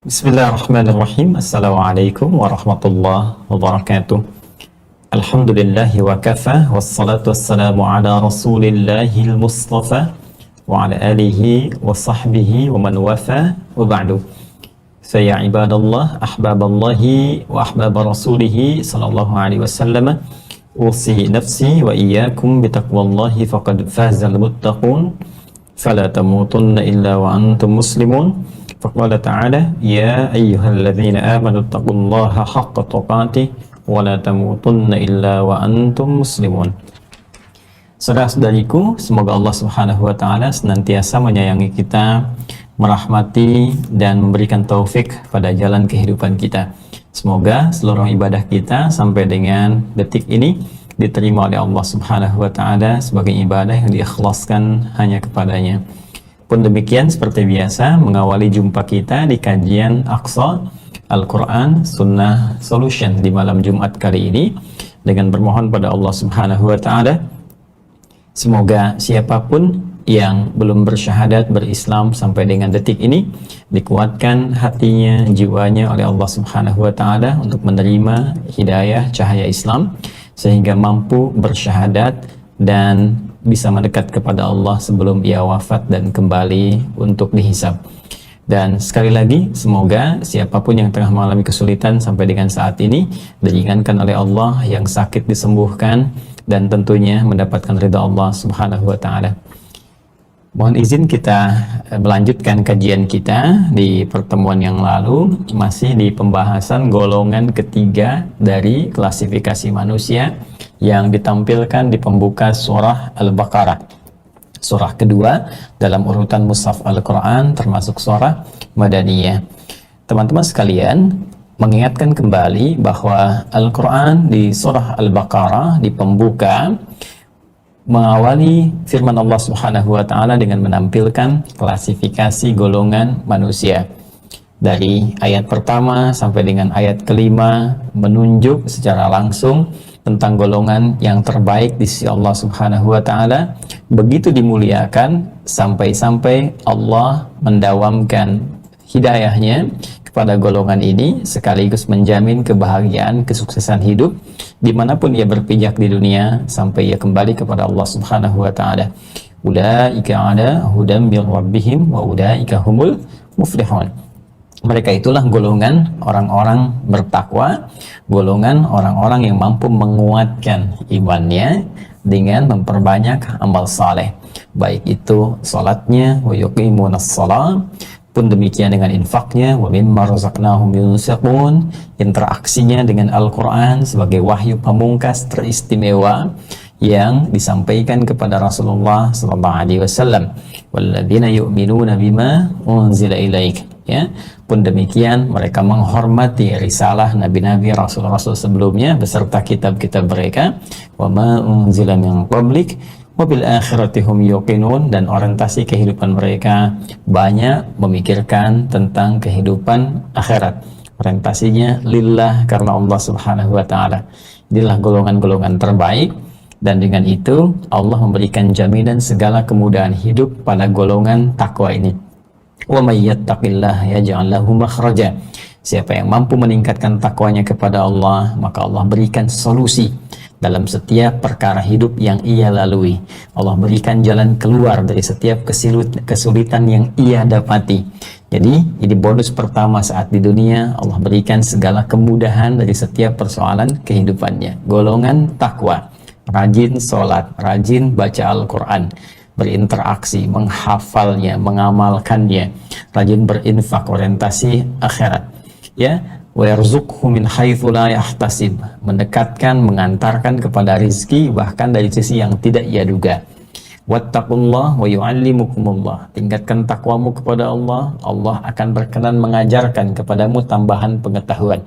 Bismillahirrahmanirrahim. Assalamualaikum warahmatullahi wabarakatuh. Alhamdulillahi wa kafa, wassalatu wassalamu ala rasulillahil mustafa wa ala alihi wa sahbihi wa man wafa wa ba'du. Saya ibadallah, ahbaballahi wa ahbaba rasulihi sallallahu alaihi wasallam. Usi nafsi wa iyyakum bitaqwallahi faqad fazal muttaqun. Fala tamutunna illa wa antum muslimun. Faqala ta'ala ya ayyuhalladzina amanu taqullaha haqqa tuqatih wa la tamutunna illa wa antum muslimun. Saudara-saudariku, semoga Allah Subhanahu wa taala senantiasa menyayangi kita, merahmati dan memberikan taufik pada jalan kehidupan kita. Semoga seluruh ibadah kita sampai dengan detik ini diterima oleh Allah Subhanahu wa taala sebagai ibadah yang diikhlaskan hanya kepadanya. Pun demikian, seperti biasa, mengawali jumpa kita di kajian Aqsa Al-Quran Sunnah Solution di malam Jumat kali ini, dengan bermohon pada Allah Subhanahu wa ta'ala, semoga siapapun yang belum bersyahadat berislam sampai dengan detik ini, dikuatkan hatinya, jiwanya oleh Allah Subhanahu wa ta'ala untuk menerima hidayah cahaya Islam, sehingga mampu bersyahadat dan bisa mendekat kepada Allah sebelum ia wafat dan kembali untuk dihisab. Dan sekali lagi, semoga siapapun yang tengah mengalami kesulitan sampai dengan saat ini diringankan oleh Allah, yang sakit disembuhkan, dan tentunya mendapatkan ridha Allah Subhanahu wa ta'ala. Mohon izin kita melanjutkan kajian kita di pertemuan yang lalu, masih di pembahasan golongan ketiga dari klasifikasi manusia yang ditampilkan di pembuka surah Al-Baqarah, surah kedua dalam urutan mushaf Al-Quran, termasuk surah Madaniyah. Teman-teman sekalian, mengingatkan kembali bahwa Al-Quran di surah Al-Baqarah di pembuka mengawali firman Allah Subhanahu wa ta'ala dengan menampilkan klasifikasi golongan manusia. Dari ayat pertama sampai dengan ayat kelima menunjuk secara langsung tentang golongan yang terbaik di sisi Allah Subhanahu wa ta'ala, begitu dimuliakan sampai-sampai Allah mendawamkan hidayahnya kepada golongan ini, sekaligus menjamin kebahagiaan, kesuksesan hidup dimanapun ia berpijak di dunia sampai ia kembali kepada Allah Subhanahu wa ta'ala. Ulaika ala hudam min rabbihim wa ulaika humul muflihun. Mereka itulah golongan orang-orang bertakwa, golongan orang-orang yang mampu menguatkan imannya dengan memperbanyak amal saleh, baik itu salatnya, wa yuqimunas shalah, pun demikian dengan infaknya, wa mimma razaqnahum yunfiqun, interaksinya dengan Al-Quran sebagai wahyu pamungkas teristimewa yang disampaikan kepada Rasulullah SAW. Walladzina yu'minuna bima unzila ilaik, ya. Pun demikian mereka menghormati risalah nabi-nabi, rasul-rasul sebelumnya beserta kitab-kitab mereka. Wa ma unzila min qablik wa bil akhirati hum yuqinun, dan orientasi kehidupan mereka banyak memikirkan tentang kehidupan akhirat. Orientasinya lillah, karena Allah Subhanahu wa ta'ala. Inilah golongan-golongan terbaik, dan dengan itu Allah memberikan jaminan segala kemudahan hidup pada golongan takwa ini. Wa may yattaqillaha yaj'al lahu makhraja. Siapa yang mampu meningkatkan takwanya kepada Allah, maka Allah berikan solusi dalam setiap perkara hidup yang ia lalui. Allah berikan jalan keluar dari setiap kesulitan yang ia dapati. Jadi ini bonus pertama saat di dunia, Allah berikan segala kemudahan dari setiap persoalan kehidupannya. Golongan takwa, rajin sholat, rajin baca Al-Quran, berinteraksi, menghafalnya, mengamalkannya, rajin berinfak, orientasi akhirat, ya. Wa yarzuqhu min haitsu la yahtasib, mendekatkan, mengantarkan kepada rizki bahkan dari sisi yang tidak ia duga. Wattaqullah wa yu'allimukumullah, tingkatkan takwamu kepada Allah, Allah akan berkenan mengajarkan kepadamu tambahan pengetahuan.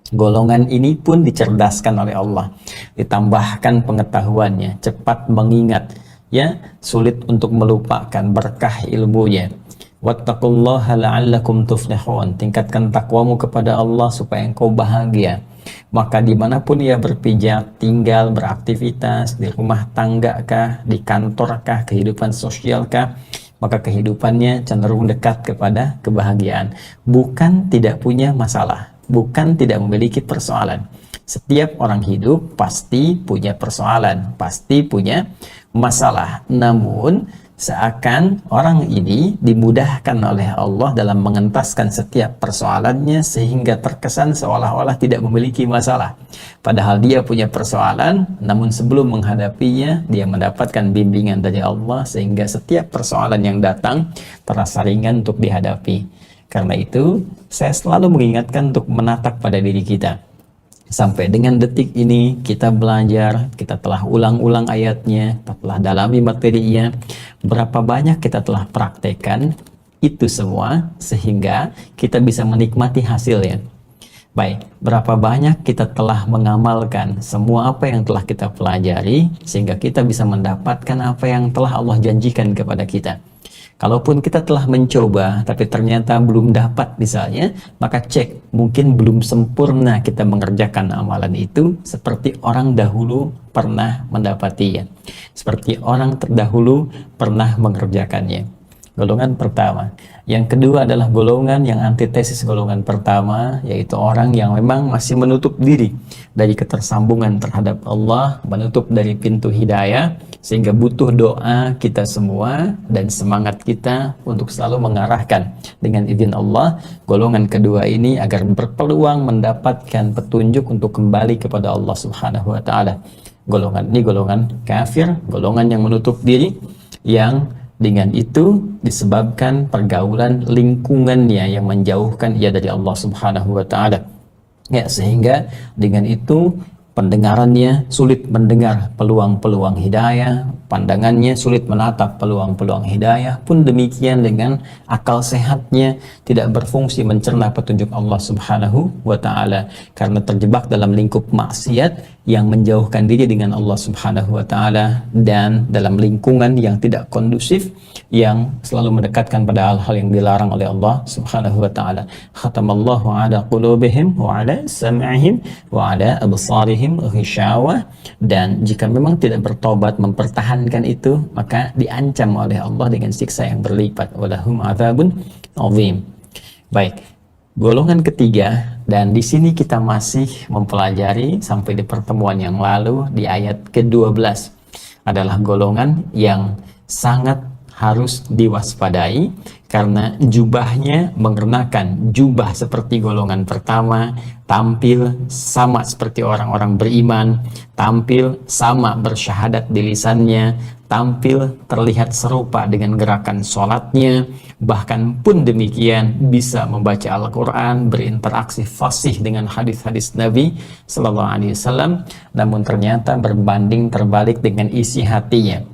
Golongan ini pun dicerdaskan oleh Allah, ditambahkan pengetahuannya, cepat mengingat, ya, sulit untuk melupakan, berkah ilmunya. Wattaqullaha la'allakum tuflihun, tingkatkan takwamu kepada Allah supaya engkau bahagia. Maka dimanapun ia berpijak, tinggal, beraktivitas, di rumah tangga kah, di kantor kah, kehidupan sosial kah, maka kehidupannya cenderung dekat kepada kebahagiaan. Bukan tidak punya masalah, bukan tidak memiliki persoalan. Setiap orang hidup pasti punya persoalan, pasti punya masalah. Namun seakan orang ini dimudahkan oleh Allah dalam mengentaskan setiap persoalannya sehingga terkesan seolah-olah tidak memiliki masalah. Padahal dia punya persoalan, namun sebelum menghadapinya dia mendapatkan bimbingan dari Allah sehingga setiap persoalan yang datang terasa ringan untuk dihadapi. Karena itu saya selalu mengingatkan untuk menatap pada diri kita. Sampai dengan detik ini kita belajar, kita telah ulang-ulang ayatnya, kita telah dalami materinya, berapa banyak kita telah praktekkan itu semua sehingga kita bisa menikmati hasilnya. Baik, berapa banyak kita telah mengamalkan semua apa yang telah kita pelajari sehingga kita bisa mendapatkan apa yang telah Allah janjikan kepada kita. Kalaupun kita telah mencoba tapi ternyata belum dapat misalnya, maka cek, mungkin belum sempurna kita mengerjakan amalan itu seperti orang dahulu pernah mendapatinya, seperti orang terdahulu pernah mengerjakannya. Golongan pertama. Yang kedua adalah golongan yang antitesis golongan pertama, yaitu orang yang memang masih menutup diri dari ketersambungan terhadap Allah, menutup dari pintu hidayah, sehingga butuh doa kita semua dan semangat kita untuk selalu mengarahkan dengan izin Allah golongan kedua ini agar berpeluang mendapatkan petunjuk untuk kembali kepada Allah Subhanahu wa taala. Golongan ini golongan kafir, golongan yang menutup diri, yang dengan itu disebabkan pergaulan lingkungannya yang menjauhkan ia dari Allah Subhanahu wa taala. Ya, sehingga dengan itu pendengarannya sulit mendengar peluang-peluang hidayah, pandangannya sulit menatap peluang-peluang hidayah, pun demikian dengan akal sehatnya tidak berfungsi mencerna petunjuk Allah Subhanahu wa taala karena terjebak dalam lingkup maksiat yang menjauhkan diri dengan Allah Subhanahu wa taala dan dalam lingkungan yang tidak kondusif yang selalu mendekatkan pada hal-hal yang dilarang oleh Allah Subhanahu wa taala. Khatamallahu ala qulubihim wa ala sam'ihim wa ala absarihim ghishawah, dan jika memang tidak bertobat mempertahankan itu maka diancam oleh Allah dengan siksa yang berlipat, walahum adzabun azim. Baik, golongan ketiga, dan di sini kita masih mempelajari sampai di pertemuan yang lalu di ayat ke-12, adalah golongan yang sangat harus diwaspadai karena jubahnya mengenakan jubah seperti golongan pertama, tampil sama seperti orang-orang beriman, tampil sama bersyahadat di lisannya, tampil terlihat serupa dengan gerakan sholatnya, bahkan pun demikian bisa membaca Al-Quran, berinteraksi fasih dengan hadis-hadis Nabi Sallallahu Alaihi Wasallam, namun ternyata berbanding terbalik dengan isi hatinya.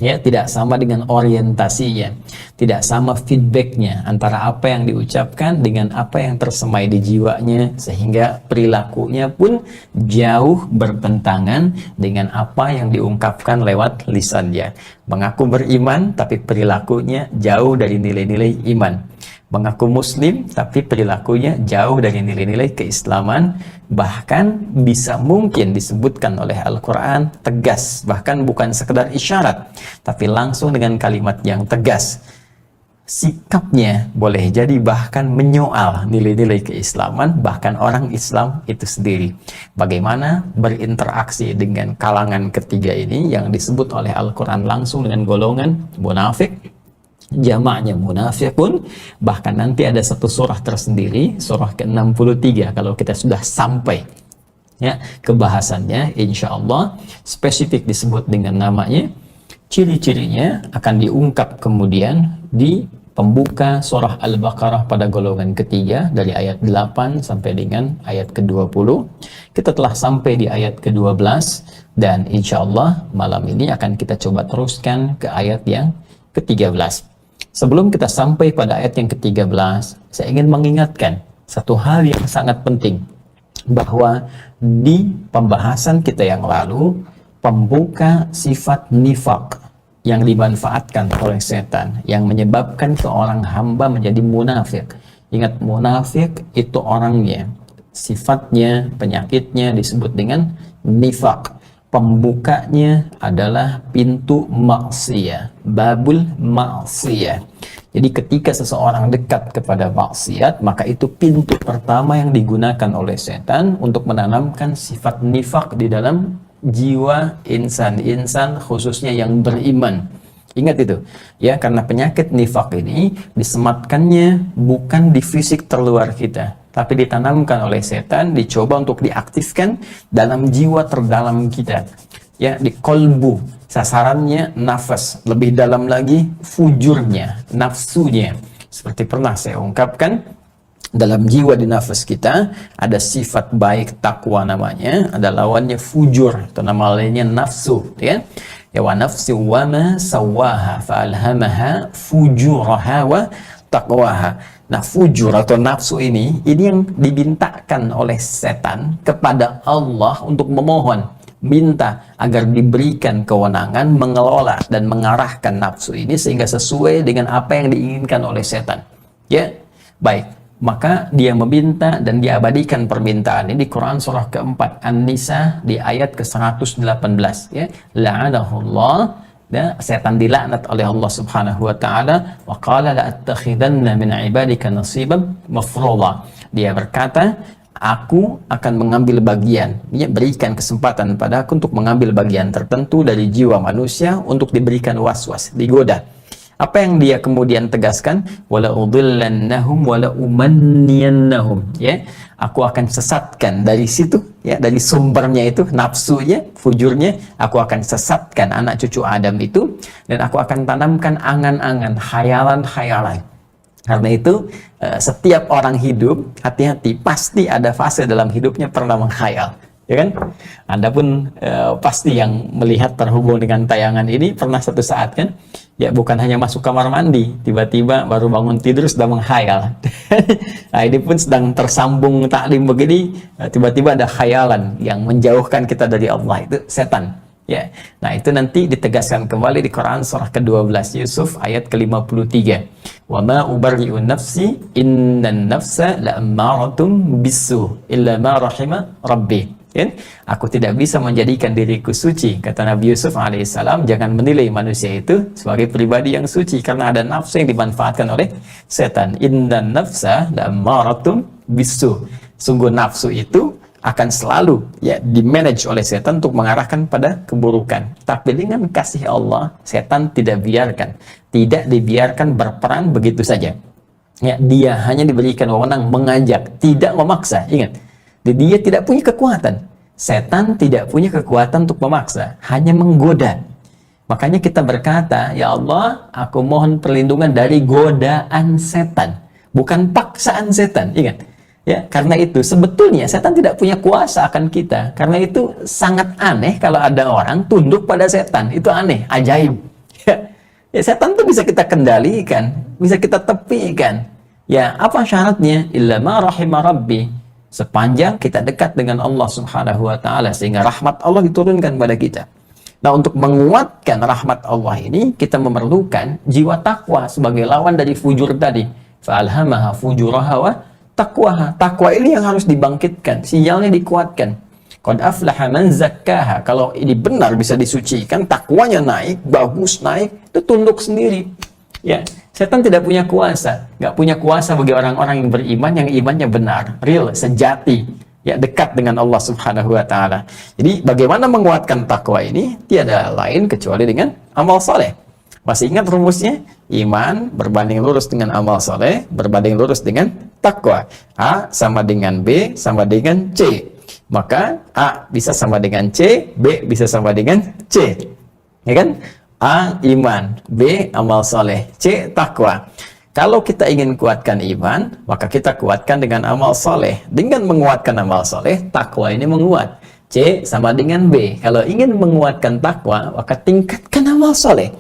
Ya, tidak sama dengan orientasinya, tidak sama feedbacknya antara apa yang diucapkan dengan apa yang tersemai di jiwanya, sehingga perilakunya pun jauh bertentangan dengan apa yang diungkapkan lewat lisannya. Mengaku beriman tapi perilakunya jauh dari nilai-nilai iman, mengaku muslim tapi perilakunya jauh dari nilai-nilai keislaman, bahkan bisa mungkin disebutkan oleh Al-Quran tegas, bahkan bukan sekedar isyarat tapi langsung dengan kalimat yang tegas. Sikapnya boleh jadi bahkan menyoal nilai-nilai keislaman, bahkan orang Islam itu sendiri. Bagaimana berinteraksi dengan kalangan ketiga ini yang disebut oleh Al-Quran langsung dengan golongan munafik, jamaknya munafiqun, bahkan nanti ada satu surah tersendiri, surah ke-63 kalau kita sudah sampai ya ke bahasannya, insya Allah spesifik disebut dengan namanya. Ciri-cirinya akan diungkap kemudian di pembuka surah Al-Baqarah pada golongan ketiga dari ayat 8 sampai dengan ayat ke-20. Kita telah sampai di ayat ke-12 dan insya Allah malam ini akan kita coba teruskan ke ayat yang ke-13. Sebelum kita sampai pada ayat yang ke-13, saya ingin mengingatkan satu hal yang sangat penting, bahwa di pembahasan kita yang lalu, pembuka sifat nifaq yang dimanfaatkan oleh setan, yang menyebabkan seorang hamba menjadi munafik. Ingat, munafik itu orangnya, sifatnya, penyakitnya disebut dengan nifaq. pembukanya adalah pintu maksiyah, babul maksiyah. Jadi ketika seseorang dekat kepada maksiat, maka itu pintu pertama yang digunakan oleh setan untuk menanamkan sifat nifak di dalam jiwa insan-insan, khususnya yang beriman. Ingat itu, ya, karena penyakit nifak ini disematkannya bukan di fisik terluar kita, tapi ditanamkan oleh setan, dicoba untuk diaktifkan dalam jiwa terdalam kita, ya, di kolbu. Sasarannya nafas, lebih dalam lagi fujurnya, nafsunya. Seperti pernah saya ungkapkan, dalam jiwa di nafas kita ada sifat baik takwa namanya, ada lawannya fujur, atau nama lainnya nafsu, ya. Ya, wa nafsi wa ma sawaha fa'alhamaha fujuraha wa taqwaha. Nah, fujur atau nafsu ini yang dibintakan oleh setan kepada Allah untuk memohon, minta agar diberikan kewenangan mengelola dan mengarahkan nafsu ini sehingga sesuai dengan apa yang diinginkan oleh setan. Ya, baik. Maka dia meminta dan diabadikan permintaan ini di Quran surah keempat An-Nisa di ayat ke-118, ya. La'anahullah, ya, setan dilaknat oleh Allah Subhanahu wa taala, wa qala la'attakhidanna min 'ibadika nasiban mafruḍa. Dia berkata, aku akan mengambil bagian, ya, berikan kesempatan padaku untuk mengambil bagian tertentu dari jiwa manusia untuk diberikan waswas, digoda. Apa yang dia kemudian tegaskan? Wala udhillannahum wala umanniyannahum, ya. Aku akan sesatkan dari situ, ya, dari sumbernya itu, nafsunya, fujurnya, aku akan sesatkan anak cucu Adam itu, dan aku akan tanamkan angan-angan, khayalan-khayalan. Karena itu setiap orang hidup, hati-hati, pasti ada fase dalam hidupnya pernah menghayal, ya kan? Anda pun pasti yang melihat terhubung dengan tayangan ini pernah satu saat, kan, ya, bukan hanya masuk kamar mandi, tiba-tiba baru bangun tidur sudah menghayal. Nah, ini pun sedang tersambung taklim begini, tiba-tiba ada khayalan yang menjauhkan kita dari Allah, itu setan, ya. Nah, itu nanti ditegaskan kembali di Quran surah ke-12 Yusuf ayat ke-53. Wa ma ubarri'u nafsi innan nafsa la'ammaratun bisu illa ma rahima rabbi. Ya? Aku tidak bisa menjadikan diriku suci, kata Nabi Yusuf alaihissalam. Jangan menilai manusia itu sebagai pribadi yang suci, karena ada nafsu yang dimanfaatkan oleh setan. Innan nafsa la'ammaratun bisu. Sungguh nafsu itu akan selalu, ya, dimanage oleh setan untuk mengarahkan pada keburukan. Tapi dengan kasih Allah, setan tidak dibiarkan berperan begitu saja. Ya, dia hanya diberikan wewenang mengajak, tidak memaksa. Ingat, dia tidak punya kekuatan. Setan tidak punya kekuatan untuk memaksa, hanya menggoda. Makanya kita berkata, ya Allah, aku mohon perlindungan dari godaan setan, bukan paksaan setan. Ingat. Ya, karena itu sebetulnya setan tidak punya kuasa akan kita. Karena itu sangat aneh kalau ada orang tunduk pada setan. Itu aneh, ajaib. Ya, setan itu bisa kita kendalikan, bisa kita tepikan. Ya, apa syaratnya? Illa ma rahima rabbi. Sepanjang kita dekat dengan Allah Subhanahu wa taala sehingga rahmat Allah diturunkan pada kita. Nah, untuk menguatkan rahmat Allah ini kita memerlukan jiwa takwa sebagai lawan dari fujur tadi. Fa'alhamaha fujuraha wa taqwaha. Takwa ini yang harus dibangkitkan, sinyalnya dikuatkan. Qad aflaha man zakkaha. Kalau ini benar bisa disucikan, takwanya naik, bagus naik, itu tunduk sendiri. Ya, setan tidak punya kuasa, nggak punya kuasa bagi orang-orang yang beriman, yang imannya benar, real, sejati, ya, dekat dengan Allah Subhanahu wa taala. Jadi bagaimana menguatkan takwa ini? Tiada lain kecuali dengan amal soleh. Masih ingat rumusnya? Iman berbanding lurus dengan amal soleh, berbanding lurus dengan takwa. A sama dengan B sama dengan C. Maka A bisa sama dengan C, B bisa sama dengan C. Ya kan? A iman, B amal soleh, C takwa. Kalau kita ingin kuatkan iman, maka kita kuatkan dengan amal soleh. Dengan menguatkan amal soleh, takwa ini menguat. C sama dengan B. Kalau ingin menguatkan takwa, maka tingkatkan amal soleh.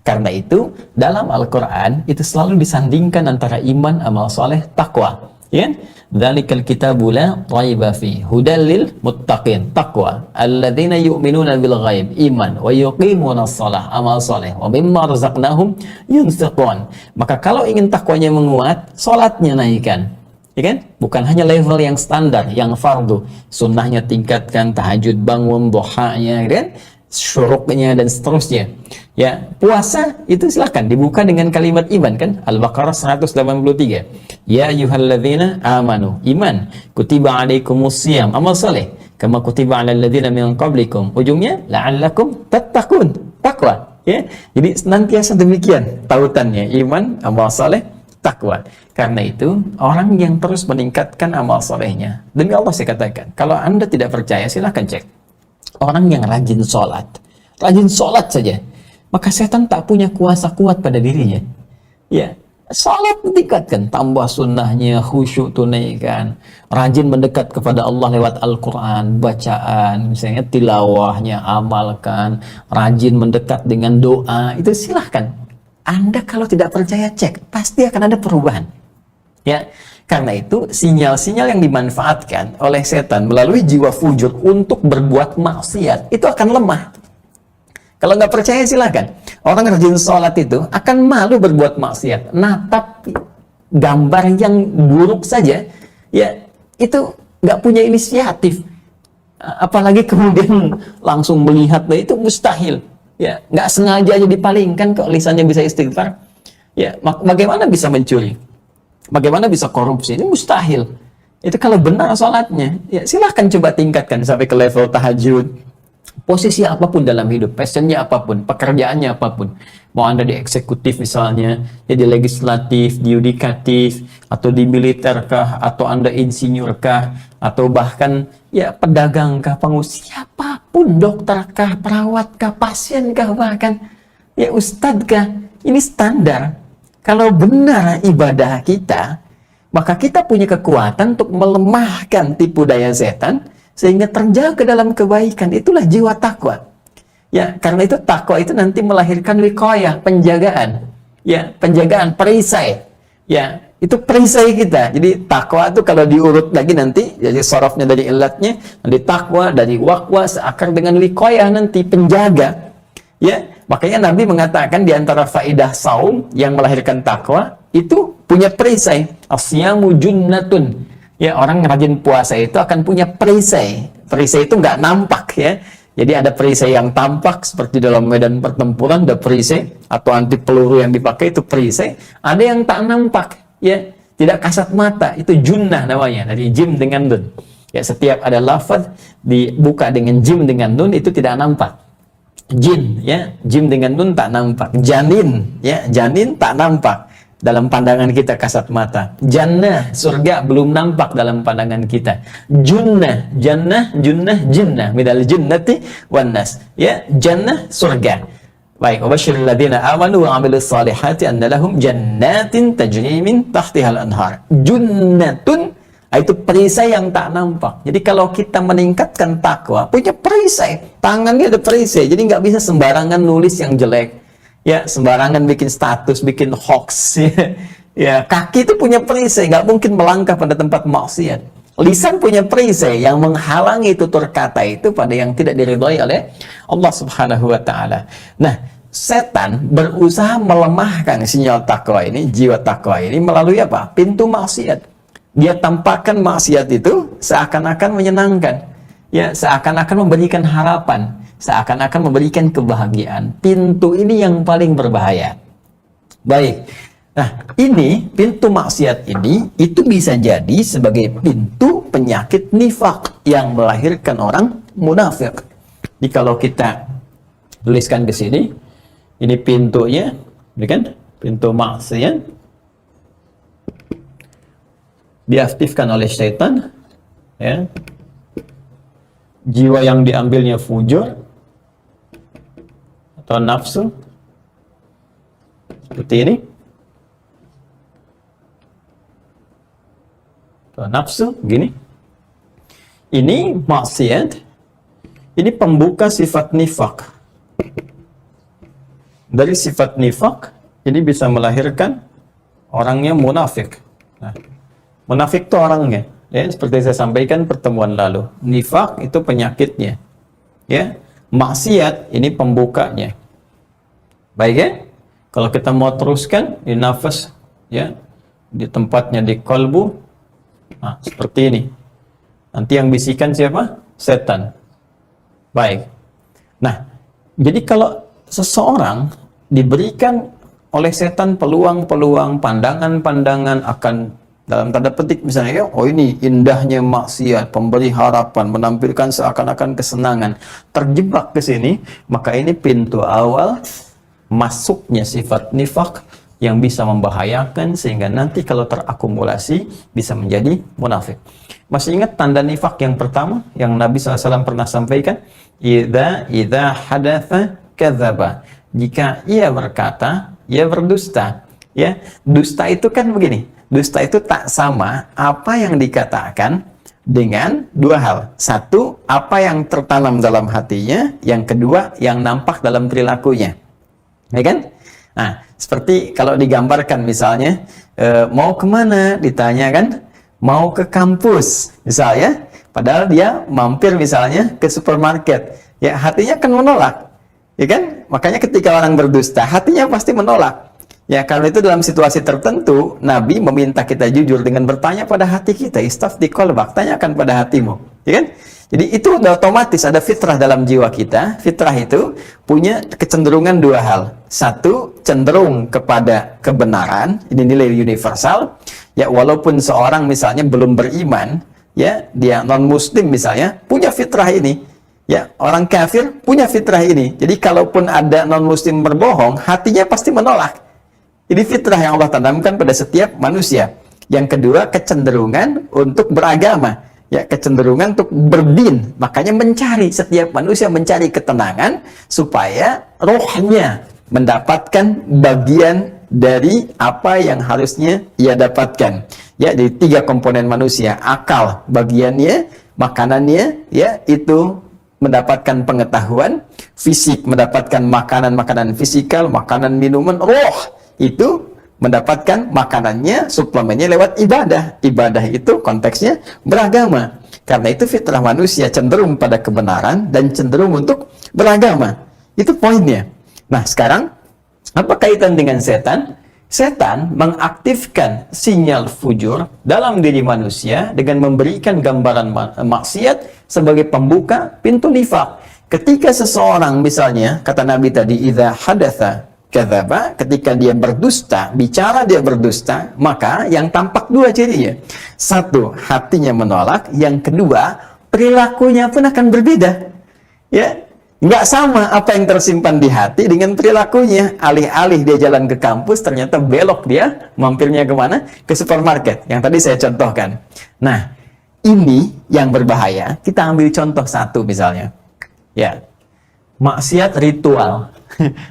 Karena itu dalam Al-Quran itu selalu disandingkan antara iman, amal soleh, takwa. Ya, dzalikal kitabu la raiba fi hudal lil muttaqin, takwa, alladzina yu'minuna bil ghaib, iman, wa yuqimuna shalah, amal soleh, wa mimma razaqnahum yunfiqun. Maka kalau ingin takwanya menguat, salatnya naikkan. ya kan? Bukan hanya level yang standar, yang fardu, sunnahnya tingkatkan, tahajud bangun, duhanya, ya kan? Syuruknya dan seterusnya. Ya, puasa itu silahkan dibuka dengan kalimat iman kan? Al-Baqarah 183. Ya ayyuhalladzina amanu, iman, kutiba alaikumusiyam, amal saleh, kama kutiba alal ladzina min qablikum. Ujungnya la'allakum tattaqun, takwa, ya. Jadi senantiasa demikian tautannya, iman, amal saleh, takwa. Karena itu, orang yang terus meningkatkan amal salehnya, demi Allah saya katakan, kalau Anda tidak percaya silahkan cek. Orang yang rajin sholat saja, maka setan tak punya kuasa kuat pada dirinya. Ya, sholat tingkatkan, tambah sunnahnya, khusyuk tunaikan, rajin mendekat kepada Allah lewat Al-Quran, bacaan, misalnya tilawahnya, amalkan, rajin mendekat dengan doa, itu silahkan. Anda kalau tidak percaya cek, pasti akan ada perubahan. Ya, karena itu sinyal-sinyal yang dimanfaatkan oleh setan melalui jiwa fujur untuk berbuat maksiat itu akan lemah. Kalau nggak percaya silakan. Orang rajin sholat itu akan malu berbuat maksiat. Nah, tapi gambar yang buruk saja, ya itu nggak punya inisiatif. Apalagi kemudian langsung melihat, nah itu mustahil. Ya, nggak sengaja aja dipalingkan kok lisannya bisa istighfar. Ya, bagaimana bisa mencuri? Bagaimana bisa korupsi? Ini mustahil. Itu kalau benar sholatnya, ya silahkan coba tingkatkan sampai ke level tahajud. Posisi apapun dalam hidup, passionnya apapun, pekerjaannya apapun. Mau Anda di eksekutif misalnya, ya di legislatif, di yudikatif, atau di militer kah, atau Anda insinyur kah, atau bahkan ya pedagang kah, pengusaha, siapapun, dokter kah, perawat kah, pasien kah, bahkan ya ustadz kah, ini standar. Kalau benar ibadah kita, maka kita punya kekuatan untuk melemahkan tipu daya setan sehingga terjaga dalam kebaikan. Itulah jiwa takwa. Ya, karena itu takwa itu nanti melahirkan wiqayah, penjagaan. Ya, penjagaan, perisai. Ya, itu perisai kita. Jadi takwa itu kalau diurut lagi nanti, jadi sorofnya dari ilatnya, dari takwa, dari waqwa, seakar dengan wiqayah nanti penjaga. Ya, makanya Nabi mengatakan di antara faidah saum yang melahirkan takwa itu punya perisai. Asyamu junnatun. Ya, orang rajin puasa itu akan punya perisai. Perisai itu nggak nampak ya. Jadi ada perisai yang tampak seperti dalam medan pertempuran ada perisai atau anti peluru yang dipakai itu perisai. Ada yang tak nampak ya, tidak kasat mata, itu junnah namanya, dari jim dengan nun. Ya, setiap ada lafaz dibuka dengan jim dengan nun itu tidak nampak. Jin ya, jim dengan nun tak nampak. Janin ya, janin tak nampak dalam pandangan kita kasat mata. Jannah, surga belum nampak dalam pandangan kita. Junnah, jannah, junnah, jinnah minal jinnati wan nas. Ya, jannah surga. Baik, wabasyiril ladzina amanu wa 'amilus solihati anna lahum jannatin tajri min tahtihal anhar. Junnatun, itu perisai yang tak nampak. Jadi kalau kita meningkatkan takwa, punya perisai, tangannya ada perisai, jadi nggak bisa sembarangan nulis yang jelek, ya sembarangan bikin status, bikin hoax, ya kaki itu punya perisai, nggak mungkin melangkah pada tempat maksiat. Lisan punya perisai yang menghalangi tutur kata itu pada yang tidak diridhoi oleh Allah Subhanahu wa Ta'ala. Nah, setan berusaha melemahkan sinyal takwa ini, jiwa takwa ini melalui apa? Pintu maksiat. Dia tampakkan maksiat itu seakan-akan menyenangkan, ya seakan-akan memberikan harapan, seakan-akan memberikan kebahagiaan. Pintu ini yang paling berbahaya. Baik, nah ini pintu maksiat ini itu bisa jadi sebagai pintu penyakit nifak yang melahirkan orang munafik. Jadi kalau kita tuliskan ke sini, ini pintunya, ini kan pintu maksiat. Diaktifkan oleh syaitan, ya. Jiwa yang diambilnya fujur atau nafsu seperti ini, atau nafsu gini. Ini maksiat, ini pembuka sifat nifak. Dari sifat nifak ini bisa melahirkan orangnya munafik. Nah, munafik itu orangnya, ya, seperti saya sampaikan pertemuan lalu. Nifak itu penyakitnya, ya. Maksiat ini pembukanya. Baik ya. Kalau kita mau teruskan di nafas, ya, di tempatnya di kolbu, Nah, seperti ini. Nanti yang bisikan siapa? Setan. Baik. Nah, jadi kalau seseorang diberikan oleh setan peluang-peluang, pandangan-pandangan akan, dalam tanda petik misalnya, oh ini indahnya maksiat, pemberi harapan, menampilkan seakan-akan kesenangan, terjebak ke sini, maka ini pintu awal masuknya sifat nifak yang bisa membahayakan, sehingga nanti kalau terakumulasi bisa menjadi munafik. Masih ingat tanda nifak yang pertama yang Nabi SAW pernah sampaikan? Idza hadatsa kadzaba. Jika ia berkata, ia berdusta. Ya, dusta itu kan begini. Dusta itu tak sama apa yang dikatakan dengan dua hal. Satu, apa yang tertanam dalam hatinya. Yang kedua, yang nampak dalam perilakunya. Ya kan? Nah, seperti kalau digambarkan misalnya, mau kemana? Ditanya kan? Mau ke kampus, misalnya. Padahal dia mampir misalnya ke supermarket. Ya, hatinya kan menolak. Ya kan? Makanya ketika orang berdusta, hatinya pasti menolak. Ya, karena itu dalam situasi tertentu, Nabi meminta kita jujur dengan bertanya pada hati kita. Istafti qalbak, tanyakan pada hatimu. Ya kan? Jadi itu udah otomatis, ada fitrah dalam jiwa kita. Fitrah itu punya kecenderungan dua hal. Satu, cenderung kepada kebenaran. Ini nilai universal. Ya, walaupun seorang misalnya belum beriman, ya, dia non-muslim misalnya, punya fitrah ini. Ya, orang kafir punya fitrah ini. Jadi kalaupun ada non-muslim berbohong, hatinya pasti menolak. Ini fitrah yang Allah tanamkan pada setiap manusia. Yang kedua, kecenderungan untuk beragama. Ya, kecenderungan untuk berdin. Makanya mencari, setiap manusia mencari ketenangan supaya rohnya mendapatkan bagian dari apa yang harusnya ia dapatkan. Ya, dari tiga komponen manusia. Akal bagiannya, makanannya, ya, itu mendapatkan pengetahuan, fisik mendapatkan makanan-makanan fisikal, makanan minuman, roh itu mendapatkan makanannya, suplemennya lewat ibadah. Ibadah itu konteksnya beragama. Karena itu fitrah manusia cenderung pada kebenaran dan cenderung untuk beragama. Itu poinnya. Nah, sekarang apa kaitan dengan setan? Setan mengaktifkan sinyal fujur dalam diri manusia dengan memberikan gambaran maksiat sebagai pembuka pintu nifak. Ketika seseorang misalnya, kata Nabi tadi, idza hadatsa kadzaba, ketika dia berdusta, bicara dia berdusta, maka yang tampak dua cirinya. Satu, hatinya menolak. Yang kedua, perilakunya pun akan berbeda. Ya, nggak sama apa yang tersimpan di hati dengan perilakunya. Alih-alih dia jalan ke kampus, ternyata belok dia, mampirnya kemana? Ke supermarket, yang tadi saya contohkan. Nah, ini yang berbahaya. Kita ambil contoh satu misalnya. Ya, maksiat ritual.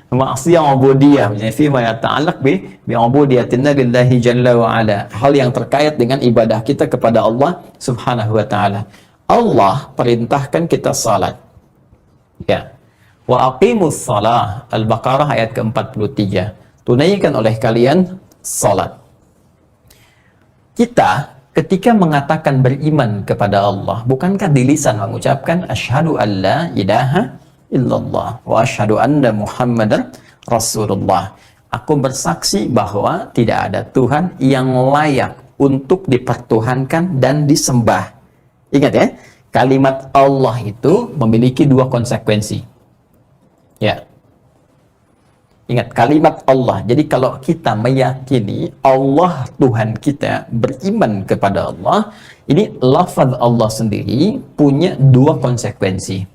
Maksiat ubudiyah, misalnya fima yata'allaq bi ubudiyatina lillahi jalla wa ala. Hal yang terkait dengan ibadah kita kepada Allah Subhanahu wa taala. Allah perintahkan kita salat. Ya. Wa aqimus shalah, Al-Baqarah ayat ke-43. Tunaikan oleh kalian salat. Kita ketika mengatakan beriman kepada Allah, bukankah di lisan mengucapkan asyhadu alla ilaha illallah wa asyhadu anna Muhammadar Rasulullah. Aku bersaksi bahwa tidak ada Tuhan yang layak untuk dipertuhankan dan disembah. Ingat ya, kalimat Allah itu memiliki dua konsekuensi. Ya. Ingat, kalimat Allah. Jadi kalau kita meyakini Allah Tuhan kita, beriman kepada Allah, ini lafaz Allah sendiri punya dua konsekuensi.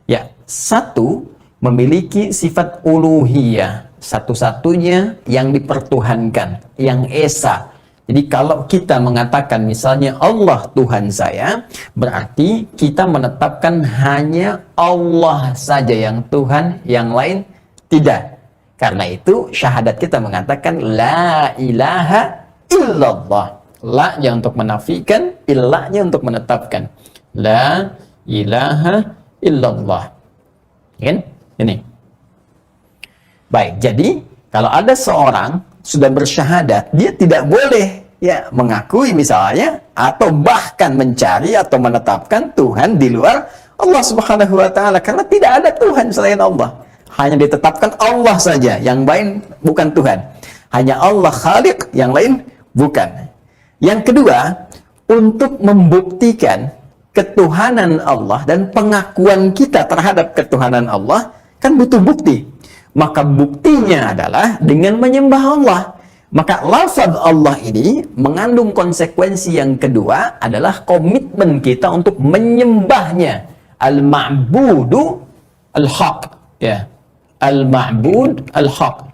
Ya, satu, memiliki sifat uluhiyah, satu-satunya yang dipertuhankan, yang esa. Jadi kalau kita mengatakan misalnya Allah Tuhan saya, berarti kita menetapkan hanya Allah saja yang Tuhan, yang lain tidak. Karena itu syahadat kita mengatakan la ilaha illallah. La-nya untuk menafikan, illah-nya untuk menetapkan. La ilaha illallah. Kan? Ini. Baik, jadi kalau ada seorang sudah bersyahadat, dia tidak boleh ya mengakui misalnya atau bahkan mencari atau menetapkan Tuhan di luar Allah Subhanahu wa taala, karena tidak ada Tuhan selain Allah. Hanya ditetapkan Allah saja, yang lain bukan Tuhan. Hanya Allah Khaliq, yang lain bukan. Yang kedua, untuk membuktikan ketuhanan Allah dan pengakuan kita terhadap ketuhanan Allah kan butuh bukti. Maka buktinya adalah dengan menyembah Allah. Maka lafaz Allah ini mengandung konsekuensi yang kedua adalah komitmen kita untuk menyembahnya. Al-ma'budu al-haq, ya. Al-ma'bud al-haq.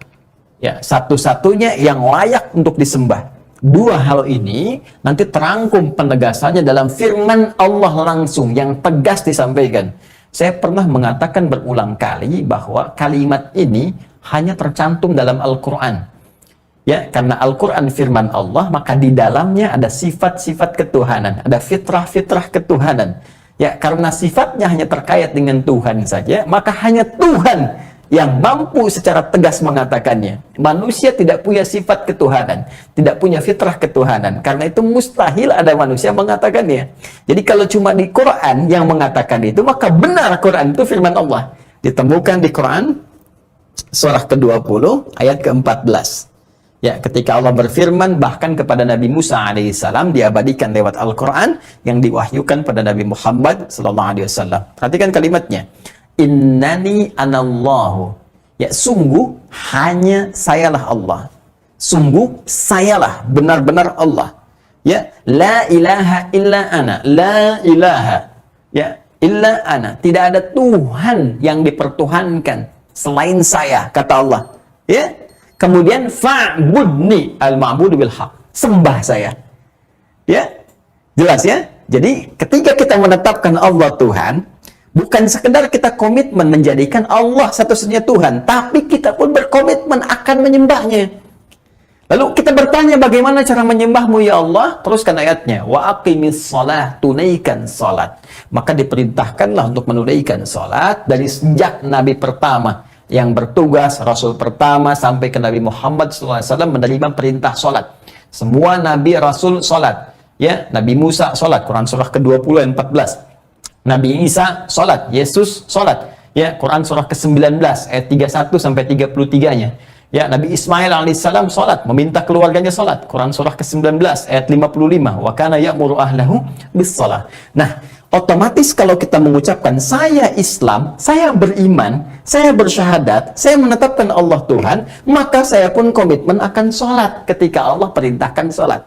Ya, satu-satunya yang layak untuk disembah. Dua hal ini nanti terangkum penegasannya dalam firman Allah langsung yang tegas disampaikan. Saya pernah mengatakan berulang kali bahwa kalimat ini hanya tercantum dalam Al-Quran. Ya, karena Al-Quran firman Allah, maka di dalamnya ada sifat-sifat ketuhanan, ada fitrah-fitrah ketuhanan. Ya, karena sifatnya hanya terkait dengan Tuhan saja, maka hanya Tuhan yang mampu secara tegas mengatakannya. Manusia tidak punya sifat ketuhanan, tidak punya fitrah ketuhanan. Karena itu mustahil ada manusia mengatakannya. Jadi kalau cuma di Quran yang mengatakan itu, maka benar Quran itu firman Allah. Ditemukan di Quran surah ke-20 ayat ke-14. Ya, ketika Allah berfirman bahkan kepada Nabi Musa alaihissalam, diabadikan lewat Al-Quran yang diwahyukan pada Nabi Muhammad sallallahu alaihi wasallam. Perhatikan kalimatnya. Innani anallahu. Ya, sungguh hanya sayalah Allah. Sungguh sayalah benar-benar Allah. Ya, la ilaha illa ana. La ilaha. Ya, illa ana. Tidak ada Tuhan yang dipertuhankan selain saya, kata Allah. Ya. Kemudian fa'budni, al-ma'budu bil haq. Sembah saya. Ya. Jelas ya? Jadi ketika kita menetapkan Allah Tuhan, bukan sekedar kita komitmen menjadikan Allah satu-satunya Tuhan, tapi kita pun berkomitmen akan menyembahnya. Lalu kita bertanya, bagaimana cara menyembahmu ya Allah? Teruskan ayatnya. Wa aqimis shalah, tunaikan salat. Maka diperintahkanlah untuk menunaikan salat dari sejak Nabi pertama yang bertugas, Rasul pertama sampai ke Nabi Muhammad SAW menerima perintah salat. Semua Nabi Rasul salat. Ya, Nabi Musa salat, Quran surah ke-20 ayat 14. Nabi Isa salat, Yesus salat. Ya, Quran surah ke-19 ayat 31 sampai 33-nya. Ya, Nabi Ismail alaihissalam salat, meminta keluarganya salat. Quran surah ke-19 ayat 55. Wa kana ya'muru ahlahu bis shalah. Nah, otomatis kalau kita mengucapkan saya Islam, saya beriman, saya bersyahadat, saya menetapkan Allah Tuhan, maka saya pun komitmen akan sholat ketika Allah perintahkan sholat.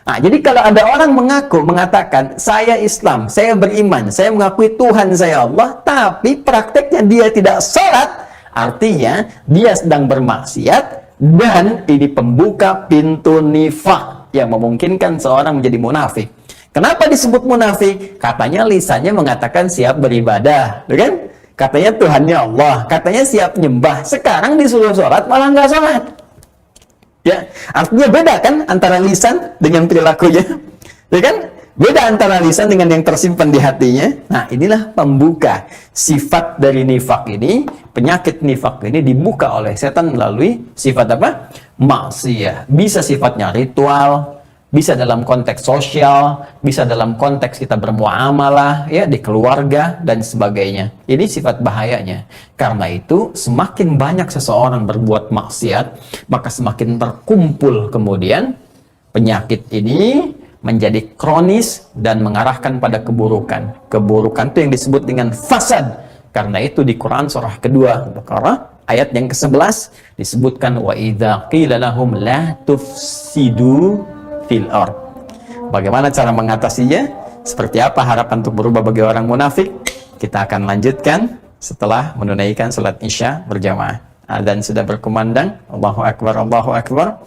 Nah, jadi kalau ada orang mengatakan saya Islam, saya beriman, saya mengakui Tuhan saya Allah, tapi prakteknya dia tidak sholat, artinya dia sedang bermaksiat, dan ini pembuka pintu nifaq yang memungkinkan seorang menjadi munafik. Kenapa disebut munafik? Katanya lisannya mengatakan siap beribadah, kan? Katanya Tuhannya Allah, katanya siap nyembah. Sekarang disuruh sholat malah nggak sholat. Ya, artinya beda kan antara lisan dengan perilakunya, ya kan? Beda antara lisan dengan yang tersimpan di hatinya. Nah, inilah pembuka sifat dari nifak ini. Penyakit nifak ini dibuka oleh setan melalui sifat apa? Maksiyah. Bisa sifatnya ritual, bisa dalam konteks sosial, bisa dalam konteks kita bermuamalah, ya, di keluarga, dan sebagainya. Ini sifat bahayanya. Karena itu, semakin banyak seseorang berbuat maksiat, maka semakin terkumpul kemudian penyakit ini menjadi kronis dan mengarahkan pada keburukan. Keburukan itu yang disebut dengan fasad. Karena itu di Quran surah kedua, Baqarah, ayat yang ke-11, disebutkan, wa idza qila lahum la tufsidu fil ard. Bagaimana cara mengatasinya? Seperti apa harapan untuk berubah bagi orang munafik? Kita akan lanjutkan setelah menunaikan salat Isya berjamaah. Adzan sudah berkumandang. Allahu Akbar, Allahu Akbar.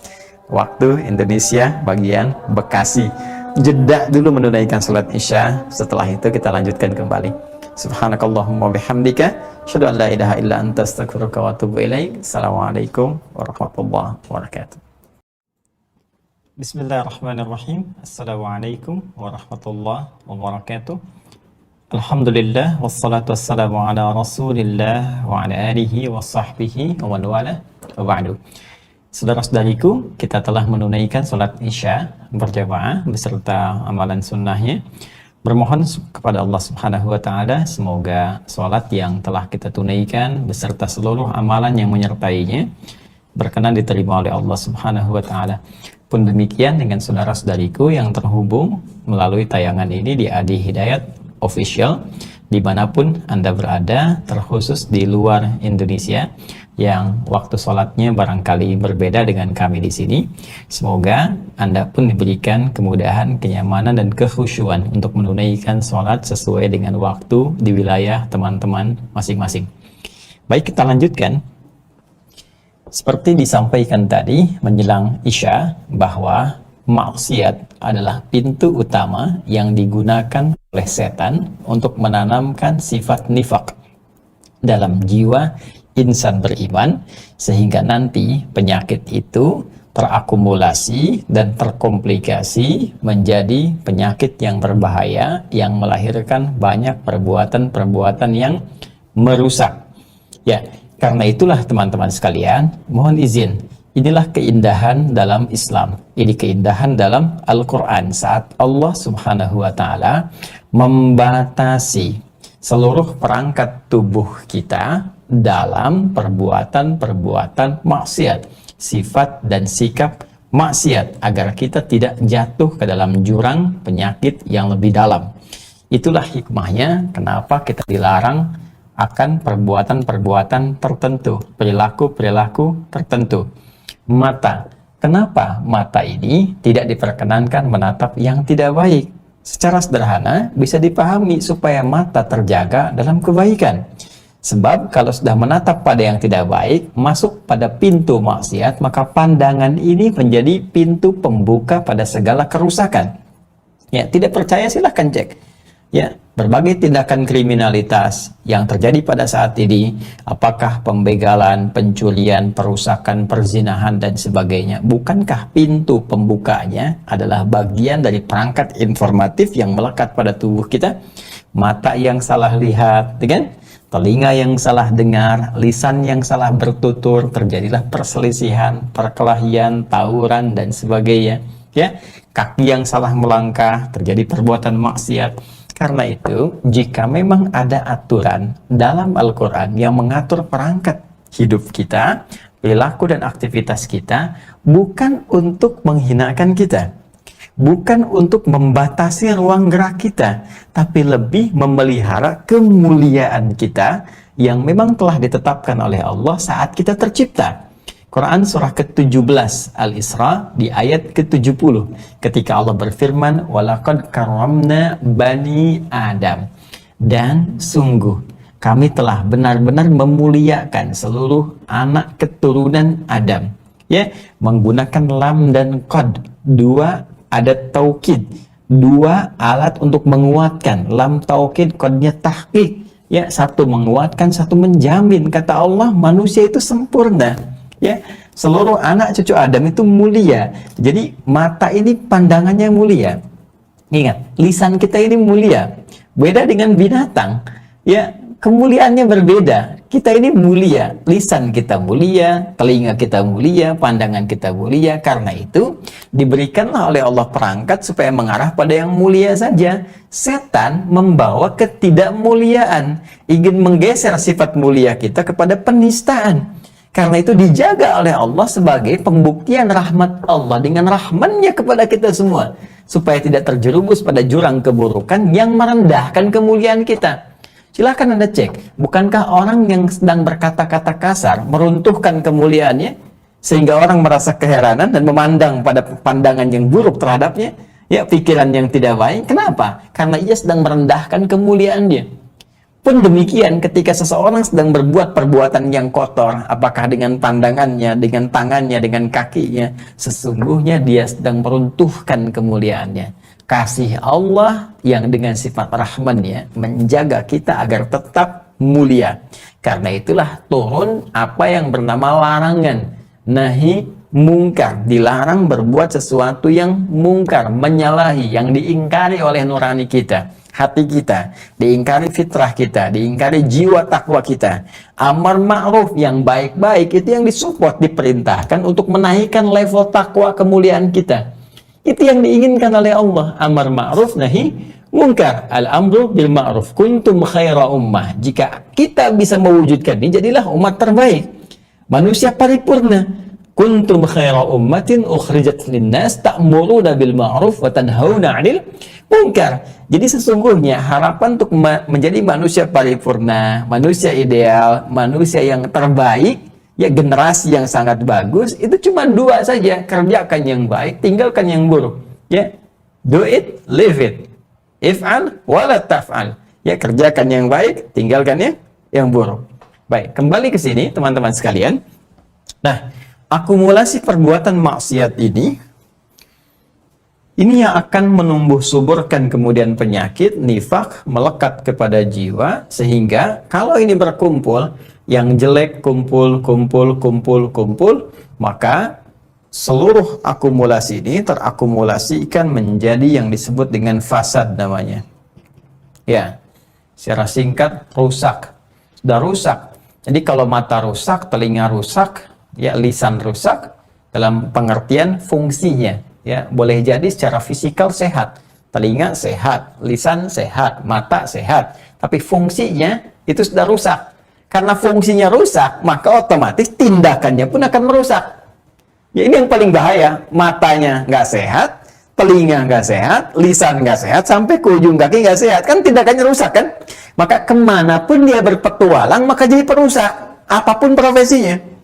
Waktu Indonesia bagian Bekasi. Jeda dulu menunaikan salat Isya. Setelah itu kita lanjutkan kembali. Subhanakallahumma bihamdika asyhadu an la ilaha illa anta astaghfiruka wa atubu ilaik. Assalamualaikum warahmatullahi wabarakatuh. Bismillahirrahmanirrahim. Assalamualaikum warahmatullahi wabarakatuh. Alhamdulillah wassalatu wassalamu ala Rasulillah wa ala alihi wa sahbihi wa man wala wa ba'du. Saudara-saudariku, kita telah menunaikan salat Isya berjamaah beserta amalan sunnahnya. Bermohon kepada Allah Subhanahu wa taala semoga salat yang telah kita tunaikan beserta seluruh amalan yang menyertainya berkenan diterima oleh Allah Subhanahu wa taala. Pun demikian dengan saudara-saudariku yang terhubung melalui tayangan ini di Adi Hidayat Official, dimanapun Anda berada, terkhusus di luar Indonesia yang waktu sholatnya barangkali berbeda dengan kami di sini. Semoga Anda pun diberikan kemudahan, kenyamanan, dan kekhusyuan untuk menunaikan sholat sesuai dengan waktu di wilayah teman-teman masing-masing. Baik, kita lanjutkan. Seperti disampaikan tadi menjelang Isya bahwa maksiat adalah pintu utama yang digunakan oleh setan untuk menanamkan sifat nifak dalam jiwa insan beriman, sehingga nanti penyakit itu terakumulasi dan terkomplikasi menjadi penyakit yang berbahaya yang melahirkan banyak perbuatan-perbuatan yang merusak. Ya, karena itulah teman-teman sekalian, mohon izin, inilah keindahan dalam Islam, ini keindahan dalam Al-Quran saat Allah Subhanahu wa Ta'ala membatasi seluruh perangkat tubuh kita dalam perbuatan-perbuatan maksiat, sifat dan sikap maksiat, agar kita tidak jatuh ke dalam jurang penyakit yang lebih dalam. Itulah hikmahnya kenapa kita dilarang akan perbuatan-perbuatan tertentu, perilaku-perilaku tertentu. Mata, kenapa mata ini tidak diperkenankan menatap yang tidak baik? Secara sederhana bisa dipahami supaya mata terjaga dalam kebaikan. Sebab kalau sudah menatap pada yang tidak baik, masuk pada pintu maksiat, maka pandangan ini menjadi pintu pembuka pada segala kerusakan. Ya, tidak percaya silahkan cek. Ya, berbagai tindakan kriminalitas yang terjadi pada saat ini, apakah pembegalan, pencurian, perusakan, perzinahan, dan sebagainya, bukankah pintu pembukanya adalah bagian dari perangkat informatif yang melekat pada tubuh kita? Mata yang salah lihat, kan? Telinga yang salah dengar, lisan yang salah bertutur, terjadilah perselisihan, perkelahian, tawuran, dan sebagainya. Ya, kaki yang salah melangkah, terjadi perbuatan maksiat. Karena itu, jika memang ada aturan dalam Al-Quran yang mengatur perangkat hidup kita, perilaku dan aktivitas kita, bukan untuk menghinakan kita, bukan untuk membatasi ruang gerak kita, tapi lebih memelihara kemuliaan kita yang memang telah ditetapkan oleh Allah saat kita tercipta. Quran surah ke-17 Al-Isra di ayat ke-70 ketika Allah berfirman, walaqad karramna bani Adam, dan sungguh kami telah benar-benar memuliakan seluruh anak keturunan Adam. Ya, menggunakan lam dan qad, dua adat taukid, dua alat untuk menguatkan. Lam taukid, qadnya tahqiq. Ya, satu menguatkan, satu menjamin. Kata Allah, manusia itu sempurna. Ya, seluruh anak cucu Adam itu mulia. Jadi mata ini pandangannya mulia. Ingat, lisan kita ini mulia. Beda dengan binatang. Ya, kemuliaannya berbeda. Kita ini mulia, lisan kita mulia, telinga kita mulia, pandangan kita mulia. Karena itu diberikanlah oleh Allah perangkat supaya mengarah pada yang mulia saja. Setan membawa ketidakmuliaan, ingin menggeser sifat mulia kita kepada penistaan. Karena itu dijaga oleh Allah sebagai pembuktian rahmat Allah dengan rahman-Nya kepada kita semua, supaya tidak terjerumus pada jurang keburukan yang merendahkan kemuliaan kita. Silahkan Anda cek, bukankah orang yang sedang berkata-kata kasar meruntuhkan kemuliaannya, sehingga orang merasa keheranan dan memandang pada pandangan yang buruk terhadapnya, ya, pikiran yang tidak baik. Kenapa? Karena ia sedang merendahkan kemuliaannya. Pun demikian ketika seseorang sedang berbuat perbuatan yang kotor, apakah dengan pandangannya, dengan tangannya, dengan kakinya, sesungguhnya dia sedang meruntuhkan kemuliaannya. Kasih Allah yang dengan sifat rahman-Nya menjaga kita agar tetap mulia. Karena itulah turun apa yang bernama larangan, nahi mungkar, dilarang berbuat sesuatu yang mungkar, menyalahi, yang diingkari oleh nurani kita, hati kita, diingkari fitrah kita, diingkari jiwa takwa kita. Amar ma'ruf yang baik-baik itu yang disupport, diperintahkan untuk menaikkan level takwa kemuliaan kita. Itu yang diinginkan oleh Allah. Amar ma'ruf nahi mungkar, al-amru bil ma'ruf kuntum khaira ummah. Jika kita bisa mewujudkan ini, jadilah umat terbaik, manusia paripurna. kuntum khaira ummatin ukhrijat linnas ta'muruna bil ma'ruf wa tanhauna 'anil munkar. Jadi sesungguhnya harapan untuk menjadi manusia paripurna, manusia ideal, manusia yang terbaik, ya generasi yang sangat bagus, itu cuma dua saja: kerjakan yang baik, tinggalkan yang buruk. Ya, do it, live it. If'al wala taf'al. Ya, kerjakan yang baik, tinggalkan yang buruk. Baik, kembali ke sini teman-teman sekalian. Nah, akumulasi perbuatan maksiat ini yang akan menumbuh suburkan kemudian penyakit nifak melekat kepada jiwa, sehingga kalau ini berkumpul, yang jelek kumpul, maka seluruh akumulasi ini terakumulasikan menjadi yang disebut dengan fasad namanya. Ya, secara singkat rusak. Sudah rusak. Jadi kalau mata rusak, telinga rusak, ya lisan rusak dalam pengertian fungsinya. Ya, boleh jadi secara fisikal sehat, telinga sehat, lisan sehat, mata sehat, tapi fungsinya itu sudah rusak. Karena fungsinya rusak, maka otomatis tindakannya pun akan merusak. Ya, ini yang paling bahaya. Matanya nggak sehat, telinga nggak sehat, lisan nggak sehat, sampai ke ujung kaki nggak sehat, kan tindakannya rusak kan? Maka kemanapun dia berpetualang, maka jadi perusak, apapun profesinya.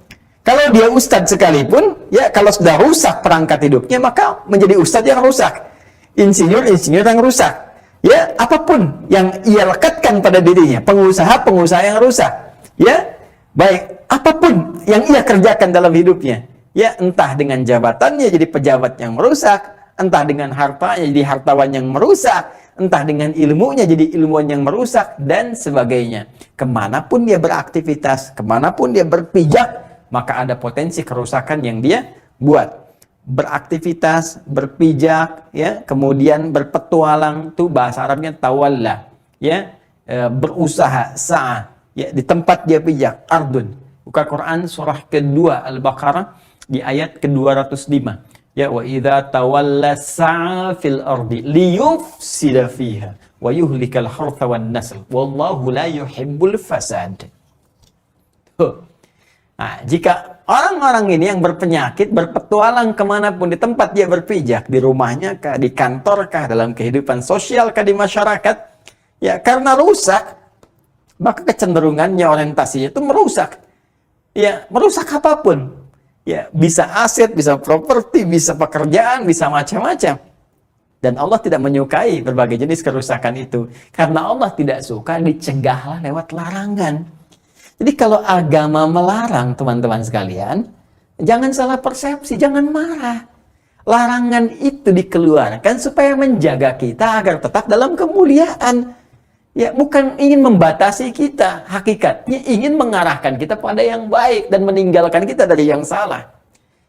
Kalau dia ustadz sekalipun, ya kalau sudah rusak perangkat hidupnya, maka menjadi ustadz yang rusak, insinyur yang rusak. Ya, apapun yang ia lekatkan pada dirinya, pengusaha yang rusak. Ya, baik, apapun yang ia kerjakan dalam hidupnya, ya entah dengan jabatannya jadi pejabat yang merusak, entah dengan hartanya jadi hartawan yang merusak, entah dengan ilmunya jadi ilmuwan yang merusak, dan sebagainya. Kemanapun dia beraktivitas, kemanapun dia berpijak, maka ada potensi kerusakan yang dia buat. Beraktivitas, berpijak, ya, kemudian berpetualang, itu bahasa Arabnya tawalla, ya, berusaha, sa'ah, ya, di tempat dia pijak, ardun. Buka Quran surah kedua Al-Baqarah di ayat ke-205. Ya, wa idza tawalla sa'a fil ardi liyufsida fiha wa yuhlikal hartha wan nasl wallahu la yuhibbul fasad. Nah, jika orang-orang ini yang berpenyakit berpetualang kemanapun, di tempat dia berpijak, di rumahnya kah, di kantor kah, dalam kehidupan sosial kah, di masyarakat, ya karena rusak, maka kecenderungannya, orientasinya itu merusak. Ya, merusak apapun. Ya, bisa aset, bisa properti, bisa pekerjaan, bisa macam-macam. Dan Allah tidak menyukai berbagai jenis kerusakan itu. Karena Allah tidak suka, dicegahlah lewat larangan. Jadi kalau agama melarang, teman-teman sekalian, jangan salah persepsi, jangan marah. Larangan itu dikeluarkan supaya menjaga kita agar tetap dalam kemuliaan. Ya, bukan ingin membatasi kita, hakikatnya ingin mengarahkan kita pada yang baik dan meninggalkan kita dari yang salah.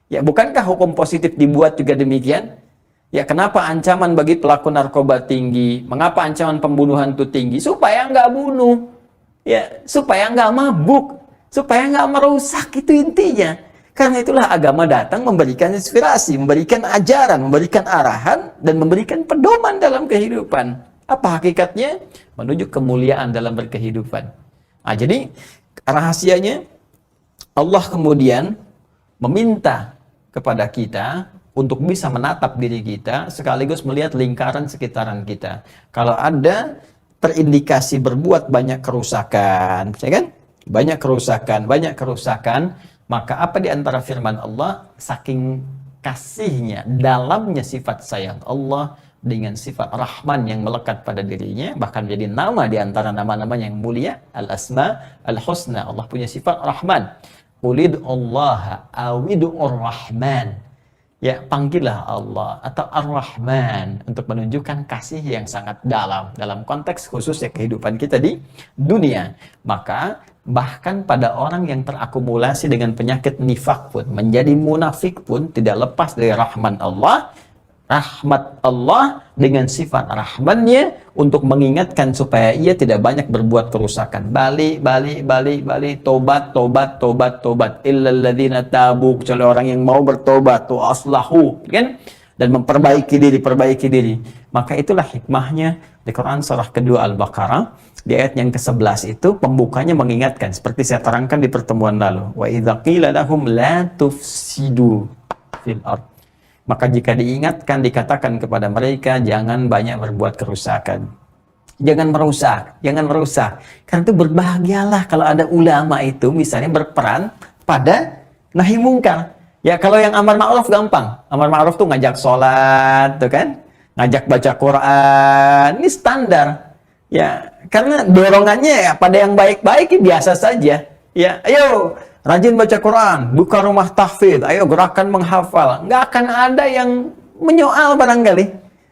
Ya, bukankah hukum positif dibuat juga demikian? Ya, kenapa ancaman bagi pelaku narkoba tinggi? Mengapa ancaman pembunuhan itu tinggi? Supaya nggak bunuh. Ya, supaya nggak mabuk, supaya nggak merusak, itu intinya. Karena itulah agama datang memberikan inspirasi, memberikan ajaran, memberikan arahan, dan memberikan pedoman dalam kehidupan. Apa hakikatnya? Menuju kemuliaan dalam berkehidupan. Nah, jadi rahasianya Allah kemudian meminta kepada kita untuk bisa menatap diri kita sekaligus melihat lingkaran sekitaran kita. Kalau ada terindikasi berbuat banyak kerusakan, ya kan? Banyak kerusakan, maka apa di antara firman Allah? Saking kasihnya, dalamnya sifat sayang Allah dengan sifat Rahman yang melekat pada dirinya, bahkan menjadi nama di antara nama-nama yang mulia, Al-Asma Al-Husna. Allah punya sifat Rahman. Qulid Allah awidur Rahman. Ya, panggillah Allah atau Ar-Rahman untuk menunjukkan kasih yang sangat dalam konteks khususnya kehidupan kita di dunia. Maka bahkan pada orang yang terakumulasi dengan penyakit nifak pun, menjadi munafik pun, tidak lepas dari rahman Allah, rahmat Allah dengan sifat rahmannya untuk mengingatkan supaya ia tidak banyak berbuat kerusakan. Balik, tobat. Illal ladzina tabu, kecuali orang yang mau bertobat, tu aslahu, kan? dan memperbaiki diri. Maka itulah hikmahnya di Quran surah kedua Al-Baqarah di ayat yang ke-11 itu pembukanya mengingatkan seperti saya terangkan di pertemuan lalu. Wa idza qila lahum la tufsidu fil ard. Maka jika diingatkan, dikatakan kepada mereka jangan banyak berbuat kerusakan. Jangan merusak. Karena itu berbahagialah kalau ada ulama itu misalnya berperan pada nahi mungkar. Ya kalau yang amar ma'ruf gampang. Amar ma'ruf tuh ngajak sholat, tuh kan? Ngajak baca Quran. Ini standar. Ya, karena dorongannya ya pada yang baik-baik ya biasa saja. Ya, ayo rajin baca Quran, buka rumah tahfidz, ayo gerakan menghafal. Nggak akan ada yang menyoal barangkali.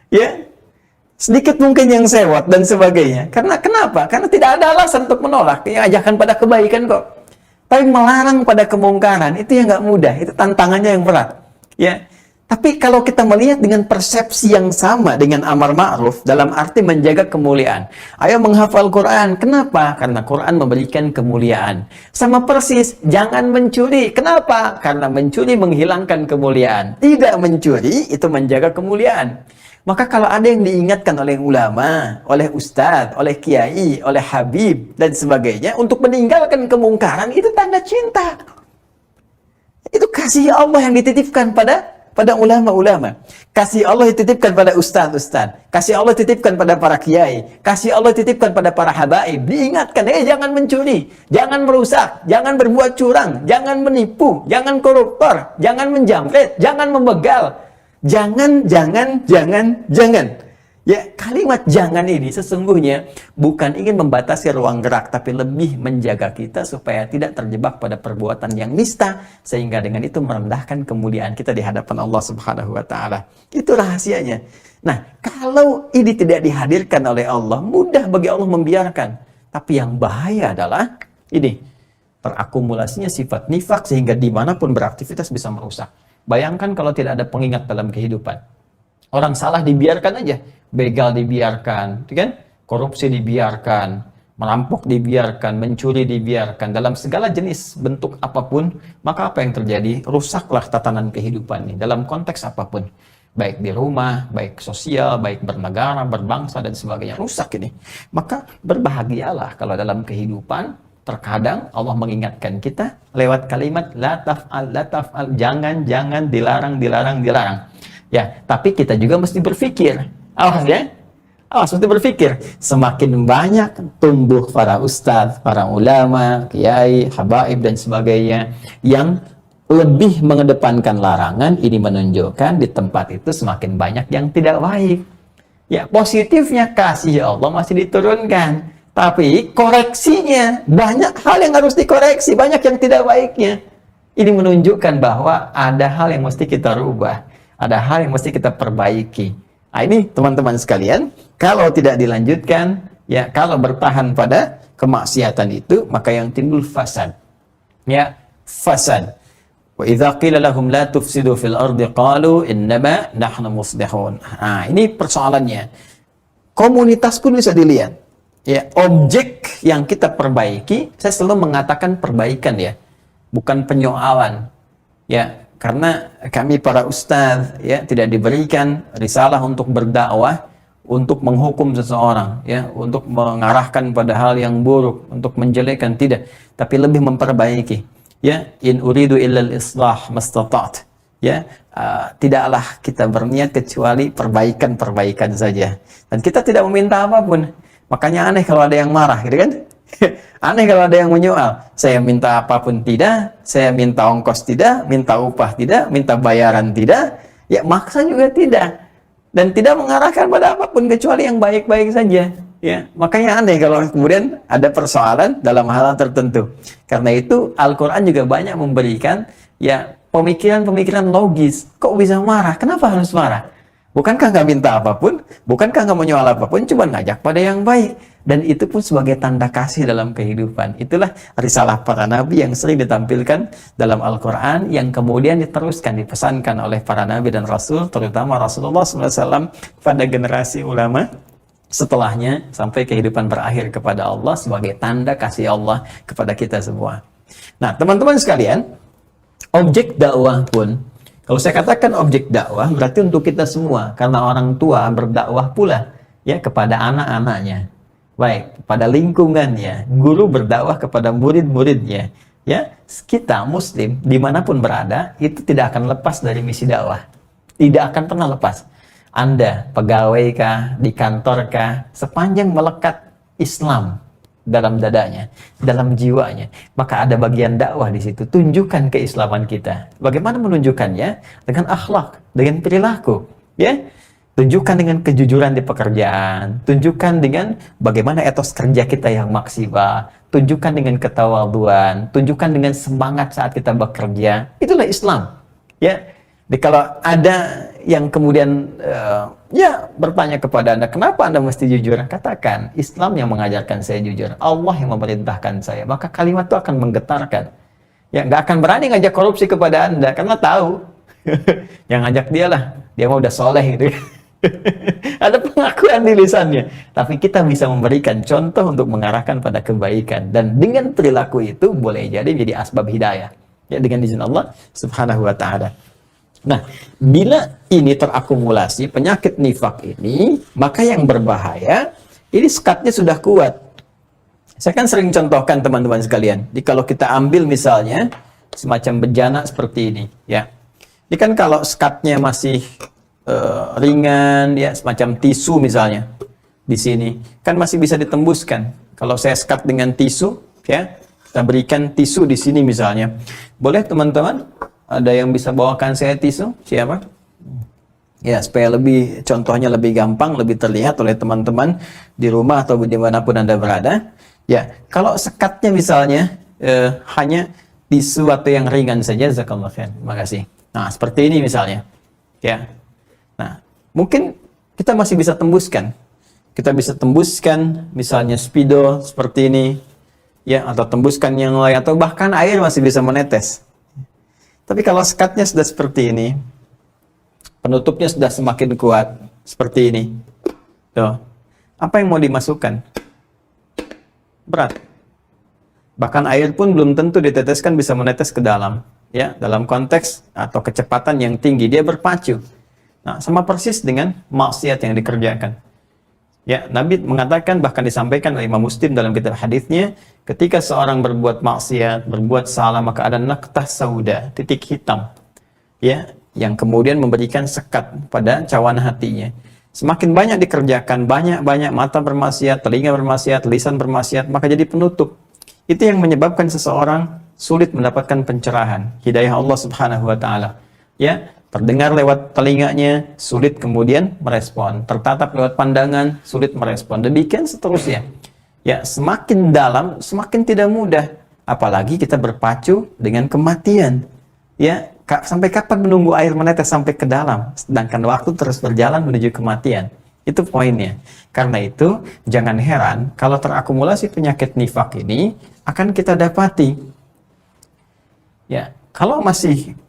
Ya, sedikit mungkin yang sewot dan sebagainya. Karena kenapa? Karena tidak ada alasan untuk menolak. Yang ajakan pada kebaikan kok. Tapi melarang pada kemungkaran itu yang nggak mudah. Itu tantangannya yang berat. Ya. Tapi kalau kita melihat dengan persepsi yang sama dengan amar ma'ruf dalam arti menjaga kemuliaan. Ayo menghafal Quran. Kenapa? Karena Quran memberikan kemuliaan. Sama persis, jangan mencuri. Kenapa? Karena mencuri menghilangkan kemuliaan. Tidak mencuri itu menjaga kemuliaan. Maka kalau ada yang diingatkan oleh ulama, oleh ustadz, oleh kiai, oleh habib, dan sebagainya, untuk meninggalkan kemungkaran, itu tanda cinta. Itu kasih Allah yang dititipkan pada ulama-ulama. Kasih Allah dititipkan pada ustadz-ustadz. Kasih Allah dititipkan pada para kiai. Kasih Allah dititipkan pada para habaib. Diingatkan, jangan mencuri, jangan merusak, jangan berbuat curang, jangan menipu, jangan koruptor, jangan menjamret, jangan membegal. Jangan. Ya, kalimat jangan ini sesungguhnya bukan ingin membatasi ruang gerak, tapi lebih menjaga kita supaya tidak terjebak pada perbuatan yang nista, sehingga dengan itu merendahkan kemuliaan kita di hadapan Allah Subhanahu wa Ta'ala. Itu rahasianya. Nah, kalau ini tidak dihadirkan oleh Allah, mudah bagi Allah membiarkan. Tapi yang bahaya adalah ini, terakumulasinya sifat nifak sehingga dimanapun beraktivitas bisa merusak. Bayangkan kalau tidak ada pengingat dalam kehidupan. Orang salah dibiarkan aja. Begal dibiarkan, kan? Korupsi dibiarkan, merampok dibiarkan, mencuri dibiarkan. Dalam segala jenis bentuk apapun, maka apa yang terjadi? Rusaklah tatanan kehidupan ini. Dalam konteks apapun. Baik di rumah, baik sosial, baik bernegara, berbangsa, dan sebagainya. Rusak ini. Maka berbahagialah kalau dalam kehidupan terkadang Allah mengingatkan kita lewat kalimat la taf'al, jangan, dilarang. Ya, tapi kita juga mesti berpikir. Awas ya. Awas, mesti berpikir. Semakin banyak tumbuh para ustadz, para ulama, kiai, habaib dan sebagainya yang lebih mengedepankan larangan, ini menunjukkan di tempat itu semakin banyak yang tidak baik. Ya, positifnya kasih Allah masih diturunkan. Tapi koreksinya, banyak hal yang harus dikoreksi, banyak yang tidak baiknya. Ini menunjukkan bahwa ada hal yang mesti kita rubah, ada hal yang mesti kita perbaiki. Nah ini teman-teman sekalian, kalau tidak dilanjutkan, ya kalau bertahan pada kemaksiatan itu, maka yang timbul fasad. Ya, fasad. Wa idza qila lahum la tufsidu fil ardi qalu innama nahnu muslihun. Nah, ini persoalannya. Komunitas pun bisa dilihat. Ya, objek yang kita perbaiki, saya selalu mengatakan perbaikan ya, bukan penyoalan. Ya, karena kami para ustadz ya tidak diberikan risalah untuk berdakwah, untuk menghukum seseorang, ya, untuk mengarahkan pada hal yang buruk, untuk menjelekkan, tidak, tapi lebih memperbaiki. Ya, in uridu illal islah mastata'at. Ya, tidaklah kita berniat kecuali perbaikan saja. Dan kita tidak meminta apapun. Makanya aneh kalau ada yang marah, gitu kan? Aneh kalau ada yang menyoal. Saya minta apapun tidak, saya minta ongkos tidak, minta upah tidak, minta bayaran tidak, ya maksa juga tidak. Dan tidak mengarahkan pada apapun kecuali yang baik-baik saja. Ya, makanya aneh kalau kemudian ada persoalan dalam hal tertentu. Karena itu Al-Quran juga banyak memberikan ya pemikiran-pemikiran logis. Kok bisa marah? Kenapa harus marah? Bukankah nggak minta apapun? Bukankah nggak menyoal apapun? Cuma ngajak pada yang baik. Dan itu pun sebagai tanda kasih dalam kehidupan. Itulah risalah para nabi yang sering ditampilkan dalam Al-Quran, yang kemudian diteruskan, dipesankan oleh para nabi dan rasul, terutama Rasulullah SAW pada generasi ulama setelahnya, sampai kehidupan berakhir kepada Allah sebagai tanda kasih Allah kepada kita semua. Nah, teman-teman sekalian, objek dakwah pun Kalau saya katakan objek dakwah, berarti untuk kita semua, karena orang tua berdakwah pula ya kepada anak-anaknya, baik kepada lingkungannya, guru berdakwah kepada murid-muridnya. Ya, kita Muslim dimanapun berada itu tidak akan lepas dari misi dakwah, tidak akan pernah lepas. Anda pegawai kah, di kantor kah, sepanjang melekat Islam dalam dadanya, dalam jiwanya, maka ada bagian dakwah di situ. Tunjukkan keislaman kita. Bagaimana menunjukkannya? Dengan akhlak, dengan perilaku, ya. Tunjukkan dengan kejujuran di pekerjaan, tunjukkan dengan bagaimana etos kerja kita yang maksimal, tunjukkan dengan ketawaduan, tunjukkan dengan semangat saat kita bekerja. Itulah Islam, ya. Jadi kalau ada yang kemudian ya bertanya kepada Anda, kenapa Anda mesti jujur? Katakan, Islam yang mengajarkan saya jujur, Allah yang memerintahkan saya. Maka kalimat itu akan menggetarkan. Ya, nggak akan berani ngajak korupsi kepada Anda, karena tahu yang ngajak dialah, dia mah udah soleh gitu. Ada pengakuan di lisannya, tapi kita bisa memberikan contoh untuk mengarahkan pada kebaikan, dan dengan perilaku itu boleh jadi asbab hidayah, ya, dengan izin Allah Subhanahu wa Ta'ala. Nah, bila ini terakumulasi penyakit nifak ini, maka yang berbahaya ini sekatnya sudah kuat. Saya kan sering contohkan teman-teman sekalian. Jadi kalau kita ambil misalnya semacam bejana seperti ini, ya. Ini kan kalau sekatnya masih ringan, ya, semacam tisu misalnya di sini, kan masih bisa ditembuskan. Kalau saya sekat dengan tisu, ya, kita berikan tisu di sini misalnya, boleh teman-teman? Ada yang bisa bawakan saya tisu? Siapa? Ya, supaya lebih, contohnya lebih gampang, lebih terlihat oleh teman-teman di rumah atau dimanapun Anda berada. Ya, kalau sekatnya misalnya hanya tisu atau yang ringan saja, jazakallahu khair. Terima kasih. Nah, seperti ini misalnya. Ya. Nah, mungkin kita masih bisa tembuskan. Kita bisa tembuskan misalnya spidol seperti ini. Ya, atau tembuskan yang lain, atau bahkan air masih bisa menetes. Tapi kalau sekatnya sudah seperti ini, penutupnya sudah semakin kuat, seperti ini. Tuh. Apa yang mau dimasukkan? Berat. Bahkan air pun belum tentu diteteskan bisa menetes ke dalam. Ya, dalam konteks atau kecepatan yang tinggi, dia berpacu. Nah, sama persis dengan maksiat yang dikerjakan. Ya, Nabi mengatakan, bahkan disampaikan oleh Imam Muslim dalam kitab hadisnya, ketika seorang berbuat maksiat, berbuat salah, maka ada naktah sauda, titik hitam, ya, yang kemudian memberikan sekat pada cawan hatinya. Semakin banyak dikerjakan, banyak mata bermaksiat, telinga bermaksiat, lisan bermaksiat, maka jadi penutup. Itu yang menyebabkan seseorang sulit mendapatkan pencerahan, hidayah Allah Subhanahu wa Ta'ala. Ya, terdengar lewat telinganya, sulit kemudian merespon. Tertatap lewat pandangan, sulit merespon. Demikian seterusnya. Ya, semakin dalam, semakin tidak mudah. Apalagi kita berpacu dengan kematian. Ya, sampai kapan menunggu air menetes sampai ke dalam? Sedangkan waktu terus berjalan menuju kematian. Itu poinnya. Karena itu, jangan heran kalau terakumulasi penyakit nifak ini akan kita dapati. Ya, kalau masih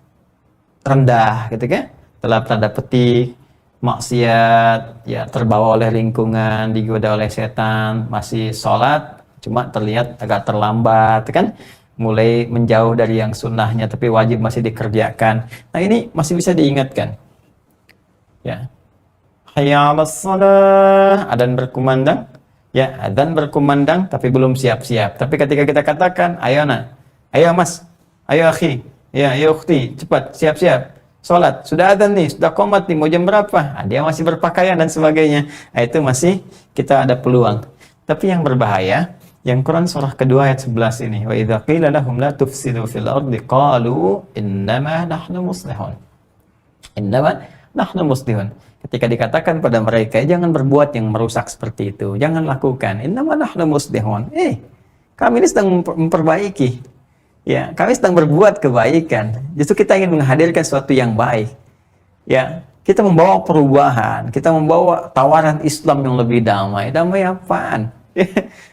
rendah gitu kan, dalam tanda petik maksiat, ya, terbawa oleh lingkungan, digoda oleh setan, masih sholat cuma terlihat agak terlambat kan, mulai menjauh dari yang sunnahnya tapi wajib masih dikerjakan. Nah, ini masih bisa diingatkan, ya. Hayya 'alas shalah, adzan berkumandang, ya, adzan berkumandang tapi belum siap-siap. Tapi ketika kita katakan, ayo nak, ayo mas, ayo akhi, ya, ya ukhti, cepat, siap-siap, sholat, sudah adzan nih, sudah qomat nih, mau jam berapa? Nah, dia masih berpakaian dan sebagainya. Nah, itu masih kita ada peluang. Tapi yang berbahaya, yang Quran surah kedua ayat 11 ini, wa idza qila lahum la tufsidu fil ardi qalu innama nahnu muslihun. Innama nahnu muslihun. Ketika dikatakan pada mereka, jangan berbuat yang merusak seperti itu, jangan lakukan. Innama nahnu muslihun. Kami ini sedang memperbaiki. Ya, kami sedang berbuat kebaikan. Justru kita ingin menghadirkan sesuatu yang baik. Ya, kita membawa perubahan, kita membawa tawaran Islam yang lebih damai. Damai apaan?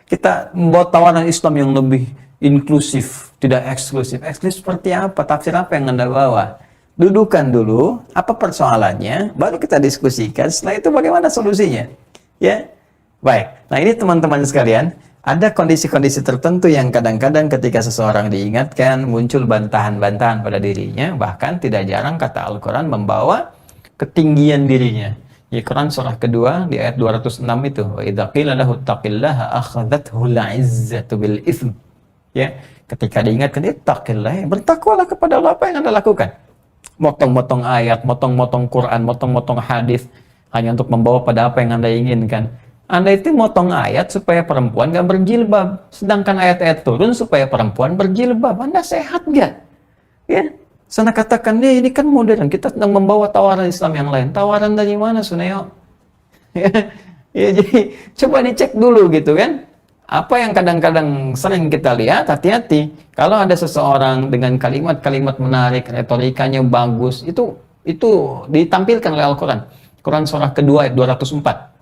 Kita membawa tawaran Islam yang lebih inklusif, tidak eksklusif. Eksklusif seperti apa? Tafsir apa yang Anda bawa? Dudukan dulu, apa persoalannya, baru kita diskusikan. Setelah itu bagaimana solusinya? Ya, baik. Nah, ini teman-teman sekalian, Ada kondisi-kondisi tertentu yang kadang-kadang ketika seseorang diingatkan muncul bantahan-bantahan pada dirinya, bahkan tidak jarang kata Al-Quran membawa ketinggian dirinya. Ya, Quran surah kedua di ayat 206 itu, wa idza qila lahu taqillaha akhadhathu al-'izzatu bil itsm. Ya, ketika diingatkan ittaqillah, bertakwalah kepada Allah, apa yang Anda lakukan? Motong-motong ayat, motong-motong Quran, motong-motong hadis hanya untuk membawa pada apa yang Anda inginkan. Anda itu motong ayat supaya perempuan gak berjilbab, sedangkan ayat-ayat turun supaya perempuan berjilbab. Anda sehat gak? Ya, sana katakan ini kan modern, kita sedang membawa tawaran Islam yang lain. Tawaran dari mana, Sunayo? Ya, jadi coba dicek dulu gitu kan. Apa yang kadang-kadang sering kita lihat, hati-hati. Kalau ada seseorang dengan kalimat-kalimat menarik, retorikanya bagus, itu ditampilkan oleh Al-Quran. Quran surah kedua ayat 204.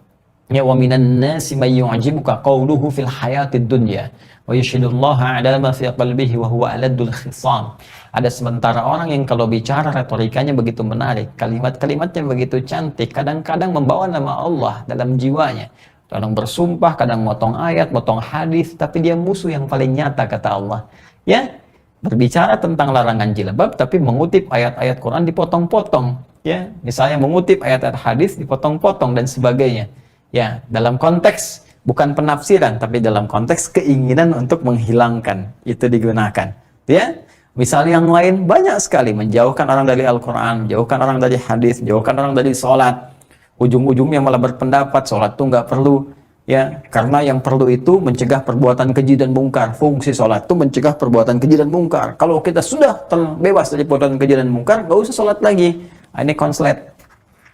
Ya, wa minan nasi may yu'jibuka qawluhu fil hayatid dunya wa yashhadullaha 'ala ma fi qalbihi wa huwa aladul khisam. Ada sementara orang yang kalau bicara retorikanya begitu menarik, kalimat-kalimatnya begitu cantik, kadang-kadang membawa nama Allah dalam jiwanya. Kadang bersumpah, kadang motong ayat, motong hadis, tapi dia musuh yang paling nyata kata Allah. Ya, berbicara tentang larangan jilbab tapi mengutip ayat-ayat Quran dipotong-potong. Ya, misalnya mengutip ayat-ayat hadis dipotong-potong dan sebagainya. Ya, dalam konteks bukan penafsiran, tapi dalam konteks keinginan untuk menghilangkan itu digunakan. Ya, misal yang lain banyak sekali menjauhkan orang dari Al-Quran, menjauhkan orang dari hadis, menjauhkan orang dari sholat. Ujung-ujungnya malah berpendapat sholat itu nggak perlu. Ya, karena yang perlu itu mencegah perbuatan keji dan mungkar. Fungsi sholat itu mencegah perbuatan keji dan mungkar. Kalau kita sudah terbebas dari perbuatan keji dan mungkar, nggak usah sholat lagi. Ini konslet.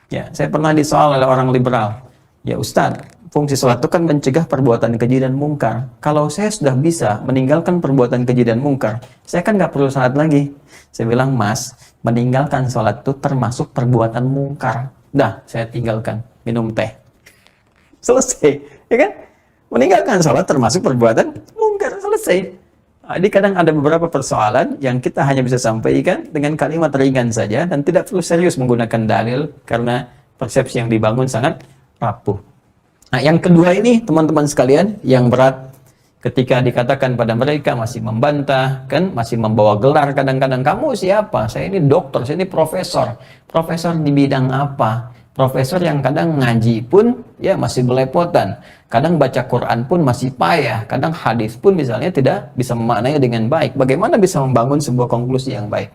Ya, saya pernah disoal oleh orang liberal. Ya Ustadz, fungsi sholat itu kan mencegah perbuatan keji dan mungkar. Kalau saya sudah bisa meninggalkan perbuatan keji dan mungkar, saya kan nggak perlu sholat lagi. Saya bilang, Mas, meninggalkan sholat itu termasuk perbuatan mungkar. Dah, saya tinggalkan, minum teh. Selesai, ya kan? Meninggalkan sholat termasuk perbuatan mungkar, selesai. Jadi kadang ada beberapa persoalan yang kita hanya bisa sampaikan dengan kalimat ringan saja dan tidak perlu serius menggunakan dalil karena persepsi yang dibangun sangat rapuh. Nah, yang kedua ini teman-teman sekalian yang berat ketika dikatakan pada mereka masih membantah, kan masih membawa gelar kadang-kadang, kamu siapa? Saya ini dokter, saya ini profesor. Profesor di bidang apa? Profesor yang kadang ngaji pun ya masih belepotan. Kadang baca Quran pun masih payah. Kadang hadis pun misalnya tidak bisa memaknainya dengan baik. Bagaimana bisa membangun sebuah konklusi yang baik?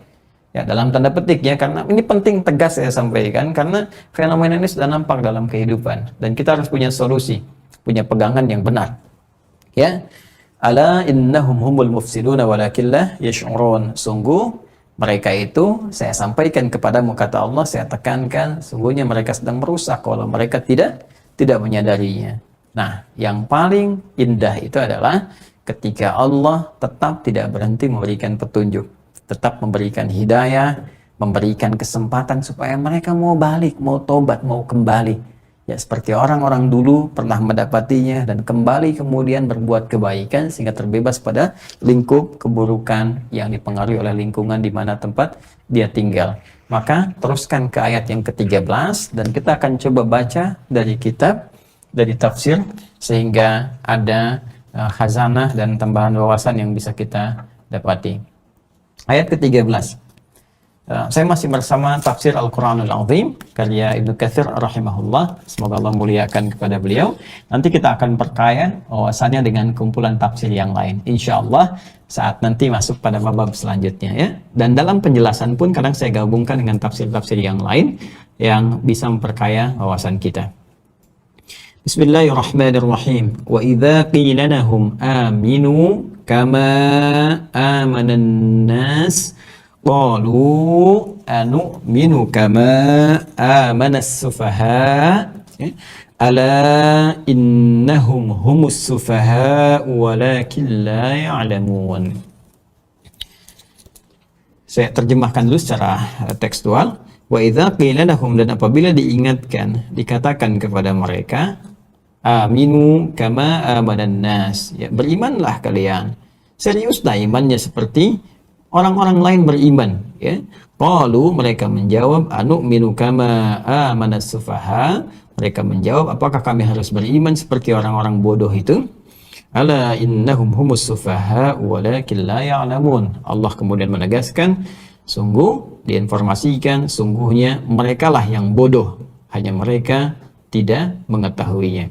Ya, dalam tanda petik ya, karena ini penting tegas saya sampaikan, karena fenomena ini sudah nampak dalam kehidupan dan kita harus punya solusi, punya pegangan yang benar. Ya, ala innahum humul mufsiduna walakin la yash'urun. Sungguh mereka itu, saya sampaikan kepadamu kata Allah, saya tekankan, sungguhnya mereka sedang merusak kalau mereka tidak menyadarinya. Nah, yang paling indah itu adalah ketika Allah tetap tidak berhenti memberikan petunjuk, tetap memberikan hidayah, memberikan kesempatan supaya mereka mau balik, mau tobat, mau kembali. Ya, seperti orang-orang dulu pernah mendapatinya dan kembali kemudian berbuat kebaikan sehingga terbebas pada lingkup keburukan yang dipengaruhi oleh lingkungan di mana tempat dia tinggal. Maka teruskan ke ayat yang ke-13 dan kita akan coba baca dari kitab, dari tafsir, sehingga ada khazanah dan tambahan wawasan yang bisa kita dapati. Ayat ke-13. Saya masih bersama tafsir Al-Quranul Azim karya Ibnu Katsir rahimahullah. Semoga Allah muliakan kepada beliau. Nanti kita akan perkaya wawasannya dengan kumpulan tafsir yang lain, insya Allah, saat nanti masuk pada bab selanjutnya ya. Dan dalam penjelasan pun kadang saya gabungkan dengan tafsir-tafsir yang lain yang bisa memperkaya wawasan kita. Bismillahirrahmanirrahim. Wa idza qila lahum aminu kama amanan nas qalu anu'minu kama amanas sufaha ala innahum humus sufaha walakin la ya'lamun. Saya terjemahkan dulu secara tekstual. Wa idza qila lahum, dan apabila diingatkan, dikatakan kepada mereka, aminu kama amanan nas, ya, berimanlah kalian. Seriuslah imannya seperti orang-orang lain beriman, ya. Qalu, mereka menjawab, anu'minu kama amanas sufaha, mereka menjawab, apakah kami harus beriman seperti orang-orang bodoh itu? Ala innahum humus sufaha walakin la ya'lamun. Allah kemudian menegaskan, sungguh diinformasikan, sungguhnya merekalah yang bodoh, hanya mereka tidak mengetahuinya.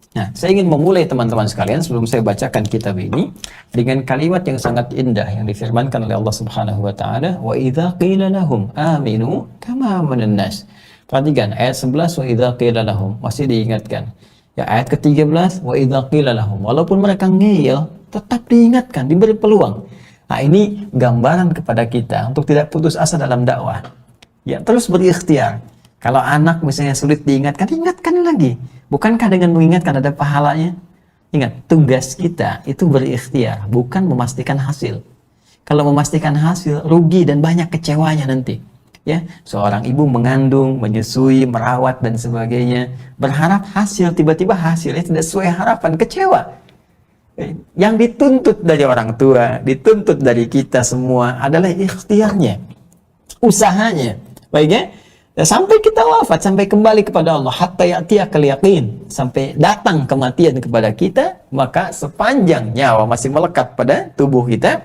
Nah, saya ingin memulai teman-teman sekalian sebelum saya bacakan kitab ini dengan kalimat yang sangat indah yang difirmankan oleh Allah Subhanahu wa taala, wa idza qila lahum aminu kama amanan nas. Perhatikan ayat 11, wa idza qila lahum, masih diingatkan. Ya, ayat ke-13, wa idza qila lahum, walaupun mereka ngeyel tetap diingatkan, diberi peluang. Nah, ini gambaran kepada kita untuk tidak putus asa dalam dakwah. Ya, terus berikhtiar. Kalau anak misalnya sulit diingatkan, ingatkan lagi. Bukankah dengan mengingatkan ada pahalanya? Ingat, tugas kita itu berikhtiar, bukan memastikan hasil. Kalau memastikan hasil, rugi dan banyak kecewanya nanti. Ya, seorang ibu mengandung, menyusui, merawat dan sebagainya, berharap hasil, tiba-tiba hasilnya tidak sesuai harapan, kecewa. Yang dituntut dari orang tua, dituntut dari kita semua adalah ikhtiarnya, usahanya. Baik ya? Sampai kita wafat, sampai kembali kepada Allah, hatta ya'tiyakal yaqin, sampai datang kematian kepada kita, maka sepanjang nyawa masih melekat pada tubuh kita,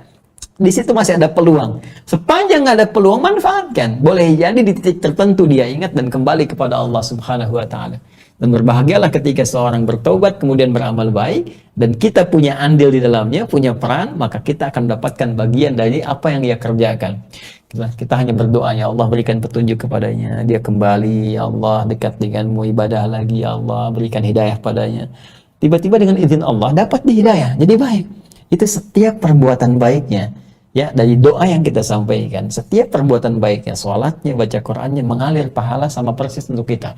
di situ masih ada peluang. Sepanjang ada peluang, manfaatkan. Boleh jadi di titik tertentu dia ingat dan kembali kepada Allah Subhanahu wa taala. Dan berbahagialah ketika seorang bertaubat kemudian beramal baik dan kita punya andil di dalamnya, punya peran, maka kita akan mendapatkan bagian dari apa yang dia kerjakan. Kita hanya berdoa, ya Allah berikan petunjuk kepadanya, dia kembali, ya Allah dekat denganmu, ibadah lagi, ya Allah berikan hidayah padanya. Tiba-tiba dengan izin Allah dapat hidayah, jadi baik. Itu setiap perbuatan baiknya, ya, dari doa yang kita sampaikan, setiap perbuatan baiknya, sholatnya, baca Qurannya, mengalir pahala sama persis untuk kita,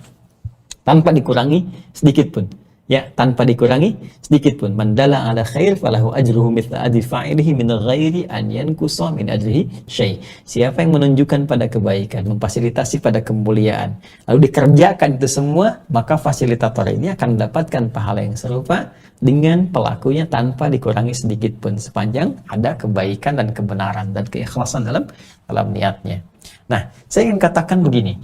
tanpa dikurangi sedikit pun. Ya, tanpa dikurangi sedikit pun. Man dalla ala khair falahu ajruhu mithla ajri fa'ilihi min ghairi an yanqusa min ajrihi syai'. Siapa yang menunjukkan pada kebaikan, memfasilitasi pada kemuliaan, lalu dikerjakan itu semua, maka fasilitator ini akan mendapatkan pahala yang serupa dengan pelakunya tanpa dikurangi sedikit pun, sepanjang ada kebaikan dan kebenaran dan keikhlasan dalam niatnya. Nah, saya ingin katakan begini.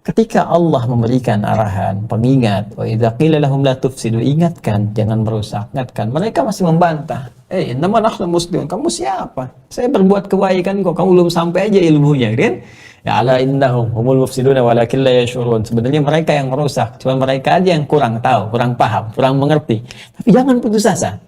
Ketika Allah memberikan arahan, pengingat, wa idza qila lahum la tufsidu, ingatkan, jangan merusak, ingatkan. Mereka masih membantah. Nama nahnu muslimun, kamu siapa? Saya berbuat kebaikan kok, kamu belum sampai aja ilmunya, kan? Ya ala innahum humul mufsiduna walakin la yashurun. Sebenarnya mereka yang merusak, cuma mereka aja yang kurang tahu, kurang paham, kurang mengerti. Tapi jangan putus asa.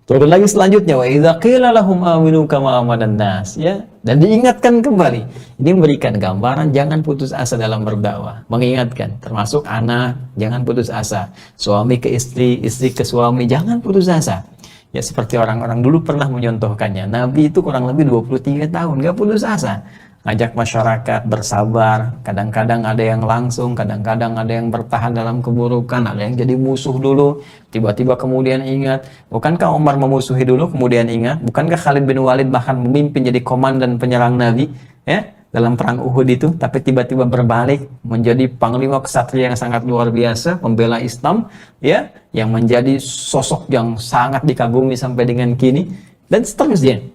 Turun lagi selanjutnya, wa idza qila lahum aminu kama amanan nas, ya, dan diingatkan kembali. Ini memberikan gambaran jangan putus asa dalam berdakwah, mengingatkan, termasuk anak jangan putus asa, suami ke istri, istri ke suami jangan putus asa. Ya, seperti orang-orang dulu pernah menyontohkannya. Nabi itu kurang lebih 23 tahun nggak putus asa. Ngajak masyarakat bersabar, kadang-kadang ada yang langsung, kadang-kadang ada yang bertahan dalam keburukan, ada yang jadi musuh dulu, tiba-tiba kemudian ingat. Bukankah Umar memusuhi dulu kemudian ingat? Bukankah Khalid bin Walid bahkan memimpin jadi komandan penyerang Nabi, ya, dalam perang Uhud itu, tapi tiba-tiba berbalik menjadi panglima kesatria yang sangat luar biasa, membela Islam, ya, yang menjadi sosok yang sangat dikagumi sampai dengan kini, dan seterusnya.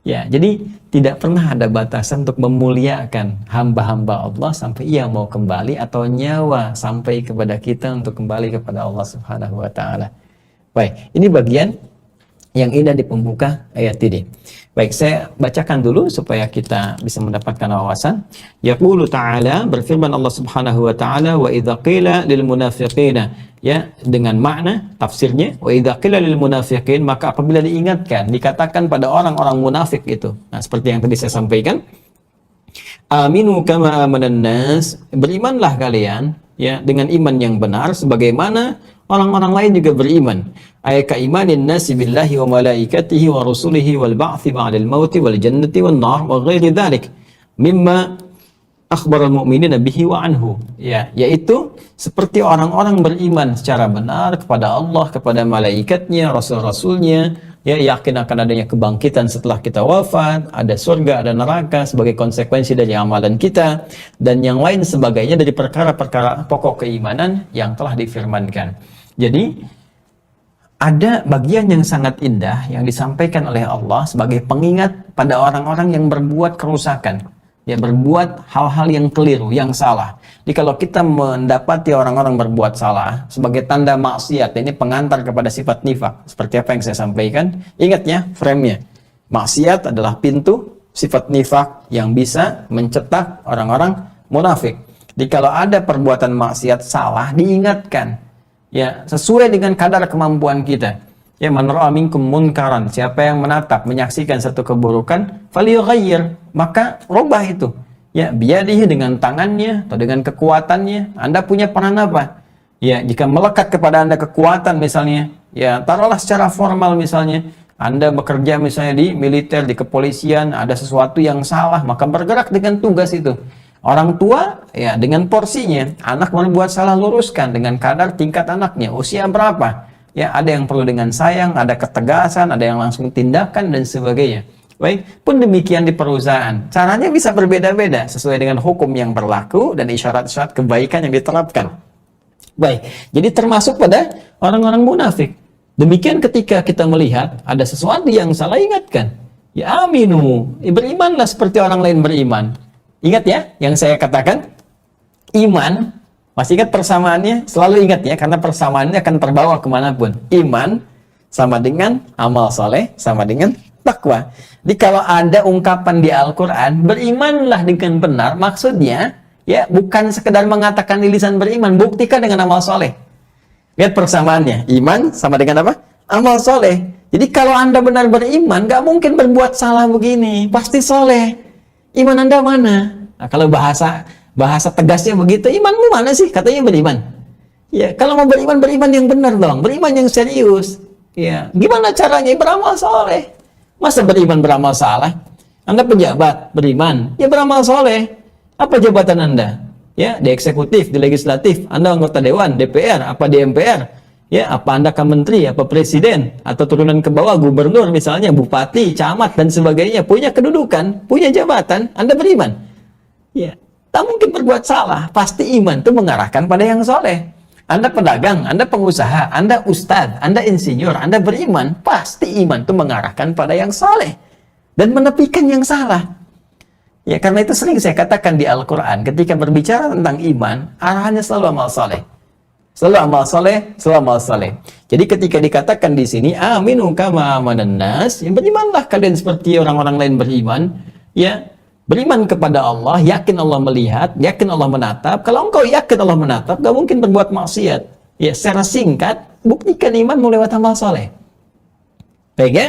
Ya, jadi tidak pernah ada batasan untuk memuliakan hamba-hamba Allah sampai ia mau kembali atau nyawa sampai kepada kita untuk kembali kepada Allah Subhanahu wa taala. Baik, ini bagian yang indah di pembuka ayat ini. Baik, saya bacakan dulu supaya kita bisa mendapatkan wawasan. Yaqulu ta'ala, berfirman Allah Subhanahu wa taala, wa idza qila lil munafiqina, ya, dengan makna tafsirnya, wa idza qila lil munafiqin, maka apabila diingatkan, dikatakan pada orang-orang munafik itu. Nah, seperti yang tadi saya sampaikan, aminu kama amanan nas, berimanlah kalian, ya, dengan iman yang benar sebagaimana orang-orang lain juga beriman. Ayat imanin nasi billahi wa malaikatihi wa rusulihi wal ba'thi ba'dal mauti wal jannati wan nar wa ghairi dzalik mimma akhbaral mu'minina bihi wa anhu. Ya, yaitu seperti orang-orang beriman secara benar kepada Allah, kepada malaikatnya, rasul-rasulnya, ya, yakin akan adanya kebangkitan setelah kita wafat, ada surga, ada neraka sebagai konsekuensi dari amalan kita, dan yang lain sebagainya dari perkara-perkara pokok keimanan yang telah difirmankan. Jadi ada bagian yang sangat indah yang disampaikan oleh Allah sebagai pengingat pada orang-orang yang berbuat kerusakan, ya berbuat hal-hal yang keliru, yang salah. Jadi kalau kita mendapati orang-orang berbuat salah sebagai tanda maksiat, ini pengantar kepada sifat nifak. Seperti apa yang saya sampaikan, ingat ya frame-nya. Maksiat adalah pintu, sifat nifak yang bisa mencetak orang-orang munafik. Jadi kalau ada perbuatan maksiat salah, diingatkan ya sesuai dengan kadar kemampuan kita. Ya, man ra'a minkum munkaran, siapa yang menatap, menyaksikan satu keburukan, falyughayyir, maka rubah itu. Ya, biyadihi, dengan tangannya atau dengan kekuatannya. Anda punya peran apa? Ya, jika melekat kepada Anda kekuatan misalnya, ya taruhlah secara formal misalnya, Anda bekerja misalnya di militer, di kepolisian, ada sesuatu yang salah, maka bergerak dengan tugas itu. Orang tua, ya dengan porsinya, anak berbuat salah, luruskan dengan kadar tingkat anaknya, usia berapa. Ya, ada yang perlu dengan sayang, ada ketegasan, ada yang langsung tindakan, dan sebagainya. Baik, pun demikian di perusahaan. Caranya bisa berbeda-beda, sesuai dengan hukum yang berlaku, dan isyarat-isyarat kebaikan yang diterapkan. Baik, jadi termasuk pada orang-orang munafik. Demikian ketika kita melihat ada sesuatu yang salah, ingatkan. Ya aminu, berimanlah seperti orang lain beriman. Ingat ya, yang saya katakan, iman, masih ingat persamaannya? Selalu ingat ya, karena persamaannya akan terbawa kemanapun. Iman sama dengan amal soleh, sama dengan takwa. Jadi kalau ada ungkapan di Al-Quran, berimanlah dengan benar, maksudnya ya bukan sekedar mengatakan di lisan beriman, buktikan dengan amal soleh. Lihat persamaannya, iman sama dengan apa? Amal soleh. Jadi kalau Anda benar beriman, gak mungkin berbuat salah begini, pasti soleh. Iman Anda mana? Nah, kalau bahasa tegasnya begitu, imanmu mana sih? Katanya beriman. Ya, kalau mau beriman, beriman yang benar dong, beriman yang serius. Ya, gimana caranya? Beramal soleh. Masa beriman beramal salah? Anda pejabat, beriman, ya beramal soleh. Apa jabatan Anda? Ya, di eksekutif, di legislatif, Anda anggota dewan, DPR, apa di MPR? Ya, apa Anda menteri, apa presiden, atau turunan ke bawah, gubernur misalnya, bupati, camat, dan sebagainya, punya kedudukan, punya jabatan, Anda beriman. Ya, tak mungkin berbuat salah. Pasti iman itu mengarahkan pada yang soleh. Anda pedagang, Anda pengusaha, Anda ustadz, Anda insinyur, Anda beriman, pasti iman itu mengarahkan pada yang soleh dan menepikan yang salah. Ya, karena itu sering saya katakan di Al-Quran, ketika berbicara tentang iman, arahannya selalu amal soleh. Selalu amal soleh, selalu amal soleh. Jadi ketika dikatakan di sini, aminu kama amanan nas, ya berimanlah kalian seperti orang-orang lain beriman. Ya, beriman kepada Allah, yakin Allah melihat, yakin Allah menatap. Kalau engkau yakin Allah menatap, gak mungkin berbuat maksiat. Ya, secara singkat, buktikan imanmu lewat amal soleh. Baik ya?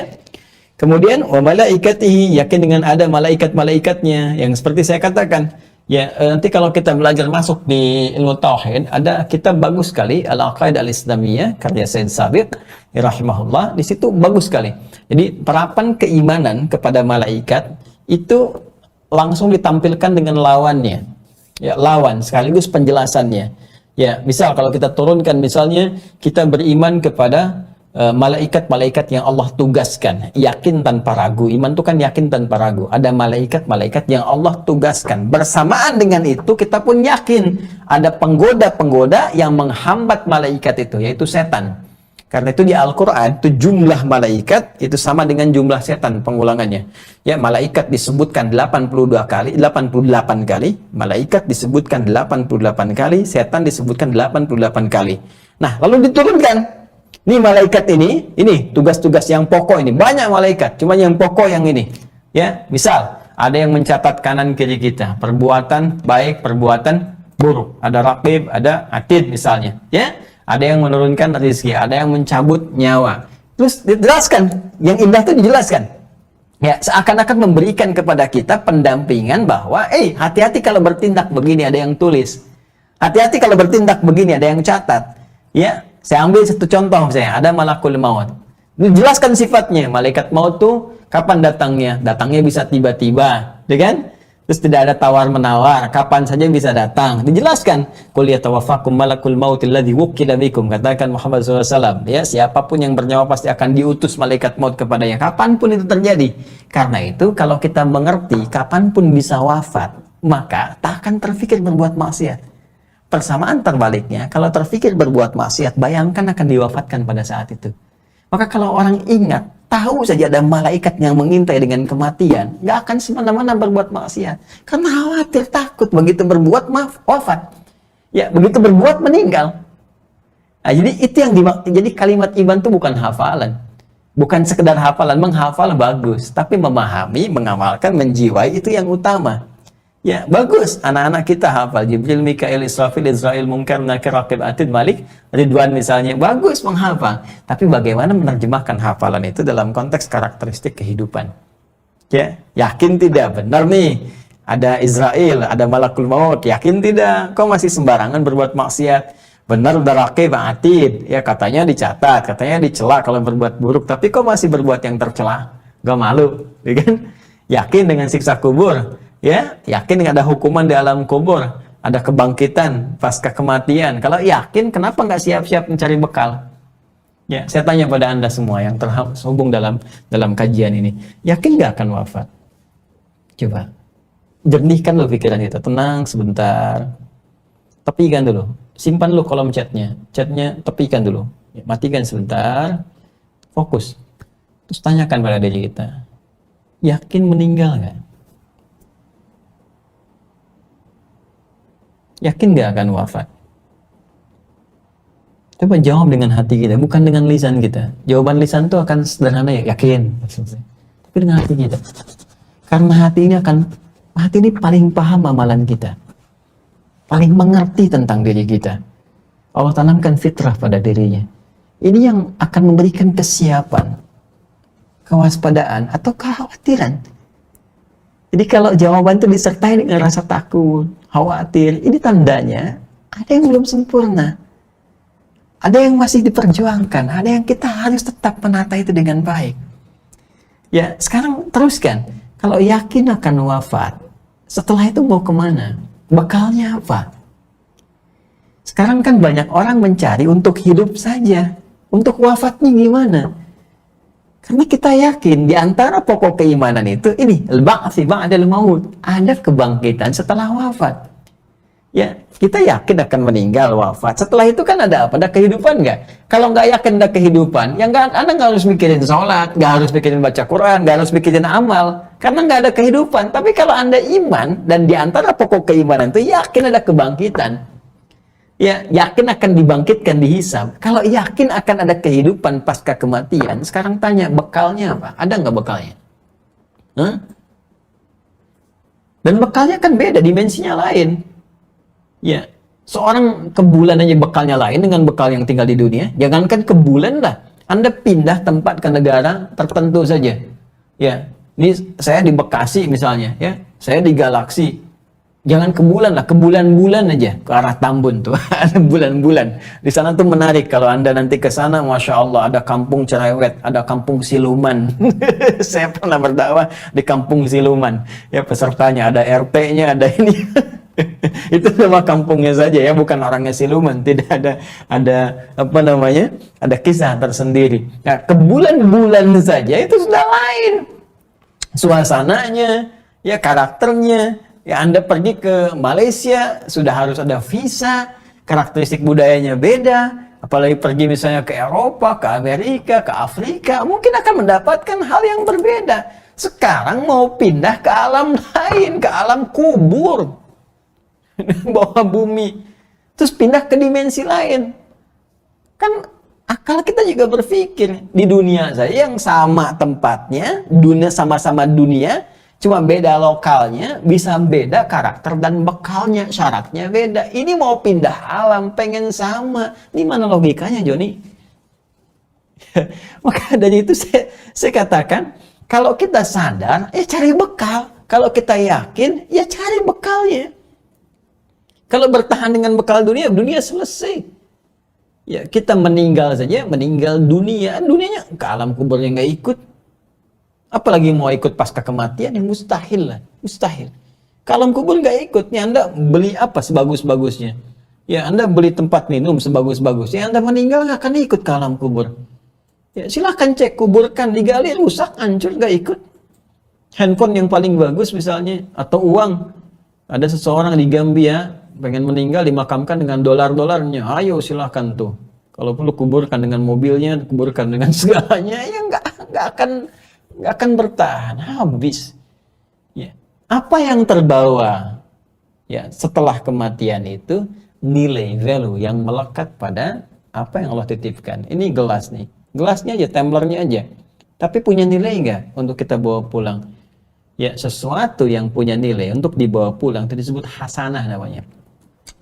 Kemudian, wa malaikatihi, yakin dengan ada malaikat-malaikatnya. Yang seperti saya katakan, ya nanti kalau kita belajar masuk di ilmu tauhid, ada kitab bagus sekali, Al-Aqaidah Al-Islamiyah, karya Said Sabiq, rahimahullah. Di situ bagus sekali. Jadi, perapan keimanan kepada malaikat, itu langsung ditampilkan dengan lawannya, ya lawan sekaligus penjelasannya. Ya, misal kalau kita turunkan, misalnya kita beriman kepada malaikat-malaikat yang Allah tugaskan, yakin tanpa ragu. Iman itu kan yakin tanpa ragu. Ada malaikat-malaikat yang Allah tugaskan. Bersamaan dengan itu kita pun yakin ada penggoda-penggoda yang menghambat malaikat itu, yaitu setan. Karena itu di Al-Quran, itu jumlah malaikat itu sama dengan jumlah setan pengulangannya. Ya, malaikat disebutkan 82 kali, 88 kali. Malaikat disebutkan 88 kali, setan disebutkan 88 kali. Nah, lalu diturunkan. Ini malaikat ini tugas-tugas yang pokok ini. Banyak malaikat, cuma yang pokok yang ini. Ya, misal, ada yang mencatat kanan kiri kita. Perbuatan baik, perbuatan buruk. Ada raqib, ada atid misalnya. Ya, ada yang menurunkan rezeki, ada yang mencabut nyawa. Terus dijelaskan, yang indah itu dijelaskan. Ya, seakan-akan memberikan kepada kita pendampingan bahwa, hati-hati kalau bertindak begini, ada yang tulis. Hati-hati kalau bertindak begini, ada yang catat. Ya, saya ambil satu contoh misalnya, ada malakul maut. Dijelaskan sifatnya, malaikat maut tuh kapan datangnya? Datangnya bisa tiba-tiba, ya kan? Terus tidak ada tawar-menawar, kapan saja bisa datang. Dijelaskan, qul yatawaffakum malakul mautil ladzi wukkila bikum, katakan Muhammad SAW, ya, siapapun yang bernyawa pasti akan diutus malaikat maut kepadanya, kapanpun itu terjadi. Karena itu kalau kita mengerti kapanpun bisa wafat, maka tak akan terfikir berbuat maksiat. Persamaan terbaliknya, kalau terfikir berbuat maksiat, bayangkan akan diwafatkan pada saat itu. Maka kalau orang ingat tahu saja ada malaikat yang mengintai dengan kematian, nggak akan semena-mena berbuat maksiat. Karena khawatir, takut begitu berbuat wafat. Ya, begitu berbuat meninggal. Nah, jadi itu yang jadi kalimat iman itu bukan hafalan. Bukan sekedar hafalan, menghafal bagus, tapi memahami, mengamalkan, menjiwai itu yang utama. Ya, bagus anak-anak kita hafal Jibril, Mikail, Israfil, Israel, Munkar, Nakir, Raqib, Atid, Malik, Ridwan misalnya, bagus menghafal. Tapi bagaimana menerjemahkan hafalan itu dalam konteks karakteristik kehidupan? Ya, yakin tidak benar nih ada Israel, ada Malakul Maut, yakin tidak? Kau masih sembarangan berbuat maksiat? Benar udah Raqib, Atid, ya katanya dicatat, katanya dicela kalau berbuat buruk, tapi kau masih berbuat yang tercela? Gak malu, ya kan? Yakin dengan siksa kubur? Ya, yakin ada hukuman di alam kubur, ada kebangkitan pasca kematian. Kalau yakin, kenapa nggak siap-siap mencari bekal? Ya, saya tanya pada Anda semua yang terhubung dalam kajian ini, yakin nggak akan wafat? Coba jernihkan lo pikiran itu, tenang sebentar, tepikan dulu, simpan lo kolom chatnya tepikan dulu, ya, matikan sebentar, fokus, terus tanyakan pada diri kita, yakin meninggal nggak? Yakin gak akan wafat? Coba jawab dengan hati kita, bukan dengan lisan kita. Jawaban lisan itu akan sederhana, ya yakin, tapi dengan hati kita. Karena hati ini paling paham amalan kita, paling mengerti tentang diri kita. Allah tanamkan fitrah pada dirinya. Ini yang akan memberikan kesiapan, kewaspadaan atau kekhawatiran. Jadi kalau jawaban itu disertai dengan rasa takut, khawatir, ini tandanya ada yang belum sempurna. Ada yang masih diperjuangkan, ada yang kita harus tetap menata itu dengan baik. Ya, sekarang teruskan. Kalau yakin akan wafat, setelah itu mau kemana? Bekalnya apa? Sekarang kan banyak orang mencari untuk hidup saja. Untuk wafatnya gimana? Karena kita yakin di antara pokok keimanan itu ini al-ba'tsi ba'dal maut, ada kebangkitan setelah wafat. Ya, kita yakin akan meninggal, wafat. Setelah itu kan ada apa? Ada kehidupan nggak? Kalau nggak yakin ada kehidupan, ya Anda nggak harus mikirin sholat, nggak harus mikirin baca Quran, nggak harus mikirin amal, karena nggak ada kehidupan. Tapi kalau Anda iman dan di antara pokok keimanan itu yakin ada kebangkitan. Ya, yakin akan dibangkitkan, dihisab. Kalau yakin akan ada kehidupan pasca kematian, sekarang tanya, bekalnya apa? Ada nggak bekalnya? Hah? Dan bekalnya kan beda, dimensinya lain. Ya, seorang ke bulan aja bekalnya lain dengan bekal yang tinggal di dunia. Jangankan ke bulan lah, Anda pindah tempat ke negara tertentu saja. Ya, ini saya di Bekasi misalnya, ya, saya di Galaksi. Jangan ke bulan lah, ke bulan-bulan aja ke arah Tambun tuh. Ada bulan-bulan. Di sana tuh menarik kalau Anda nanti ke sana, Masya Allah, ada kampung cerewet, ada kampung siluman. Saya pernah berdakwah di kampung siluman. Ya, pesertanya ada RT-nya, ada ini. Itu nama kampungnya saja ya, bukan orangnya siluman. Tidak ada apa namanya? Ada kisah tersendiri. Nah, ke bulan-bulan saja itu sudah lain. Suasananya, ya karakternya. Ya, Anda pergi ke Malaysia, sudah harus ada visa, karakteristik budayanya beda, apalagi pergi misalnya ke Eropa, ke Amerika, ke Afrika, mungkin akan mendapatkan hal yang berbeda. Sekarang mau pindah ke alam lain, ke alam kubur, bawah bumi, terus pindah ke dimensi lain. Kan akal kita juga berpikir, di dunia saja yang sama tempatnya, dunia sama-sama dunia, cuma beda lokalnya, bisa beda karakter dan bekalnya, syaratnya beda. Ini mau pindah alam, pengen sama. Ini mana logikanya, Joni? Maka dari itu saya katakan, kalau kita sadar, ya cari bekal. Kalau kita yakin, ya cari bekalnya. Kalau bertahan dengan bekal dunia, dunia selesai. Ya, kita meninggal saja, meninggal dunia. Dunianya ke alam kuburnya nggak ikut. Apalagi mau ikut pasca kematian, yang mustahil lah, mustahil. Kalau kubur nggak ikut, ya Anda beli apa sebagus-bagusnya? Ya, Anda beli tempat minum sebagus-bagusnya, Anda meninggal nggak akan ikut ke alam kubur. Ya, silahkan cek, kuburkan, digali, rusak, hancur, nggak ikut. Handphone yang paling bagus misalnya, atau uang. Ada seseorang di Gambia, pengen meninggal, dimakamkan dengan dolar-dolarnya. Ayo silahkan tuh, Kalau perlu kuburkan dengan mobilnya, kuburkan dengan segalanya, ya nggak akan bertahan, habis. Ya. Apa yang terbawa ya setelah kematian itu nilai value yang melekat pada apa yang Allah titipkan. Ini gelas nih, gelasnya aja, tumblernya aja, tapi punya nilai nggak untuk kita bawa pulang? Ya, sesuatu yang punya nilai untuk dibawa pulang itu disebut hasanah namanya.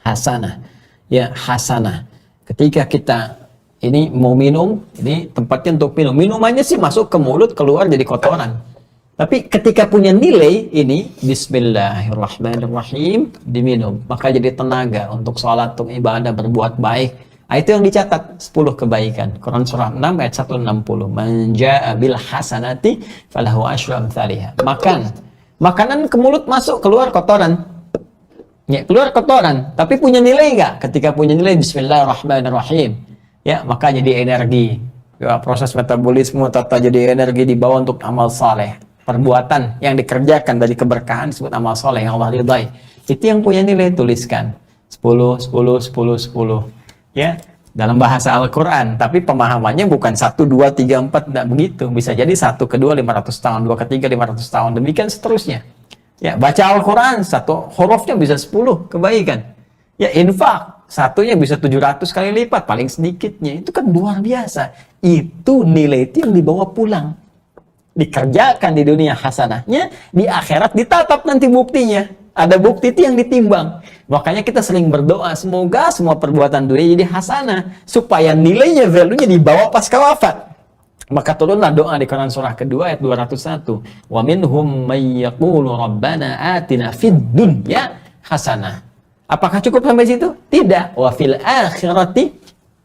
Hasanah. Ya, hasanah. Ketika kita ini mau minum, ini tempatnya untuk minum. Minumannya sih masuk ke mulut, keluar jadi kotoran. Tapi ketika punya nilai ini, Bismillahirrahmanirrahim, diminum. Maka jadi tenaga untuk sholat, untuk ibadah, berbuat baik. Nah, itu yang dicatat 10 kebaikan. Quran surah 6 ayat 160. Man jaa bil hasanati falahu asyru amsalihha. Makanan ke mulut masuk, keluar kotoran. Ya, keluar kotoran, tapi punya nilai enggak? Ketika punya nilai Bismillahirrahmanirrahim, ya, maka jadi energi. Ya, proses metabolisme tata jadi energi dibawa untuk amal saleh. Perbuatan yang dikerjakan dari keberkahan disebut amal soleh yang Allah ridai. Itu yang punya nilai, tuliskan 10, 10, 10, 10. Ya, dalam bahasa Al-Quran, tapi pemahamannya bukan 1, 2, 3, 4, tidak begitu. Bisa jadi 1 ke 2 500 tahun, 2 ke 3 500 tahun, demikian seterusnya. Ya, baca Al-Quran, satu hurufnya bisa 10 kebaikan. Ya, infak, satunya bisa 700 kali lipat, paling sedikitnya. Itu kan luar biasa. Itu nilai itu yang dibawa pulang. Dikerjakan di dunia hasanahnya, di akhirat ditatap nanti buktinya. Ada bukti itu yang ditimbang. Makanya kita sering berdoa, semoga semua perbuatan dunia jadi hasanah, supaya nilainya, value-nya dibawa pasca wafat. Maka turunlah doa di Quran surah kedua ayat 201. Wa minhum may yaqulu rabbana atina fid dunya hasanah. Apakah cukup sampai situ? Tidak. Wa fil akhirati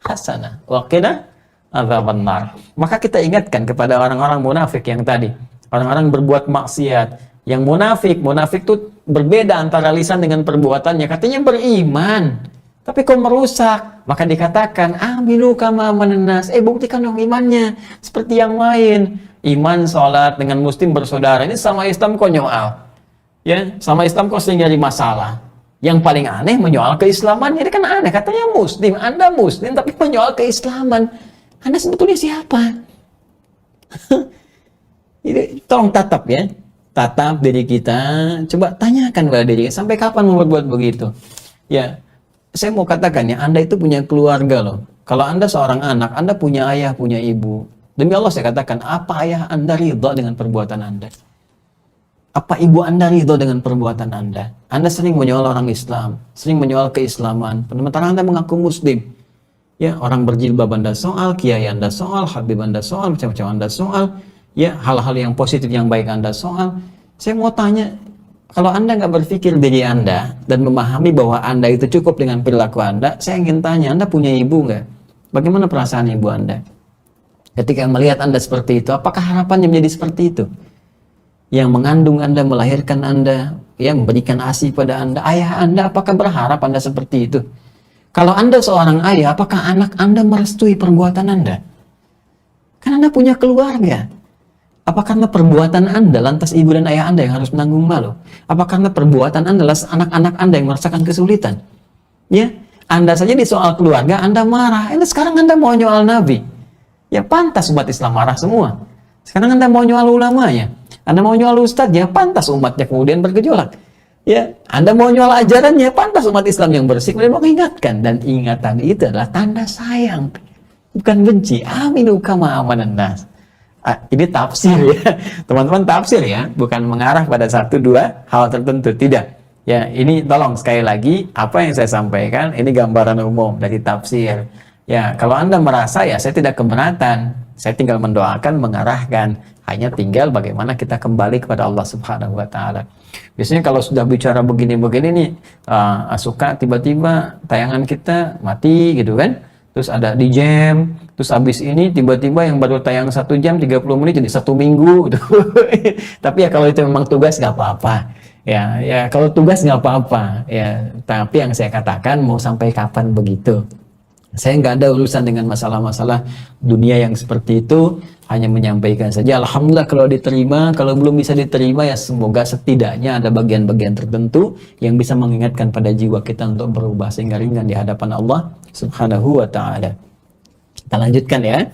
hasanah. Wa qina adzabannar. Maka kita ingatkan kepada orang-orang munafik yang tadi, orang-orang berbuat maksiat. Yang munafik itu berbeda antara lisan dengan perbuatannya. Katanya beriman, tapi kok merusak. Maka dikatakan aminu kama amanan nas. Buktikan dong imannya seperti yang lain. Iman, sholat dengan muslim bersaudara. Ini sama Islam kok nyoal. Ya, sama Islam kok sering jadi masalah. Yang paling aneh menyoal keislaman. Ini kan aneh, katanya muslim, Anda muslim tapi menyoal keislaman. Anda sebetulnya siapa? Ini tolong tatap ya. Tatap diri kita. Coba tanyakan pada diri kita, sampai kapan mau berbuat begitu? Ya, saya mau katakan ya, Anda itu punya keluarga loh. Kalau Anda seorang anak, Anda punya ayah, punya ibu. Demi Allah saya katakan, apa ayah Anda ridha dengan perbuatan Anda? Apa ibu Anda ridha dengan perbuatan Anda? Anda sering menyoal orang Islam, sering menyoal keislaman. Sementara Anda mengaku muslim. Ya, orang berjilbab Anda soal, kiai Anda soal, habib Anda soal, macam-macam Anda soal, ya, hal-hal yang positif, yang baik Anda soal. Saya mau tanya, kalau Anda nggak berpikir diri Anda dan memahami bahwa Anda itu cukup dengan perilaku Anda, saya ingin tanya, Anda punya ibu nggak? Bagaimana perasaan ibu Anda? Ketika melihat Anda seperti itu, apakah harapannya menjadi seperti itu? Yang mengandung Anda, melahirkan Anda, yang memberikan ASI pada Anda, ayah Anda, apakah berharap Anda seperti itu? Kalau Anda seorang ayah, apakah anak Anda merestui perbuatan Anda? Kan Anda punya keluarga. Apa karena perbuatan Anda, lantas ibu dan ayah Anda yang harus menanggung malu? Apa karena perbuatan Anda, lantas anak-anak Anda yang merasakan kesulitan? Ya, Anda saja di soal keluarga, Anda marah. Sekarang Anda mau nyoal Nabi. Ya pantas umat Islam marah semua. Sekarang Anda mau nyoal ulamanya. Anda mau nyoal ustadznya, pantas umatnya kemudian bergejolak. Ya, Anda mau nyoal ajarannya, pantas umat Islam yang bersih kemudian mengingatkan. Dan ingatan itu adalah tanda sayang, bukan benci. Aminu kama amanan nas. Ini tafsir ya, teman-teman, tafsir ya, bukan mengarah pada 1-2 hal tertentu, tidak. Ya, ini tolong sekali lagi, apa yang saya sampaikan ini gambaran umum dari tafsir. Ya, kalau Anda merasa ya saya tidak keberatan, saya tinggal mendoakan, mengarahkan, hanya tinggal bagaimana kita kembali kepada Allah Subhanahu wa taala. Biasanya kalau sudah bicara begini-begini nih, suka tiba-tiba tayangan kita mati gitu kan. Terus ada di jam, terus habis ini tiba-tiba yang baru tayang 1 jam 30 menit jadi 1 minggu gitu. Tapi ya kalau itu memang tugas nggak apa-apa. Ya kalau tugas nggak apa-apa. Ya, tapi yang saya katakan mau sampai kapan begitu? Saya nggak ada urusan dengan masalah-masalah dunia yang seperti itu. Hanya menyampaikan saja, alhamdulillah kalau diterima. Kalau belum bisa diterima ya semoga setidaknya ada bagian-bagian tertentu yang bisa mengingatkan pada jiwa kita untuk berubah sehingga ringan di hadapan Allah Subhanahu wa ta'ala. Kita lanjutkan ya.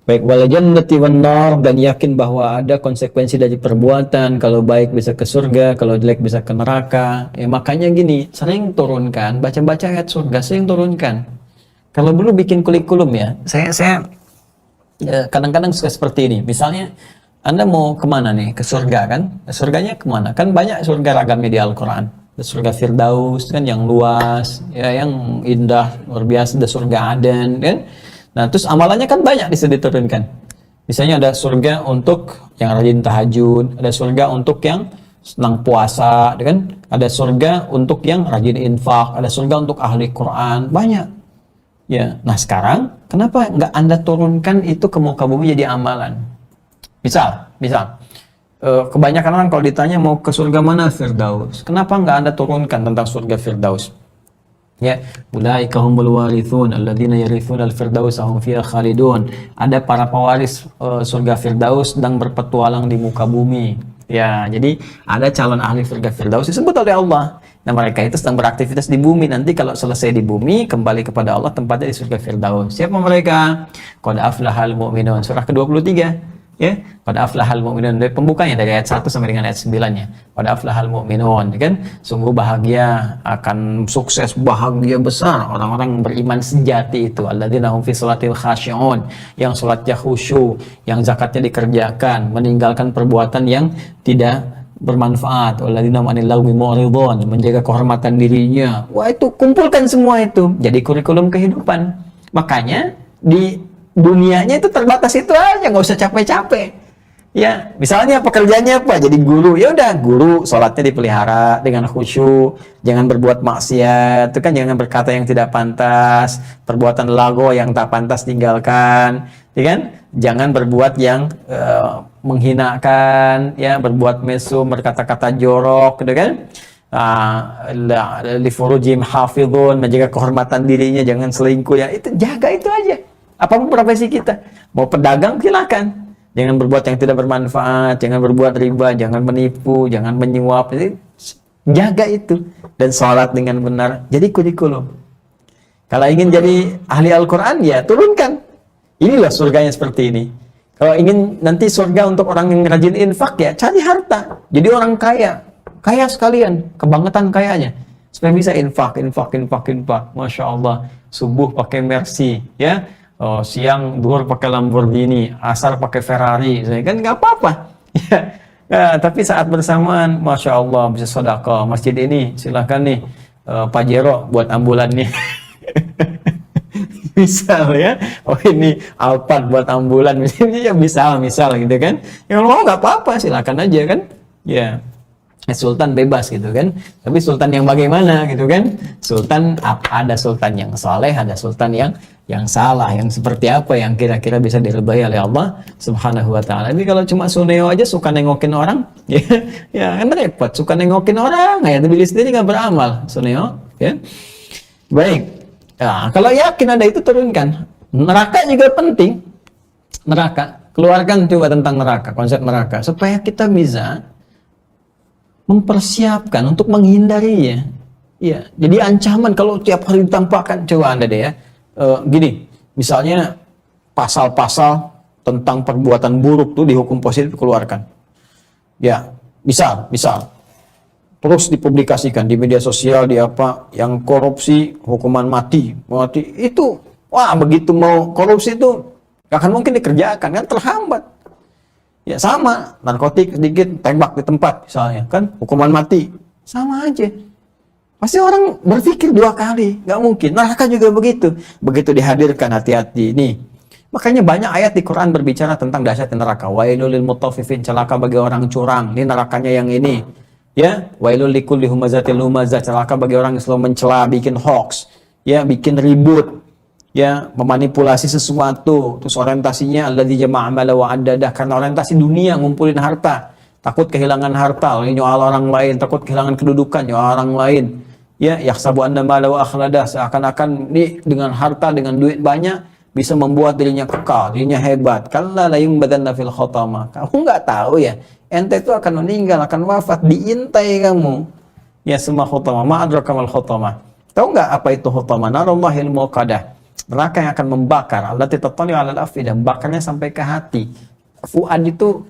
Baik, wal jannati wan nar, dan yakin bahwa ada konsekuensi dari perbuatan. Kalau baik bisa ke surga, kalau jelek bisa ke neraka. Ya, makanya gini, sering turunkan baca-baca ayat surga, sering turunkan. Kalau dulu bikin kurikulum ya, saya kadang-kadang suka seperti ini. Misalnya Anda mau kemana nih? Ke surga kan? Surganya kemana? Kan banyak surga ragamnya di Al-Quran. Ada surga Firdaus kan yang luas, ya, yang indah, luar biasa. Ada surga Aden kan? Nah, terus amalannya kan banyak bisa diturunkan. Misalnya ada surga untuk yang rajin tahajud, ada surga untuk yang senang puasa, kan? Ada surga untuk yang rajin infak, ada surga untuk ahli Quran, banyak. Ya, nah sekarang kenapa nggak Anda turunkan itu ke muka bumi jadi amalan? Misal, kebanyakan orang kalau ditanya mau ke surga mana, Firdaus. Kenapa nggak Anda turunkan tentang surga Firdaus? Ya, ulaika humul warithun alladzina yarithuna al-firdausa hum fiha khalidun. Ada para pewaris surga Firdaus sedang berpetualang di muka bumi. Ya, jadi ada calon ahli surga Firdaus disebut oleh Allah. Nah, mereka itu sedang beraktivitas di bumi. Nanti kalau selesai di bumi, kembali kepada Allah, tempatnya di surga Firdaus. Siapa mereka? Qad aflahal mu'minun. Surah ke-23. Ya, qad aflahal mu'minun, dari pembukanya dari ayat 1 sampai dengan ayat 9-nya. Qad aflahal mu'minun, kan? Sungguh bahagia, akan sukses, bahagia besar orang-orang beriman sejati itu. Alladzina hum fi sholatil khashi'un, yang salatnya khusyuk, yang zakatnya dikerjakan, meninggalkan perbuatan yang tidak bermanfaat. Alladzina hum 'anil lagwi mu'ridun, menjaga kehormatan dirinya. Wah, itu kumpulkan semua itu jadi kurikulum kehidupan. Makanya di dunianya itu terbatas itu aja, nggak usah capek-capek. Ya, misalnya pekerjaannya apa? Jadi guru. Ya udah, guru sholatnya dipelihara dengan khusyuk, jangan berbuat maksiat, itu kan, jangan berkata yang tidak pantas, perbuatan lago yang tak pantas tinggalkan, ya kan? Jangan berbuat yang menghinakan, ya, berbuat mesum, berkata-kata jorok, gitu kan? Li furujim hafidhun, menjaga kehormatan dirinya, jangan selingkuh, ya. Itu jaga itu aja. Apapun profesi kita, mau pedagang silakan, jangan berbuat yang tidak bermanfaat, jangan berbuat riba, jangan menipu, jangan menyuap. Jadi, jaga itu, dan sholat dengan benar. Jadi kurikulum. Kalau ingin jadi ahli Al-Quran, ya turunkan. Inilah surganya seperti ini. Kalau ingin nanti surga untuk orang yang rajin infak, ya cari harta. Jadi orang kaya, kaya sekalian, kebangetan kayanya, supaya bisa infak. Masya Allah, subuh pakai Mercy, ya. Oh, siang duhur pakai Lamborghini, asar pakai Ferrari, saya kan nggak apa-apa. Ya, tapi saat bersamaan, masya Allah, bisa sedekah masjid ini, silahkan nih Pak Jero buat ambulan nih. Misal ya, oh ini Alphard buat ambulan, misalnya, ya misal gitu kan. Yang mau nggak apa-apa, silakan aja kan. Ya. Sultan bebas gitu kan, tapi sultan yang bagaimana gitu kan? Sultan, ada sultan yang saleh, ada sultan yang salah, yang seperti apa yang kira-kira bisa diridhai oleh Allah Subhanahu wa taala. Ini kalau cuma suneo aja suka nengokin orang, ya kan repot, suka nengokin orang, ya diri sendiri nggak beramal, suneo, ya. Baik. Nah, kalau yakin ada itu turunkan. Neraka juga penting. Neraka, keluarkan coba tentang neraka, konsep neraka, supaya kita bisa mempersiapkan untuk menghindarinya. Ya, jadi ancaman kalau tiap hari ditampakkan, coba Anda deh ya. Gini, misalnya pasal-pasal tentang perbuatan buruk tuh di hukum positif keluarkan. Ya, misal terus dipublikasikan di media sosial, di apa, yang korupsi hukuman mati itu, wah, begitu mau korupsi itu gak akan mungkin dikerjakan, kan terhambat. Ya sama, narkotik sedikit, tembak di tempat misalnya, kan hukuman mati, sama aja. Pasti orang berpikir dua kali, nggak mungkin. Neraka juga begitu. Begitu dihadirkan, hati-hati. Nih, makanya banyak ayat di Quran berbicara tentang dahsyat neraka. Wailul lil mutaffifin, celaka bagi orang curang. Ini nerakanya yang ini. Ya, wailul likulli humazatil lumazah, celaka bagi orang yang selalu mencela, bikin hoax, ya, bikin ribut. Ya, memanipulasi sesuatu, terus orientasinya alladzi jama'a mala wa addadah, karena orientasi dunia, ngumpulin harta, takut kehilangan harta, nyoal orang lain, takut kehilangan kedudukan, nyoal orang lain. Ya, yahsabu anna mala wa akhladah, seakan-akan nih dengan harta, dengan duit banyak bisa membuat dirinya kekal, dirinya hebat. Kalla la yumbadanna fil khatamah. Kamu nggak tahu ya, ente itu akan meninggal, akan wafat, diintai kamu. Ya, semua khatamah, ma adraka mal khatamah. Tahu nggak apa itu khatamah? Narullahil muqadah. neraka yang akan membakar, allati tattali'u 'alal afidah, bakarnya sampai ke hati. Fuad itu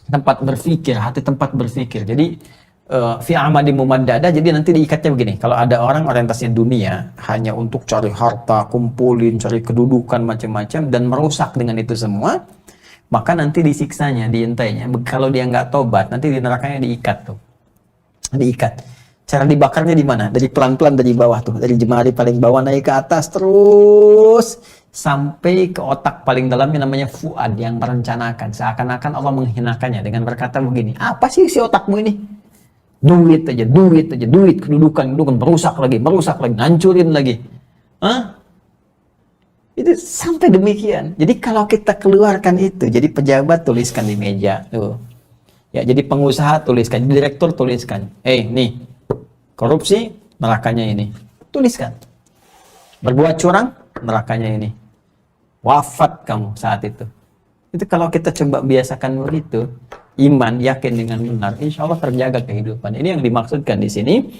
tempat berpikir, hati tempat berpikir. Jadi fi amadi mumaddada, jadi nanti diikatnya begini. Kalau ada orang orientasinya dunia hanya untuk cari harta, kumpulin, cari kedudukan macam-macam dan merusak dengan itu semua, maka nanti disiksanya, diintainya. Kalau dia nggak tobat, nanti di nerakanya diikat tuh. Diikat. Cara dibakarnya di mana? Dari pelan-pelan dari bawah tuh, dari jemari paling bawah naik ke atas terus sampai ke otak paling dalamnya namanya fuad yang merencanakan. Seakan-akan Allah menghinakannya dengan berkata begini, apa sih isi otakmu ini? Duit aja, duit aja, duit, kedudukan, merusak lagi, hancurin lagi. Hah? Itu sampai demikian. Jadi kalau kita keluarkan itu, jadi pejabat tuliskan di meja tuh. Ya, jadi pengusaha tuliskan, direktur tuliskan. Nih. Korupsi, nerakanya ini. Tuliskan. Berbuat curang, nerakanya ini. Wafat kamu saat itu. Itu kalau kita coba biasakan begitu, iman, yakin dengan benar, insya Allah terjaga kehidupan. Ini yang dimaksudkan di sini.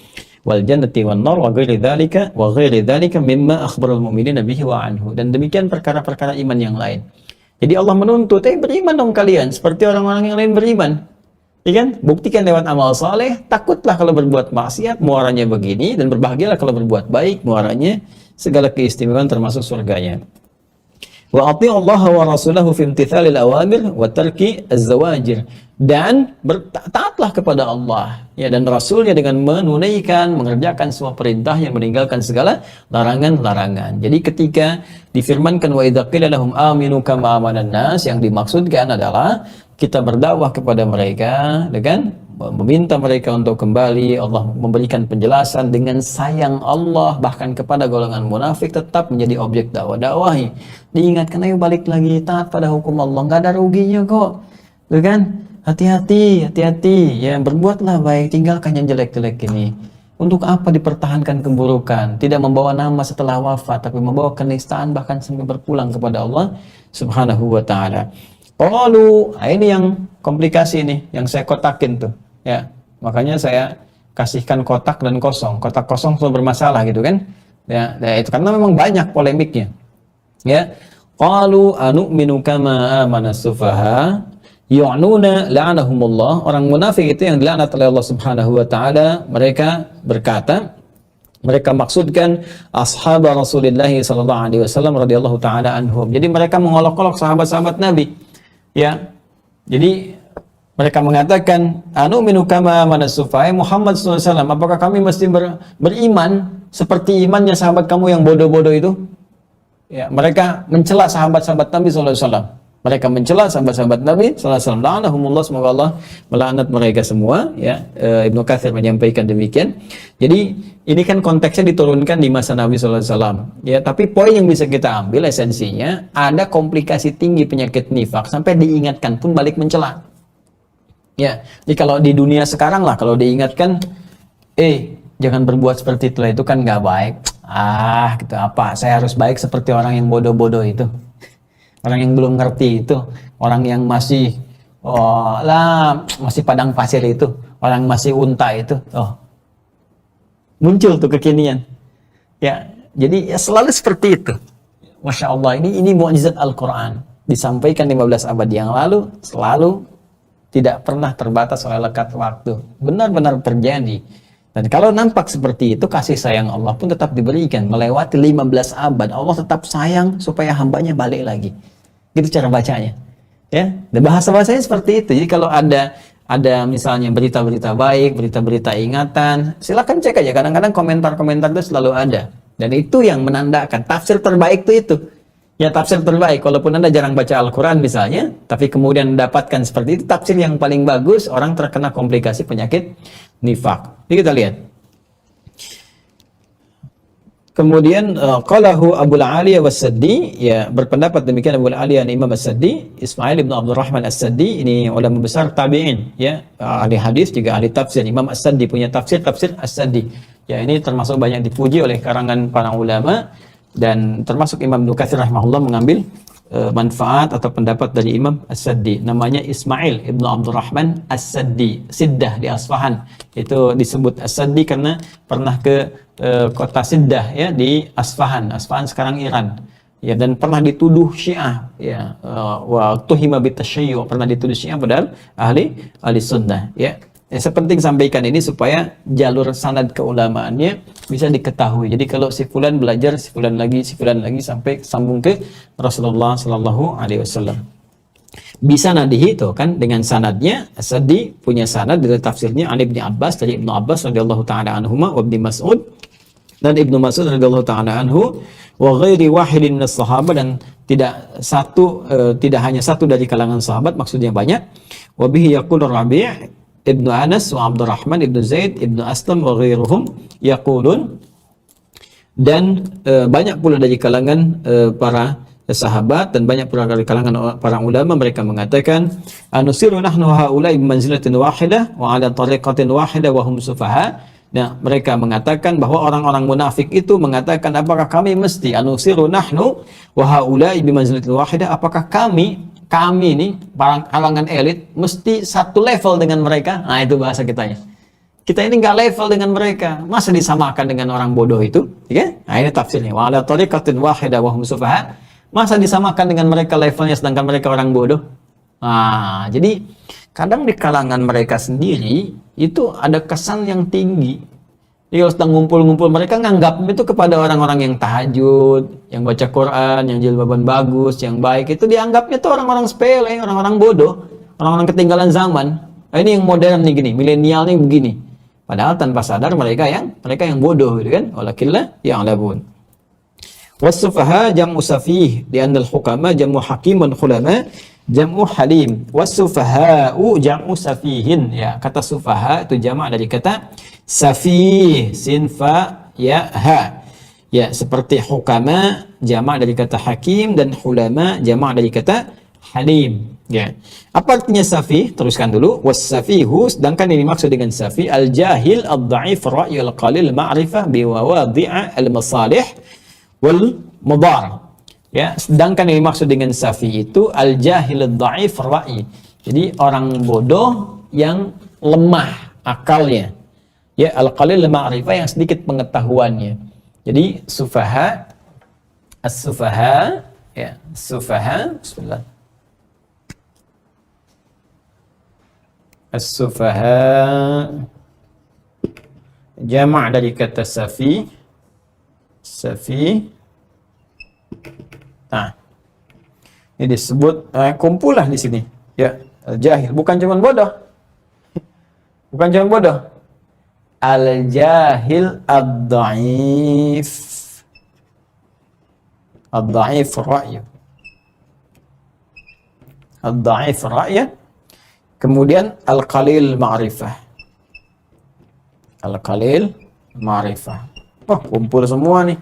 Wal jannati wan nar wa ghairi dzalika mimma akhbarul mu'minina bihi wa anhu. Dan demikian perkara-perkara iman yang lain. Jadi Allah menuntut, beriman dong kalian seperti orang-orang yang lain beriman. Ya kan? Buktikan lewat amal saleh, takutlah kalau berbuat maksiat, muaranya begini, dan berbahagialah kalau berbuat baik, muaranya segala keistimewaan termasuk surganya. Wa ati'u Allah wa rasulahu fi imtithalil awamir wa tarki az-zawajir. Dan taatlah kepada Allah ya dan Rasulnya dengan menunaikan, mengerjakan semua perintah yang meninggalkan segala larangan-larangan. Jadi ketika difirmankan wa idza qila lahum aminu kama amanan nas, yang dimaksudkan adalah kita berdakwah kepada mereka dengan meminta mereka untuk kembali. Allah memberikan penjelasan dengan sayang Allah bahkan kepada golongan munafik tetap menjadi objek dakwahi. Diingatkan, ayo balik lagi, taat pada hukum Allah, nggak ada ruginya kok, tuh kan? Hati-hati ya, berbuatlah baik, tinggalkan yang jelek-jelek ini. Untuk apa dipertahankan keburukan? Tidak membawa nama setelah wafat, tapi membawa kenistaan bahkan sampai berpulang kepada Allah Subhanahu wa taala. Qalu, ini yang komplikasi nih, yang saya kotakin tuh, ya. Makanya saya kasihkan kotak dan kosong. Kotak kosong selalu bermasalah gitu kan? Ya, itu karena memang banyak polemiknya. Ya. Qalu anu'minu kama amana sufaha yu'nuna la'anahumullah. Orang munafik itu yang dilaknat oleh Allah Subhanahu wa taala, mereka berkata, mereka maksudkan ashab Rasulullah sallallahu alaihi wasallam radhiyallahu taala anhum. Jadi mereka mengolok-olok sahabat-sahabat Nabi. Ya. Jadi mereka mengatakan, anu'minu kama amana sufaha, Muhammad sallallahu alaihi wasallam, apakah kami mesti beriman seperti imannya sahabat kamu yang bodoh-bodoh itu? Ya, mereka mencela sahabat-sahabat Nabi sallallahu alaihi wasallam. Mereka mencela sahabat-sahabat Nabi sallallahu alaihi wasallam. La'anahumullah, semoga Allah melaknat mereka semua, ya. Ibnu Katsir menyampaikan demikian. Jadi ini kan konteksnya diturunkan di masa Nabi sallallahu alaihi wasallam. Ya, tapi poin yang bisa kita ambil esensinya, ada komplikasi tinggi penyakit nifak sampai diingatkan pun balik mencela. Ya. Jadi kalau di dunia sekarang lah, kalau diingatkan, jangan berbuat seperti itu kan nggak baik. Gitu apa? Saya harus baik seperti orang yang bodoh-bodoh itu. Orang yang belum ngerti itu, orang yang masih masih padang pasir itu, orang masih unta itu. Muncul tuh kekinian. Ya, jadi ya selalu seperti itu. Masya Allah, ini mukjizat Al-Quran. Disampaikan 15 abad yang lalu, selalu tidak pernah terbatas oleh lekat waktu. Benar-benar terjadi. Dan kalau nampak seperti itu, kasih sayang Allah pun tetap diberikan. Melewati 15 abad, Allah tetap sayang supaya hambanya balik lagi. Gitu cara bacanya. Ya, dan bahasa-bahasanya seperti itu. Jadi kalau ada misalnya berita-berita baik, berita-berita ingatan, silakan cek aja. Kadang-kadang komentar-komentar itu selalu ada. Dan itu yang menandakan tafsir terbaik itu. Ya, tafsir terbaik. Walaupun Anda jarang baca Al-Quran misalnya, tapi kemudian mendapatkan seperti itu, tafsir yang paling bagus, orang terkena komplikasi penyakit nifak. Jadi kita lihat. Kemudian qalahu Abu al-Aliya was-Saddi, ya, berpendapat demikian Abu al-Aliya Imam as-Saddi, Ismail bin Abdurrahman as-Saddi, ini ulama besar tabi'in, ya, ahli hadis juga ahli tafsir. Imam as-Saddi punya tafsir as-Saddi. Ya, ini termasuk banyak dipuji oleh karangan para ulama dan termasuk Imam Ibnu Katsir rahimahullah mengambil manfaat atau pendapat dari Imam As-Saddi, namanya Ismail Ibnu Abdurrahman As-Saddi, Siddah di Asfahan. Itu disebut As-Saddi karena pernah ke kota Siddah ya di Asfahan. Asfahan sekarang Iran. Ya, dan pernah dituduh Syiah ya, wa tuhima bitasyayyu, pernah dituduh Syiah padahal ahli sunnah ya. Sepenting sampaikan ini supaya jalur sanad keulamaannya bisa diketahui. Jadi kalau si fulan belajar, si fulan lagi sampai sambung ke Rasulullah sallallahu alaihi wasallam. Bisa nadihi itu kan dengan sanadnya. As-Saddi punya sanad dari tafsirnya Ali bin Abbas, dari Ibnu Abbas radhiyallahu taala anhuma wa Ibnu Mas'ud, dan Ibnu Mas'ud radhiyallahu taala anhu wa ghairi wahidin minas sahabat, dan tidak hanya satu dari kalangan sahabat, maksudnya banyak. Wa bihi yaqulu Rabi' Ibnu Anas wa Abdurrahman Ibnu Zaid Ibnu Aslam wa ghairuhum yaqulun, dan banyak pula dari kalangan para sahabat dan banyak pula dari kalangan para ulama, mereka mengatakan anusiru nahnu haula'i bi manzilatin wahidah wa ala tariqatin wahidah wa hum sufaha. Nah, mereka mengatakan bahwa orang-orang munafik itu mengatakan, apakah kami mesti anusiru nahnu wa haula'i bi manzilatin wahidah, apakah kami ini kalangan elit mesti satu level dengan mereka? Nah, itu bahasa kitanya. Kita ini nggak level dengan mereka, masa disamakan dengan orang bodoh itu, ya? Nah, ini tafsirnya. Wa ala tariqatin wahidah wa hum sufaha. Masa disamakan dengan mereka levelnya sedangkan mereka orang bodoh? Nah, jadi kadang di kalangan mereka sendiri itu ada kesan yang tinggi. Jadi kalau sedang ngumpul-ngumpul, mereka nganggap itu kepada orang-orang yang tahajud, yang baca Quran, yang jilbaban bagus, yang baik, itu dianggapnya itu orang-orang sepele, orang-orang bodoh, orang-orang ketinggalan zaman. Nah, ini yang modern nih gini, milenial nih begini. Padahal tanpa sadar mereka yang bodoh gitu kan. Walakinna ya'lamun. Was-sufaha jam'u safih, li'anna al-hukama jam'u hakim wa khulama jam'u halim. Was-sufaha'u jam'u safihin. Ya, kata sufaha itu jamak dari kata safih, sin fa ya ha. Ya, seperti hukama jamak dari kata hakim, dan hulama jamak dari kata halim. Ya. Apa artinya safih? Teruskan dulu. Was-safihu, sedangkan ini maksud dengan safih al-jahil ad-dha'if ra'y al-qalil ma'rifah bi mawadhi'a al-masalih wal mudar. Ya, sedangkan yang dimaksud dengan safi itu al-jahil ad-dha'if ra'i. Jadi orang bodoh yang lemah akalnya. Ya, al-qalil ma'rifah, yang sedikit pengetahuannya. Jadi sufaha, as-sufaha, ya, sufaha, bismillah. As-sufaha jamak dari kata safi. Safi. Nah, ini disebut kumpulah di sini. Ya, al-jahil, bukan cuma bodoh. Bukan cuma bodoh. Al-jahil ad-dha'if. Ad-dha'if ra'yu. Ad-dha'if ra'yu. Kemudian al-qalil ma'rifah. Al-qalil ma'rifah. Oh, kumpul semua nih.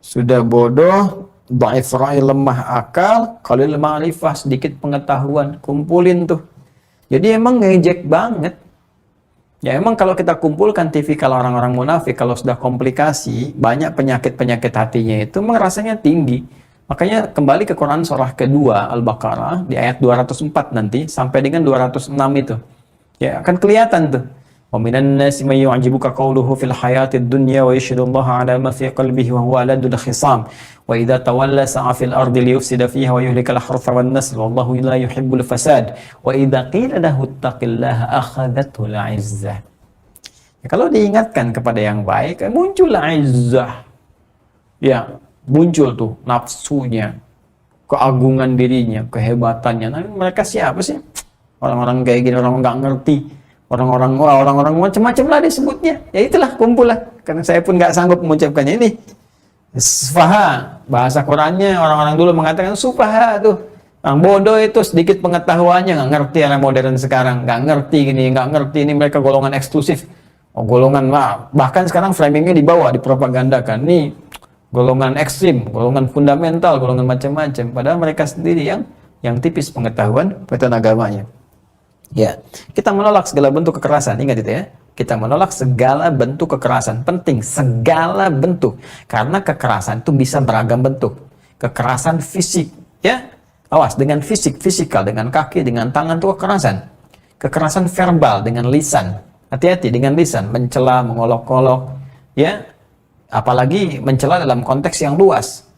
Sudah bodoh, dhaif ra'i, lemah akal, qalil ma'rifah, sedikit pengetahuan, kumpulin tuh. Jadi emang ngejek banget. Ya emang kalau kita kumpulkan tipikal orang-orang munafik, kalau sudah komplikasi, banyak penyakit-penyakit hatinya itu merasanya tinggi. Makanya kembali ke Quran surah kedua Al-Baqarah di ayat 204 nanti sampai dengan 206 itu. Ya akan kelihatan tuh. Wa minan nasi may yu'jibuka qawluhu fil hayatid dunya wa yashhadullaha ala ma fi qalbihi wa huwa aladul khisam. Wa idza tawalla sa'a fil ardi liyufsida fiha wa yuhlikal hartha wan nasl wallahu la yuhibbul fasad. Wa idza qila lahu ittaqillaha akhadhathu al-'izzah. Ya, kalau diingatkan kepada yang baik, muncul izzah. Ya, muncul tuh nafsunya, keagungan dirinya, kehebatannya. Nah, mereka siapa sih? Orang-orang kayak gini, orang nggak ngerti. Orang-orang macam-macam lah disebutnya. Ya itulah, kumpul lah. Karena saya pun nggak sanggup mengucapkannya ini. Sufaha, bahasa Qurannya orang-orang dulu mengatakan sufaha tuh. Yang bodoh itu sedikit pengetahuannya, nggak ngerti anak modern sekarang, nggak ngerti gini, nggak ngerti ini, mereka golongan eksklusif. Oh, golongan bahkan sekarang framingnya dibawa, dipropagandakan. Nih golongan ekstrim, golongan fundamental, golongan macam-macam. Padahal mereka sendiri yang tipis pengetahuan agamanya. Ya, kita menolak segala bentuk kekerasan. Ingat itu ya. Kita menolak segala bentuk kekerasan. Penting, segala bentuk. Karena kekerasan itu bisa beragam bentuk. kekerasan fisik, ya. Awas, dengan fisikal, dengan kaki, dengan tangan itu kekerasan. Kekerasan verbal dengan lisan. Hati-hati dengan lisan, mencela, mengolok-olok, ya. Apalagi mencela dalam konteks yang luas.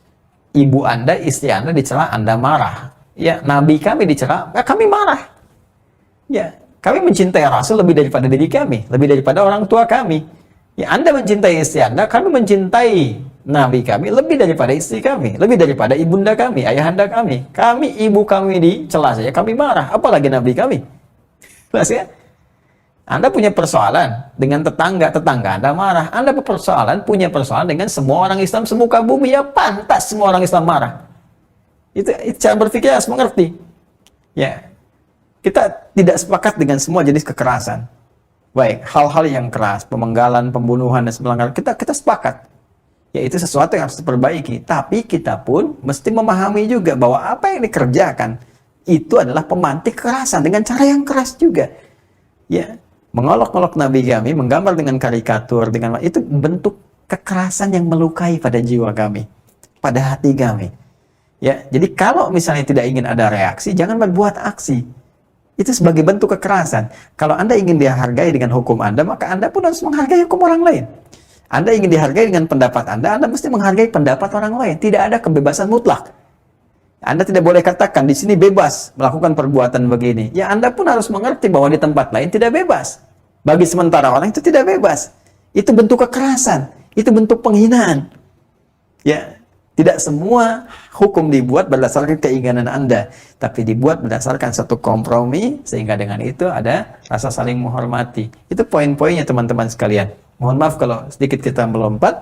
Ibu Anda, istri Anda dicela, Anda marah. Ya, Nabi kami dicela, ya kami marah. Ya, kami mencintai Rasul lebih daripada diri kami, lebih daripada orang tua kami. Ya, Anda mencintai istri Anda, kami mencintai Nabi kami lebih daripada istri kami, lebih daripada ibunda kami, ayahanda kami. Kami, ibu kami dicela saja, kami marah. Apalagi Nabi kami. Jelas ya? Anda punya persoalan dengan tetangga Anda marah. Anda punya persoalan dengan semua orang Islam semuka bumi, ya pantas semua orang Islam marah. Itu cara berpikir harus mengerti. Ya, kita tidak sepakat dengan semua jenis kekerasan. Baik, hal-hal yang keras, pemenggalan, pembunuhan dan sebagainya, kita sepakat. Ya, itu sesuatu yang harus diperbaiki. Tapi kita pun mesti memahami juga bahwa apa yang dikerjakan itu adalah pemantik kekerasan dengan cara yang keras juga. Ya, mengolok-olok Nabi kami, menggambar dengan karikatur, dengan itu bentuk kekerasan yang melukai pada jiwa kami, pada hati kami. Ya, jadi kalau misalnya tidak ingin ada reaksi, jangan berbuat aksi. Itu sebagai bentuk kekerasan. Kalau Anda ingin dihargai dengan hukum Anda, maka Anda pun harus menghargai hukum orang lain. Anda ingin dihargai dengan pendapat Anda mesti menghargai pendapat orang lain. Tidak ada kebebasan mutlak. Anda tidak boleh katakan di sini bebas melakukan perbuatan begini. Ya, Anda pun harus mengerti bahwa di tempat lain tidak bebas. Bagi sementara orang itu tidak bebas. Itu bentuk kekerasan. Itu bentuk penghinaan. Ya, tidak semua hukum dibuat berdasarkan keinginan Anda, tapi dibuat berdasarkan satu kompromi sehingga dengan itu ada rasa saling menghormati. Itu poin-poinnya teman-teman sekalian. Mohon maaf kalau sedikit kita melompat,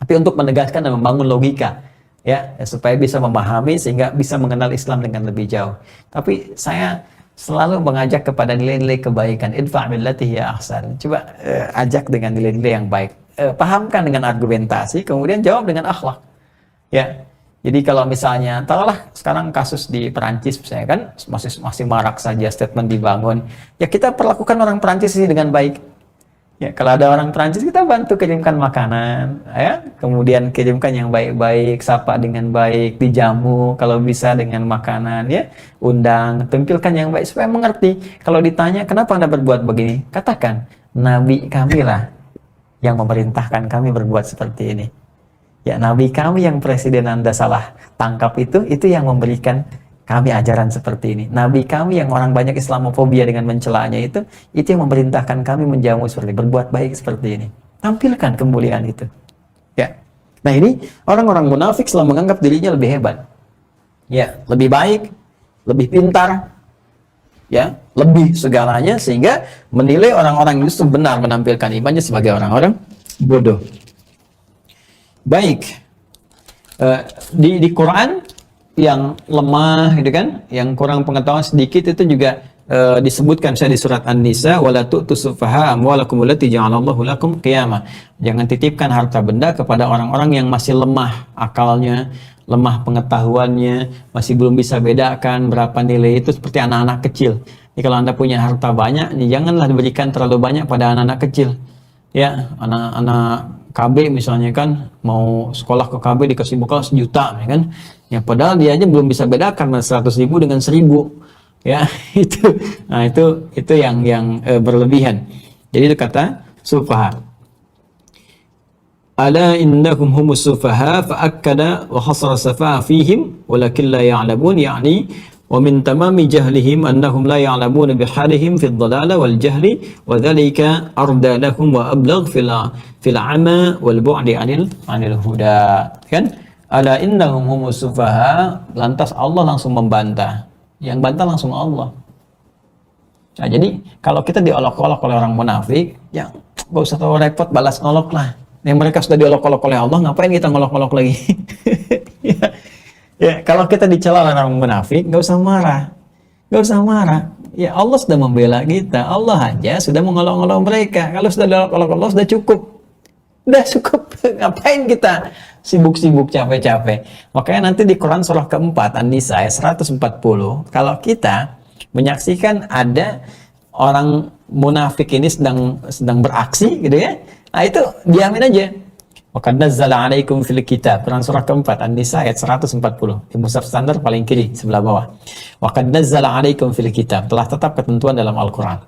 tapi untuk menegaskan dan membangun logika, ya, supaya bisa memahami sehingga bisa mengenal Islam dengan lebih jauh. Tapi saya selalu mengajak kepada nilai-nilai kebaikan. Idfa' billati hiya ahsan. Coba ajak dengan nilai-nilai yang baik. Pahamkan dengan argumentasi, kemudian jawab dengan akhlak. Ya. Jadi kalau misalnya, taruhlah sekarang kasus di Perancis misalnya kan masih marak saja statement dibangun. Ya, kita perlakukan orang Perancis ini dengan baik. Ya, kalau ada orang Perancis kita bantu kirimkan makanan, ya, kemudian kirimkan yang baik-baik, sapa dengan baik, dijamu kalau bisa dengan makanan, ya, undang, tampilkan yang baik supaya mengerti. Kalau ditanya kenapa Anda berbuat begini, katakan Nabi kami lah yang memerintahkan kami berbuat seperti ini. Ya, Nabi kami yang presiden Anda salah tangkap itu yang memberikan kami ajaran seperti ini. Nabi kami yang orang banyak Islamofobia dengan mencelanya itu yang memerintahkan kami menjamu seperti berbuat baik seperti ini. Tampilkan kemuliaan itu. Ya. Nah, ini orang-orang munafik selalu menganggap dirinya lebih hebat. Ya, lebih baik, lebih pintar, ya, lebih segalanya sehingga menilai orang-orang itu benar menampilkan imannya sebagai orang-orang bodoh. Baik. Di Quran yang lemah gitu kan, yang kurang pengetahuan sedikit itu juga disebutkan saya di surat An-Nisa, wala tu'tus sufaha amwalakum allati ja'alallahu lakum qiyamah. Jangan titipkan harta benda kepada orang-orang yang masih lemah akalnya, lemah pengetahuannya, masih belum bisa bedakan berapa nilai itu, seperti anak-anak kecil. Jadi kalau Anda punya harta banyak, janganlah diberikan terlalu banyak pada anak-anak kecil. Ya, anak-anak KB misalnya kan, mau sekolah ke KB dikasih bekal 1 juta ya kan. Ya, padahal dia aja belum bisa bedakan 100.000 dengan 1.000. Ya, itu yang berlebihan. Jadi itu kata sufaha. Ala innahum humus sufaha fa'akkada wa hasara safaha fihim walakin la ya'lamun, yani wa min tamami jahlihim annahum la ya'lamuna bihalihim fid dhalala wal jahli wa dhalika arda lahum wa ablagh fil ama wal bu'di anil huda. Kan? Ala innahum humus sufaha, lantas Allah langsung membantah. Yang bantah langsung Allah. Nah, jadi kalau kita diolok-olok oleh orang munafik, ya gak usah terlalu repot balas ngolok lah. Yang mereka sudah diolok-olok oleh Allah, ngapain kita ngolok-ngolok lagi? Ya, kalau kita dicela oleh orang munafik, gak usah marah. Gak usah marah. Ya, Allah sudah membela kita. Allah aja sudah mengolok-olok mereka. Kalau sudah diolok-olok Allah, sudah cukup. Udah cukup. Ngapain kita sibuk-sibuk capek-capek? Makanya nanti di Quran surah keempat An-Nisa ayat 140, kalau kita menyaksikan ada orang munafik ini sedang beraksi gitu ya, nah itu diamin aja. Wa qad nazzala 'alaikum fil kitab, Quran surah keempat An-Nisa ayat 140. Di mushaf standar paling kiri sebelah bawah. Wa qad nazzala 'alaikum fil kitab, telah tetap ketentuan dalam Al-Qur'an.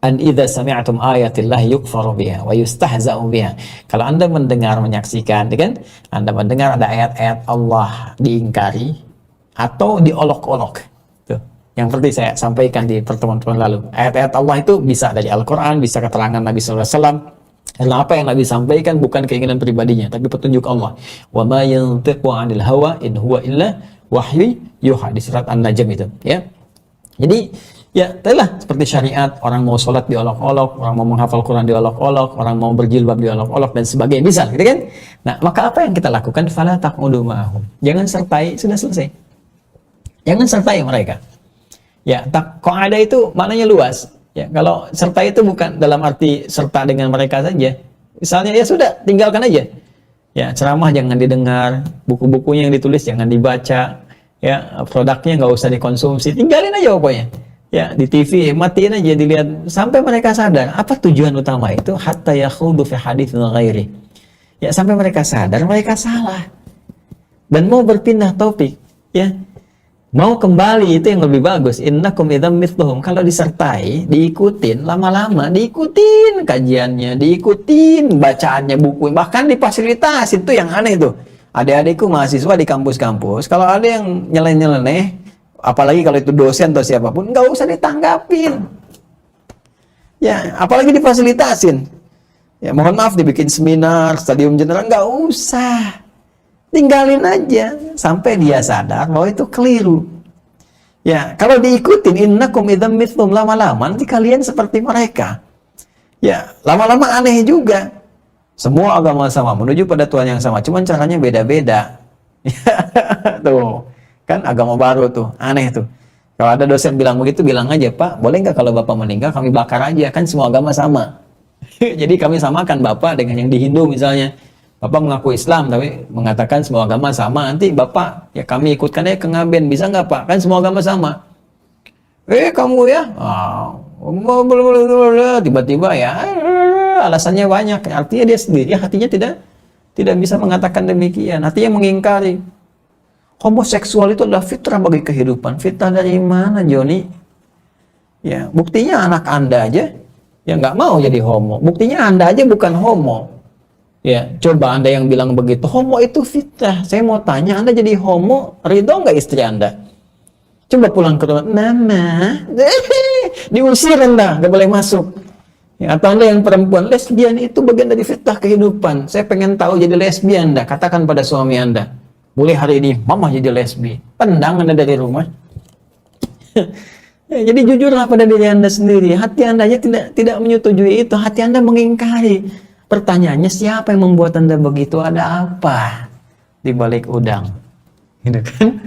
An idza sami'tum ayatillahi yukfaru biha wa yustahza'u biha. Kalau Anda mendengar, menyaksikan, kan? Anda mendengar ada ayat-ayat Allah diingkari atau diolok-olok. Tuh. Yang seperti saya sampaikan di pertemuan-pertemuan lalu. Ayat-ayat Allah itu bisa dari Al-Qur'an, bisa keterangan Nabi sallallahu alaihi wasallam. Karena apa yang Nabi sampaikan bukan keinginan pribadinya, tapi petunjuk Allah. Wa ma yantiqu 'anil hawa in huwa illa wahyu yuha, di surat An-Najm itu, ya. Jadi ya, itulah seperti syariat, orang mau sholat diolok-olok, orang mau menghafal Quran diolok-olok, orang mau berjilbab diolok-olok, dan sebagainya, bisa, gitu kan? Nah, maka apa yang kita lakukan? Fala taq'udu ma'ahum. Jangan sertai, sudah selesai. Jangan sertai mereka. Ya, qa'ada itu maknanya luas. Ya, kalau serta itu bukan dalam arti serta dengan mereka saja. Misalnya, ya sudah, tinggalkan aja. Ya, ceramah jangan didengar, buku-bukunya yang ditulis jangan dibaca, ya, produknya nggak usah dikonsumsi, tinggalin aja pokoknya. Ya, di TV matiin aja, dilihat sampai mereka sadar apa tujuan utama itu, hatta yakhudu fi haditsin ghairi. Ya, sampai mereka sadar mereka salah dan mau berpindah topik, ya. Mau kembali, itu yang lebih bagus. Innakum idzam mithluhum. Kalau disertai, diikutin, lama-lama diikutin kajiannya, diikutin bacaannya buku, bahkan difasilitasi. Itu yang aneh tuh. Adik-adikku mahasiswa di kampus-kampus, kalau ada yang nyeleneh, apalagi kalau itu dosen atau siapapun, nggak usah ditanggapin. Ya, apalagi difasilitasin. Ya, mohon maaf, dibikin seminar, stadium general, nggak usah. Tinggalin aja sampai dia sadar bahwa itu keliru. Ya, kalau diikutin, innakum idzam mithlum, lama-lama nanti kalian seperti mereka. Ya, lama-lama aneh juga. Semua agama sama, menuju pada Tuhan yang sama, cuman caranya beda-beda. Tuh. Kan agama baru tuh, aneh tuh. Kalau ada dosen bilang begitu, bilang aja, Pak, boleh nggak kalau Bapak meninggal kami bakar aja, kan semua agama sama. Jadi kami samakan Bapak dengan yang di Hindu misalnya. Bapak mengaku Islam tapi mengatakan semua agama sama, nanti Bapak ya kami ikutkan aja ke Ngaben, bisa nggak Pak? Kan semua agama sama. Kamu ya, tiba-tiba ya alasannya banyak. Artinya dia sendiri hatinya tidak bisa mengatakan demikian, hatinya mengingkari. Homoseksual itu adalah fitrah bagi kehidupan. Fitrah dari mana, Joni? Ya, buktinya anak Anda aja ya nggak mau jadi homo. Buktinya Anda aja bukan homo. Ya, coba Anda yang bilang begitu, homo itu fitrah. Saya mau tanya, Anda jadi homo, ridho nggak istri Anda? Coba pulang ke rumah, Mama, diusir Anda, nggak boleh masuk. Ya, atau Anda yang perempuan, lesbian itu bagian dari fitrah kehidupan. Saya pengen tahu jadi lesbian Anda, katakan pada suami Anda. Boleh hari ini, Mama jadi lesbi. Tendang Anda dari rumah. Ya, jadi jujurlah pada diri Anda sendiri. Hati Anda aja tidak menyetujui itu. Hati Anda mengingkari. Pertanyaannya, siapa yang membuat Anda begitu? Ada apa di balik udang? Gitu kan?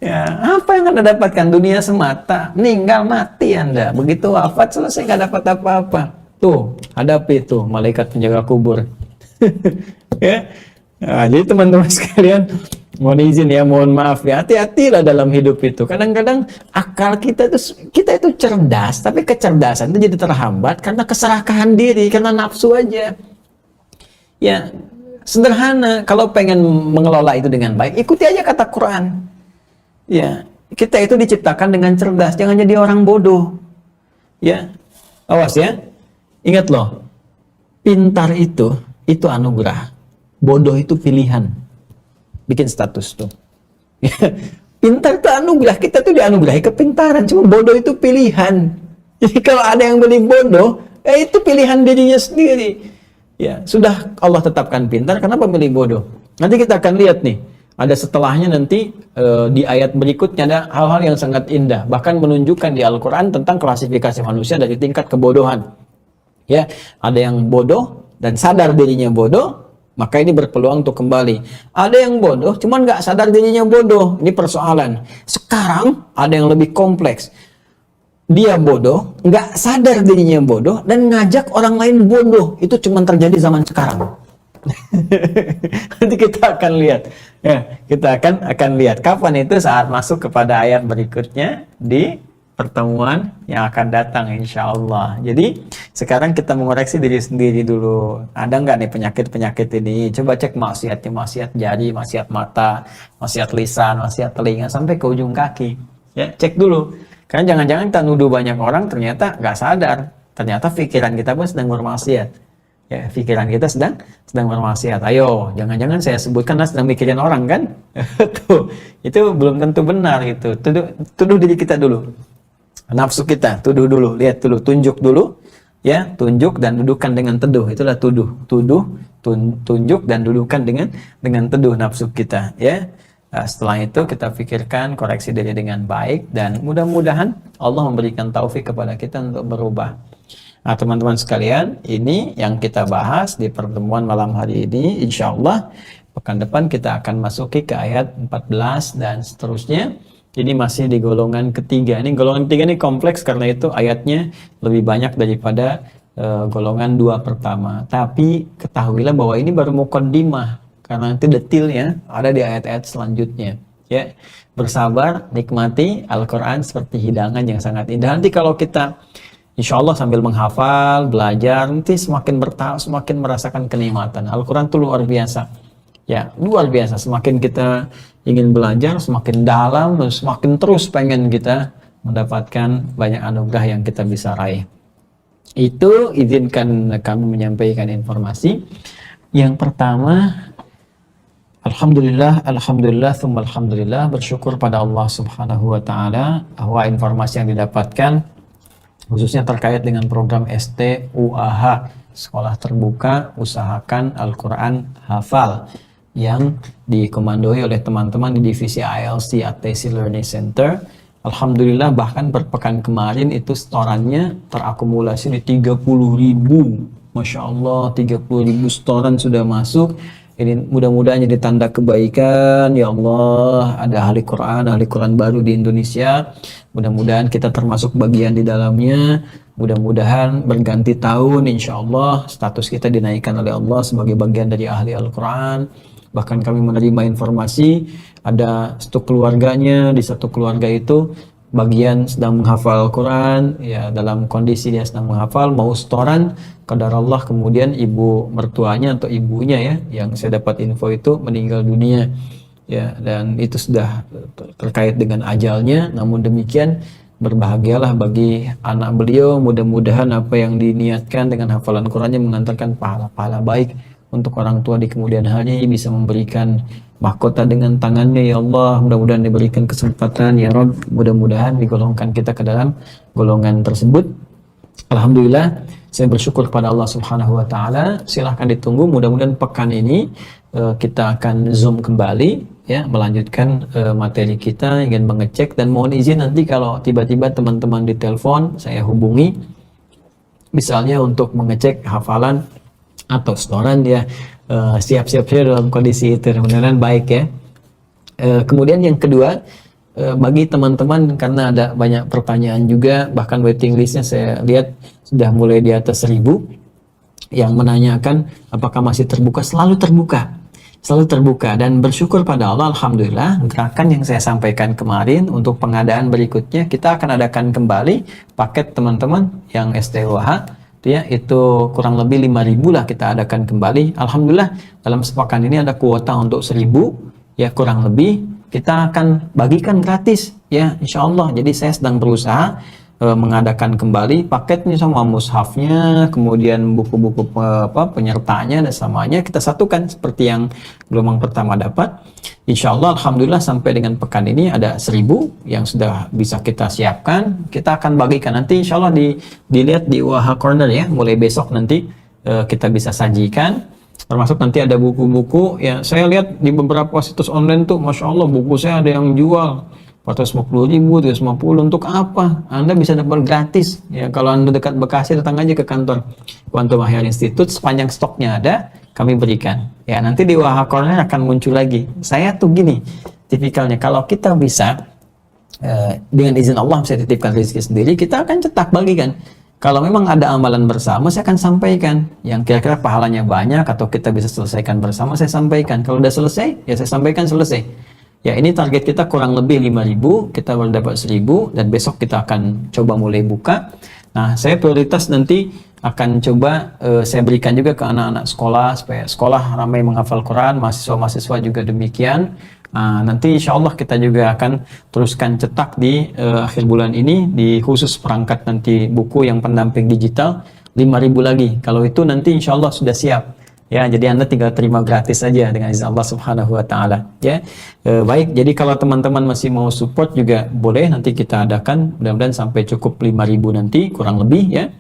Ya, apa yang Anda dapatkan? Dunia semata. Meninggal, mati Anda. Begitu wafat, selesai, nggak dapat apa-apa. Tuh, hadapi tuh malaikat penjaga kubur. Ya. Nah, jadi teman-teman sekalian, mohon izin ya, mohon maaf ya, hati-hatilah dalam hidup itu. Kadang-kadang akal kita itu cerdas, tapi kecerdasan itu jadi terhambat karena keserakahan diri, karena nafsu aja. Ya, sederhana. Kalau pengen mengelola itu dengan baik, ikuti aja kata Quran. Ya, kita itu diciptakan dengan cerdas, jangan jadi orang bodoh. Ya, awas ya. Ingat loh, pintar itu anugerah. Bodoh itu pilihan. Bikin status tuh. Pintar itu anugerah. Kita tuh dianugerahi kepintaran. Cuma bodoh itu pilihan. Jadi kalau ada yang beli bodoh, itu pilihan dirinya sendiri. Ya, sudah Allah tetapkan pintar, kenapa pilih bodoh? Nanti kita akan lihat nih. Ada setelahnya nanti di ayat berikutnya ada hal-hal yang sangat indah. Bahkan menunjukkan di Al-Quran tentang klasifikasi manusia dari tingkat kebodohan. Ya, ada yang bodoh dan sadar dirinya bodoh, maka ini berpeluang untuk kembali. Ada yang bodoh, cuman nggak sadar dirinya bodoh. Ini persoalan. Sekarang ada yang lebih kompleks. Dia bodoh, nggak sadar dirinya bodoh, dan ngajak orang lain bodoh. Itu cuman terjadi zaman sekarang. Nanti kita akan lihat. Ya, kita akan lihat kapan itu saat masuk kepada ayat berikutnya di pertemuan yang akan datang insya Allah. Jadi sekarang kita mengoreksi diri sendiri dulu. Ada nggak nih penyakit-penyakit ini? Coba cek maksiatnya, maksiat jari, maksiat mata, maksiat lisan, maksiat telinga, sampai ke ujung kaki. Ya, cek dulu. Karena jangan-jangan kita nuduh banyak orang ternyata nggak sadar. Ternyata pikiran kita pun sedang bermaksiat. Ya, pikiran kita sedang bermaksiat. Ayo, jangan-jangan saya sebutkan sedang mikirin orang kan? Tuh, itu belum tentu benar gitu. Tuduh diri kita dulu. Nafsu kita, tuduh dulu, lihat dulu, tunjuk dulu. Ya, tunjuk dan dudukan dengan teduh. Itulah tuduh. Tunjuk dan dudukan dengan teduh nafsu kita, ya. Nah, setelah itu kita pikirkan, koreksi diri dengan baik, dan mudah-mudahan Allah memberikan taufik kepada kita untuk berubah. Nah, teman-teman sekalian, ini yang kita bahas di pertemuan malam hari ini. Insya Allah pekan depan kita akan masuki ke ayat 14 dan seterusnya. Ini masih di golongan ketiga. Ini golongan ketiga ini kompleks karena itu ayatnya lebih banyak daripada golongan dua pertama. Tapi ketahuilah bahwa ini baru muqaddimah, karena nanti detailnya ada di ayat-ayat selanjutnya. Ya, bersabar, nikmati Al-Quran seperti hidangan yang sangat indah. Nanti kalau kita insya Allah sambil menghafal, belajar, nanti semakin semakin merasakan kenikmatan. Al-Quran itu luar biasa. Ya, luar biasa. Semakin kita ingin belajar, semakin dalam, semakin terus pengen kita mendapatkan banyak anugerah yang kita bisa raih. Itu izinkan kami menyampaikan informasi. Yang pertama, Alhamdulillah, thumma alhamdulillah, bersyukur pada Allah Subhanahu wa Ta'ala bahwa informasi yang didapatkan khususnya terkait dengan program STUAH, Sekolah Terbuka Usahakan Al-Quran Hafal, yang dikomandoi oleh teman-teman di divisi ILC ATC Learning Center. Alhamdulillah, bahkan per pekan kemarin itu setorannya terakumulasi di 30.000. Masya Allah, 30.000 setoran sudah masuk. Ini mudah-mudahan jadi tanda kebaikan. Ya Allah, ada ahli Quran baru di Indonesia. Mudah-mudahan kita termasuk bagian di dalamnya. Mudah-mudahan berganti tahun, insya Allah status kita dinaikkan oleh Allah sebagai bagian dari ahli Al-Quran. Bahkan kami menerima informasi ada satu keluarganya, di satu keluarga itu bagian sedang menghafal Al-Quran, ya dalam kondisi dia sedang menghafal, mau setoran, qadarullah kemudian ibu mertuanya atau ibunya ya, yang saya dapat info itu meninggal dunia. Ya, dan itu sudah terkait dengan ajalnya. Namun demikian, berbahagialah bagi anak beliau. Mudah-mudahan apa yang diniatkan dengan hafalan Qurannya mengantarkan pahala-pahala baik untuk orang tua di kemudian hari, bisa memberikan mahkota dengan tangannya. Ya Allah, mudah-mudahan diberikan kesempatan ya Rabb, mudah-mudahan digolongkan kita ke dalam golongan tersebut. Alhamdulillah, saya bersyukur kepada Allah Subhanahu wa Ta'ala. Silahkan ditunggu, mudah-mudahan pekan ini kita akan zoom kembali ya, melanjutkan materi kita, ingin mengecek, dan mohon izin nanti kalau tiba-tiba teman-teman ditelepon, saya hubungi misalnya untuk mengecek hafalan atau setoran, dia siap-siap dalam kondisi itu, mudah-mudahan baik ya. Kemudian yang kedua, bagi teman-teman, karena ada banyak pertanyaan juga, bahkan waiting listnya saya lihat sudah mulai di atas 1.000 yang menanyakan apakah masih terbuka. Selalu terbuka, dan bersyukur pada Allah, alhamdulillah gerakan yang saya sampaikan kemarin untuk pengadaan berikutnya, kita akan adakan kembali paket teman-teman yang STUAH ya, itu kurang lebih 5.000 lah kita adakan kembali. Alhamdulillah dalam sepekan ini ada kuota untuk 1.000 ya, kurang lebih kita akan bagikan gratis ya, insya Allah. Jadi saya sedang berusaha mengadakan kembali paketnya sama mushafnya, kemudian buku-buku penyertanya dan semuanya kita satukan seperti yang gelombang pertama dapat. Insya Allah, alhamdulillah sampai dengan pekan ini ada 1.000 yang sudah bisa kita siapkan. Kita akan bagikan nanti insya Allah dilihat di UAH Corner ya, mulai besok nanti kita bisa sajikan. Termasuk nanti ada buku-buku ya, saya lihat di beberapa situs online tuh, Masya Allah buku saya ada yang jual 450.000, 350. Untuk apa? Anda bisa dapat gratis ya, kalau Anda dekat Bekasi datang aja ke kantor Quantum Ahyar Institute, sepanjang stoknya ada kami berikan ya. Nanti di UAH Corner akan muncul lagi. Saya tuh gini tipikalnya, kalau kita bisa dengan izin Allah saya titipkan rezeki sendiri, kita akan cetak bagikan. Kalau memang ada amalan bersama, saya akan sampaikan yang kira-kira pahalanya banyak atau kita bisa selesaikan bersama, saya sampaikan. Kalau udah selesai, ya saya sampaikan selesai. Ya, ini target kita kurang lebih 5.000, kita baru dapat 1.000 dan besok kita akan coba mulai buka. Nah, saya prioritas nanti akan coba saya berikan juga ke anak-anak sekolah supaya sekolah ramai menghafal Quran, mahasiswa-mahasiswa juga demikian. Nanti insya Allah kita juga akan teruskan cetak di akhir bulan ini di khusus perangkat nanti buku yang pendamping digital 5.000 lagi. Kalau itu nanti insya Allah sudah siap. Ya, jadi Anda tinggal terima gratis saja dengan izin Allah Subhanahu wa taala, ya. Baik, jadi kalau teman-teman masih mau support juga boleh, nanti kita adakan mudah-mudahan sampai cukup 5.000 nanti kurang lebih, ya.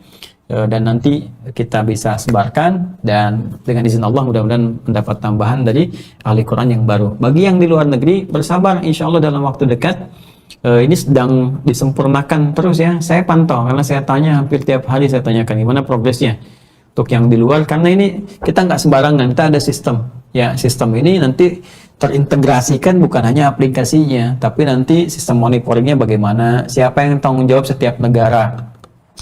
Dan nanti kita bisa sebarkan dan dengan izin Allah mudah-mudahan mendapat tambahan dari ahli Quran yang baru. Bagi yang di luar negeri bersabar, insya Allah dalam waktu dekat ini sedang disempurnakan terus, ya. Saya pantau karena saya tanya hampir tiap hari, saya tanyakan gimana progresnya untuk yang di luar, karena ini kita nggak sembarangan, kita ada sistem, ya. Sistem ini nanti terintegrasikan bukan hanya aplikasinya, tapi nanti sistem monitoringnya bagaimana, siapa yang tanggung jawab setiap negara.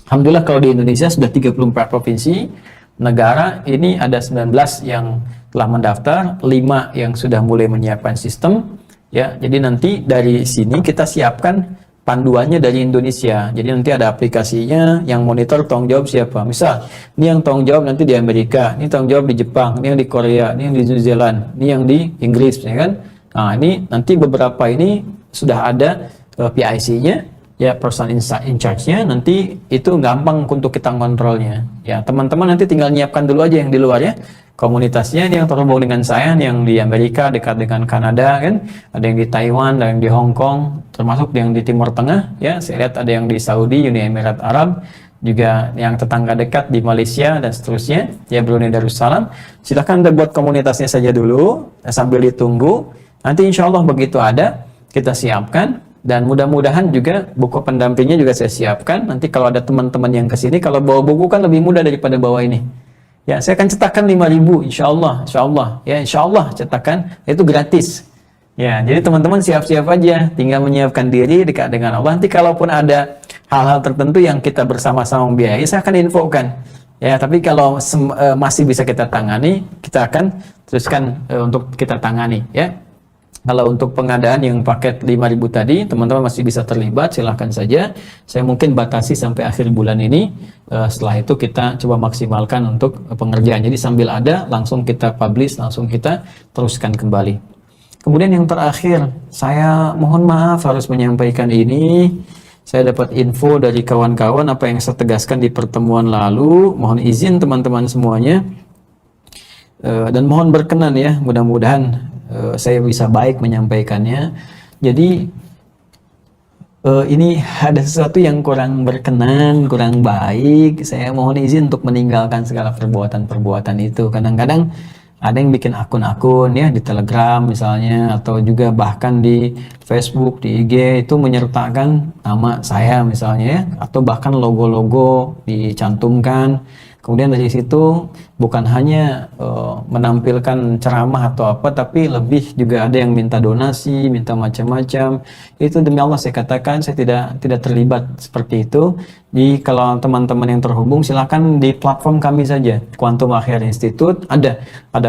Alhamdulillah kalau di Indonesia sudah 34 provinsi, negara ini ada 19 yang telah mendaftar, 5 yang sudah mulai menyiapkan sistem, ya. Jadi nanti dari sini kita siapkan panduannya dari Indonesia. Jadi nanti ada aplikasinya yang monitor tanggung jawab siapa. Misal, ini yang tanggung jawab nanti di Amerika, ini tanggung jawab di Jepang, ini yang di Korea, ini yang di New Zealand, ini yang di Inggris, ya kan? Nah, ini nanti beberapa ini sudah ada PIC-nya, ya, person in charge-nya. Nanti itu gampang untuk kita kontrolnya. Ya, teman-teman nanti tinggal nyiapkan dulu aja yang di luar, ya. Komunitasnya ini yang terhubung dengan saya, yang di Amerika dekat dengan Kanada, kan, ada yang di Taiwan, ada yang di Hong Kong, termasuk yang di Timur Tengah, ya. Saya lihat ada yang di Saudi, Uni Emirat Arab, juga yang tetangga dekat di Malaysia dan seterusnya, ya, Brunei Darussalam. Silahkan Anda buat komunitasnya saja dulu sambil ditunggu. Nanti insya Allah begitu ada kita siapkan, dan mudah-mudahan juga buku pendampingnya juga saya siapkan. Nanti kalau ada teman-teman yang kesini, kalau bawa buku kan lebih mudah daripada bawa ini. Ya, saya akan cetakkan 5.000, insya Allah, ya, insya Allah cetakan itu gratis. Ya, jadi teman-teman siap-siap aja, tinggal menyiapkan diri dekat dengan Allah. Nanti kalaupun ada hal-hal tertentu yang kita bersama-sama membiayai, saya akan infokan. Ya, tapi kalau masih bisa kita tangani, kita akan teruskan untuk kita tangani, ya. Kalau untuk pengadaan yang paket 5.000 tadi, teman-teman masih bisa terlibat, silahkan saja. Saya mungkin batasi sampai akhir bulan ini. Setelah itu kita coba maksimalkan untuk pengerjaan. Jadi sambil ada, langsung kita publish, langsung kita teruskan kembali. Kemudian yang terakhir, saya mohon maaf harus menyampaikan ini. Saya dapat info dari kawan-kawan apa yang saya tegaskan di pertemuan lalu. Mohon izin teman-teman semuanya. Dan mohon berkenan, ya, mudah-mudahan saya bisa baik menyampaikannya. Jadi ini ada sesuatu yang kurang berkenan, kurang baik. Saya mohon izin untuk meninggalkan segala perbuatan-perbuatan itu. Kadang-kadang ada yang bikin akun-akun, ya, di Telegram misalnya, atau juga bahkan di Facebook, di IG itu menyertakan nama saya misalnya, ya, atau bahkan logo-logo dicantumkan. Kemudian dari situ bukan hanya menampilkan ceramah atau apa, tapi lebih juga ada yang minta donasi, minta macam-macam. Itu demi Allah saya katakan saya tidak terlibat seperti itu. Jadi kalau teman-teman yang terhubung silakan di platform kami saja, Quantum Akhir Institute, ada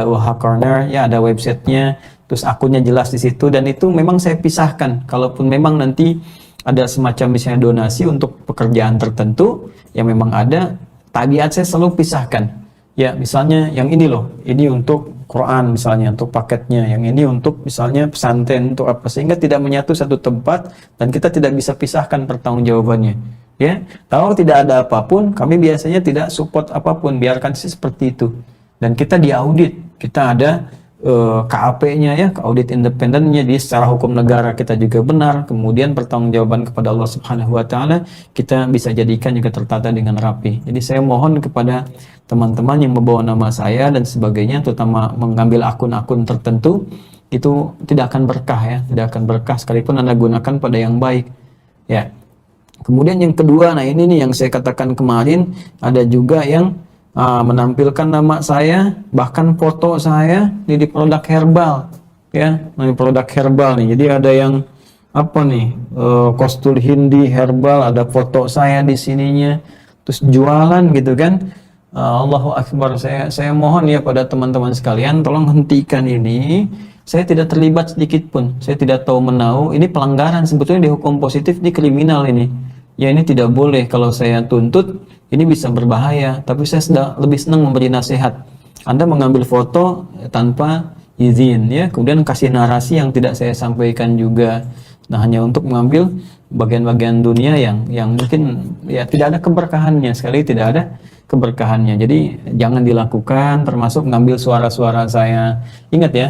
UH Corner, ya, ada websitenya, terus akunnya jelas di situ, dan itu memang saya pisahkan. Kalaupun memang nanti ada semacam misalnya donasi untuk pekerjaan tertentu yang memang ada, tabiat saya selalu pisahkan. Ya, misalnya yang ini loh, ini untuk Quran misalnya, untuk paketnya, yang ini untuk misalnya pesantren, untuk apa, sehingga tidak menyatu satu tempat dan kita tidak bisa pisahkan pertanggungjawabannya. Ya, kalau tidak ada apapun, kami biasanya tidak support apapun, biarkan sih seperti itu. Dan kita diaudit, kita ada KAP-nya, ya, audit independennya, di secara hukum negara kita juga benar. Kemudian pertanggungjawaban kepada Allah Subhanahu wa taala kita bisa jadikan juga tertata dengan rapi. Jadi saya mohon kepada teman-teman yang membawa nama saya dan sebagainya, terutama mengambil akun-akun tertentu, itu tidak akan berkah, ya, tidak akan berkah sekalipun Anda gunakan pada yang baik, ya. Kemudian yang kedua, nah ini nih yang saya katakan kemarin, ada juga yang menampilkan nama saya, bahkan foto saya di produk herbal, ya, di produk herbal nih. Jadi ada yang apa nih, kostul hindi herbal, ada foto saya di sininya, terus jualan gitu kan. Allahu Akbar. Saya mohon ya pada teman-teman sekalian, tolong hentikan ini. saya tidak terlibat sedikit pun, saya tidak tahu menahu, ini pelanggaran, sebetulnya di hukum positif ini kriminal ini. Ya ini tidak boleh, kalau saya tuntut ini bisa berbahaya, tapi saya lebih senang memberi nasihat. Anda mengambil foto tanpa izin, ya, kemudian kasih narasi yang tidak saya sampaikan juga. Nah, hanya untuk mengambil bagian-bagian dunia yang mungkin ya tidak ada keberkahannya, sekali tidak ada keberkahannya. Jadi jangan dilakukan, termasuk mengambil suara-suara saya. Ingat ya,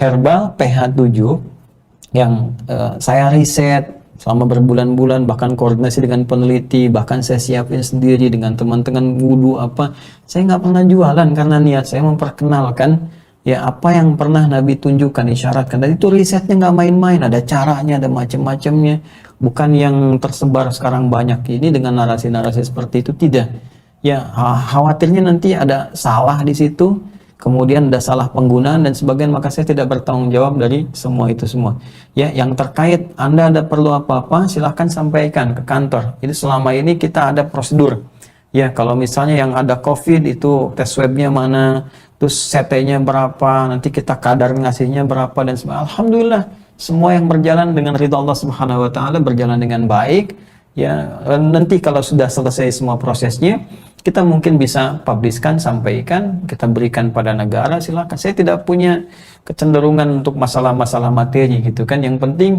herbal pH 7 yang saya riset selama berbulan-bulan, bahkan koordinasi dengan peneliti, bahkan saya siapin sendiri dengan teman-teman wudhu apa. Saya nggak pernah jualan karena niat saya memperkenalkan ya apa yang pernah Nabi tunjukkan, isyaratkan. Dan itu risetnya nggak main-main, ada caranya, ada macam-macamnya. Bukan yang tersebar sekarang banyak ini dengan narasi-narasi seperti itu, tidak. Ya khawatirnya nanti ada salah di situ, kemudian ada salah penggunaan dan sebagainya, maka saya tidak bertanggung jawab dari semua itu semua. Ya, yang terkait Anda ada perlu apa-apa, silahkan sampaikan ke kantor. Jadi selama ini kita ada prosedur. Ya, kalau misalnya yang ada COVID itu tes swabnya mana, terus CT-nya berapa, nanti kita kadar ngasihnya berapa dan sebagainya. Alhamdulillah semua yang berjalan dengan ridha Allah Subhanahu wa taala berjalan dengan baik. Ya, nanti kalau sudah selesai semua prosesnya, kita mungkin bisa publiskan, sampaikan, kita berikan pada negara, silakan. Saya tidak punya kecenderungan untuk masalah-masalah materi gitu kan. Yang penting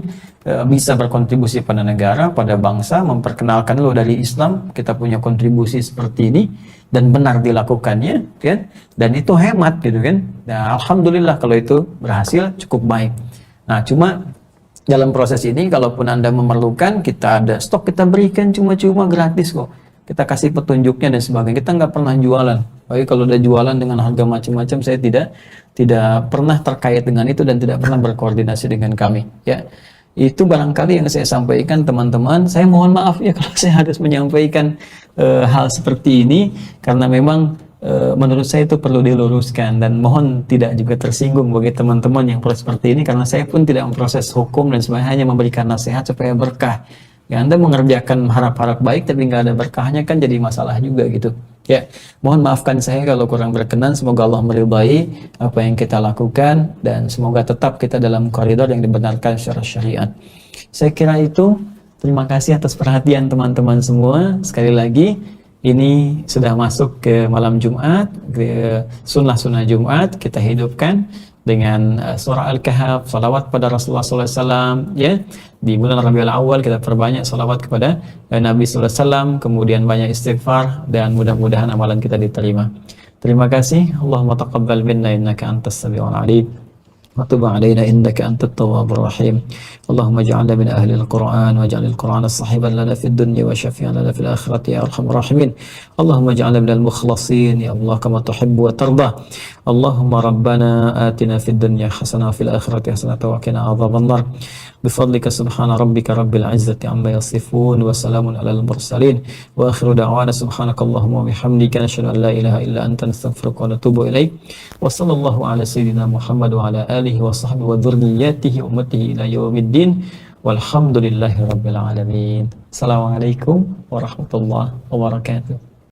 bisa berkontribusi pada negara, pada bangsa, memperkenalkan lo dari Islam, kita punya kontribusi seperti ini dan benar dilakukannya kan. Dan itu hemat gitu kan. Nah, alhamdulillah kalau itu berhasil cukup baik. Nah, cuma dalam proses ini kalaupun Anda memerlukan, kita ada stok, kita berikan cuma-cuma gratis kok. Kita kasih petunjuknya dan sebagainya. Kita nggak pernah jualan. Bagi kalau udah jualan dengan harga macam-macam, saya tidak pernah terkait dengan itu dan tidak pernah berkoordinasi dengan kami. Ya, itu barangkali yang saya sampaikan teman-teman. Saya mohon maaf ya kalau saya harus menyampaikan hal seperti ini karena memang menurut saya itu perlu diluruskan dan mohon tidak juga tersinggung bagi teman-teman yang proses seperti ini karena saya pun tidak memproses hukum dan sebagainya, hanya memberikan nasihat supaya berkah. Ya, Anda mengerjakan harap-harap baik tapi nggak ada berkahnya kan jadi masalah juga gitu. Ya, mohon maafkan saya kalau kurang berkenan. Semoga Allah meridai apa yang kita lakukan dan semoga tetap kita dalam koridor yang dibenarkan secara syariat. Saya kira itu. Terima kasih atas perhatian teman-teman semua. Sekali lagi, ini sudah masuk ke malam Jumat, ke sunnah-sunnah Jumat. Kita hidupkan dengan surah Al-Kahf, salawat pada Rasulullah SAW, ya. Di bulan Rabiul Awal kita perbanyak salawat kepada Nabi SAW, kemudian banyak istighfar dan mudah-mudahan amalan kita diterima. Terima kasih. Allahumma taqabbal minna innaka antas samiul alim. وتب علينا إنك أنت التواب الرحيم اللهم اجعلنا من أهل القرآن واجعل القرآن صاحبا لنا في الدنيا وشفيعا لنا في الآخرة يا أرحم الراحمين اللهم اجعلنا من المخلصين يا الله كما تحب وترضى اللهم ربنا آتنا في الدنيا حسنة وفي الآخرة حسنة وقنا عذاب النار بفضلك سبحان ربك رب العزة عما يصفون وسلام على المرسلين وآخر دعوانا سبحانك اللهم وبحمدك نشهد أن لا إله إلا أنت نستغفرك ونتوب إليك وصلى الله على سيدنا محمد وعلى آله وصحبه وذريته أمته إلى يوم الدين والحمد لله رب العالمين. Assalamualaikum warahmatullahi wabarakatuh.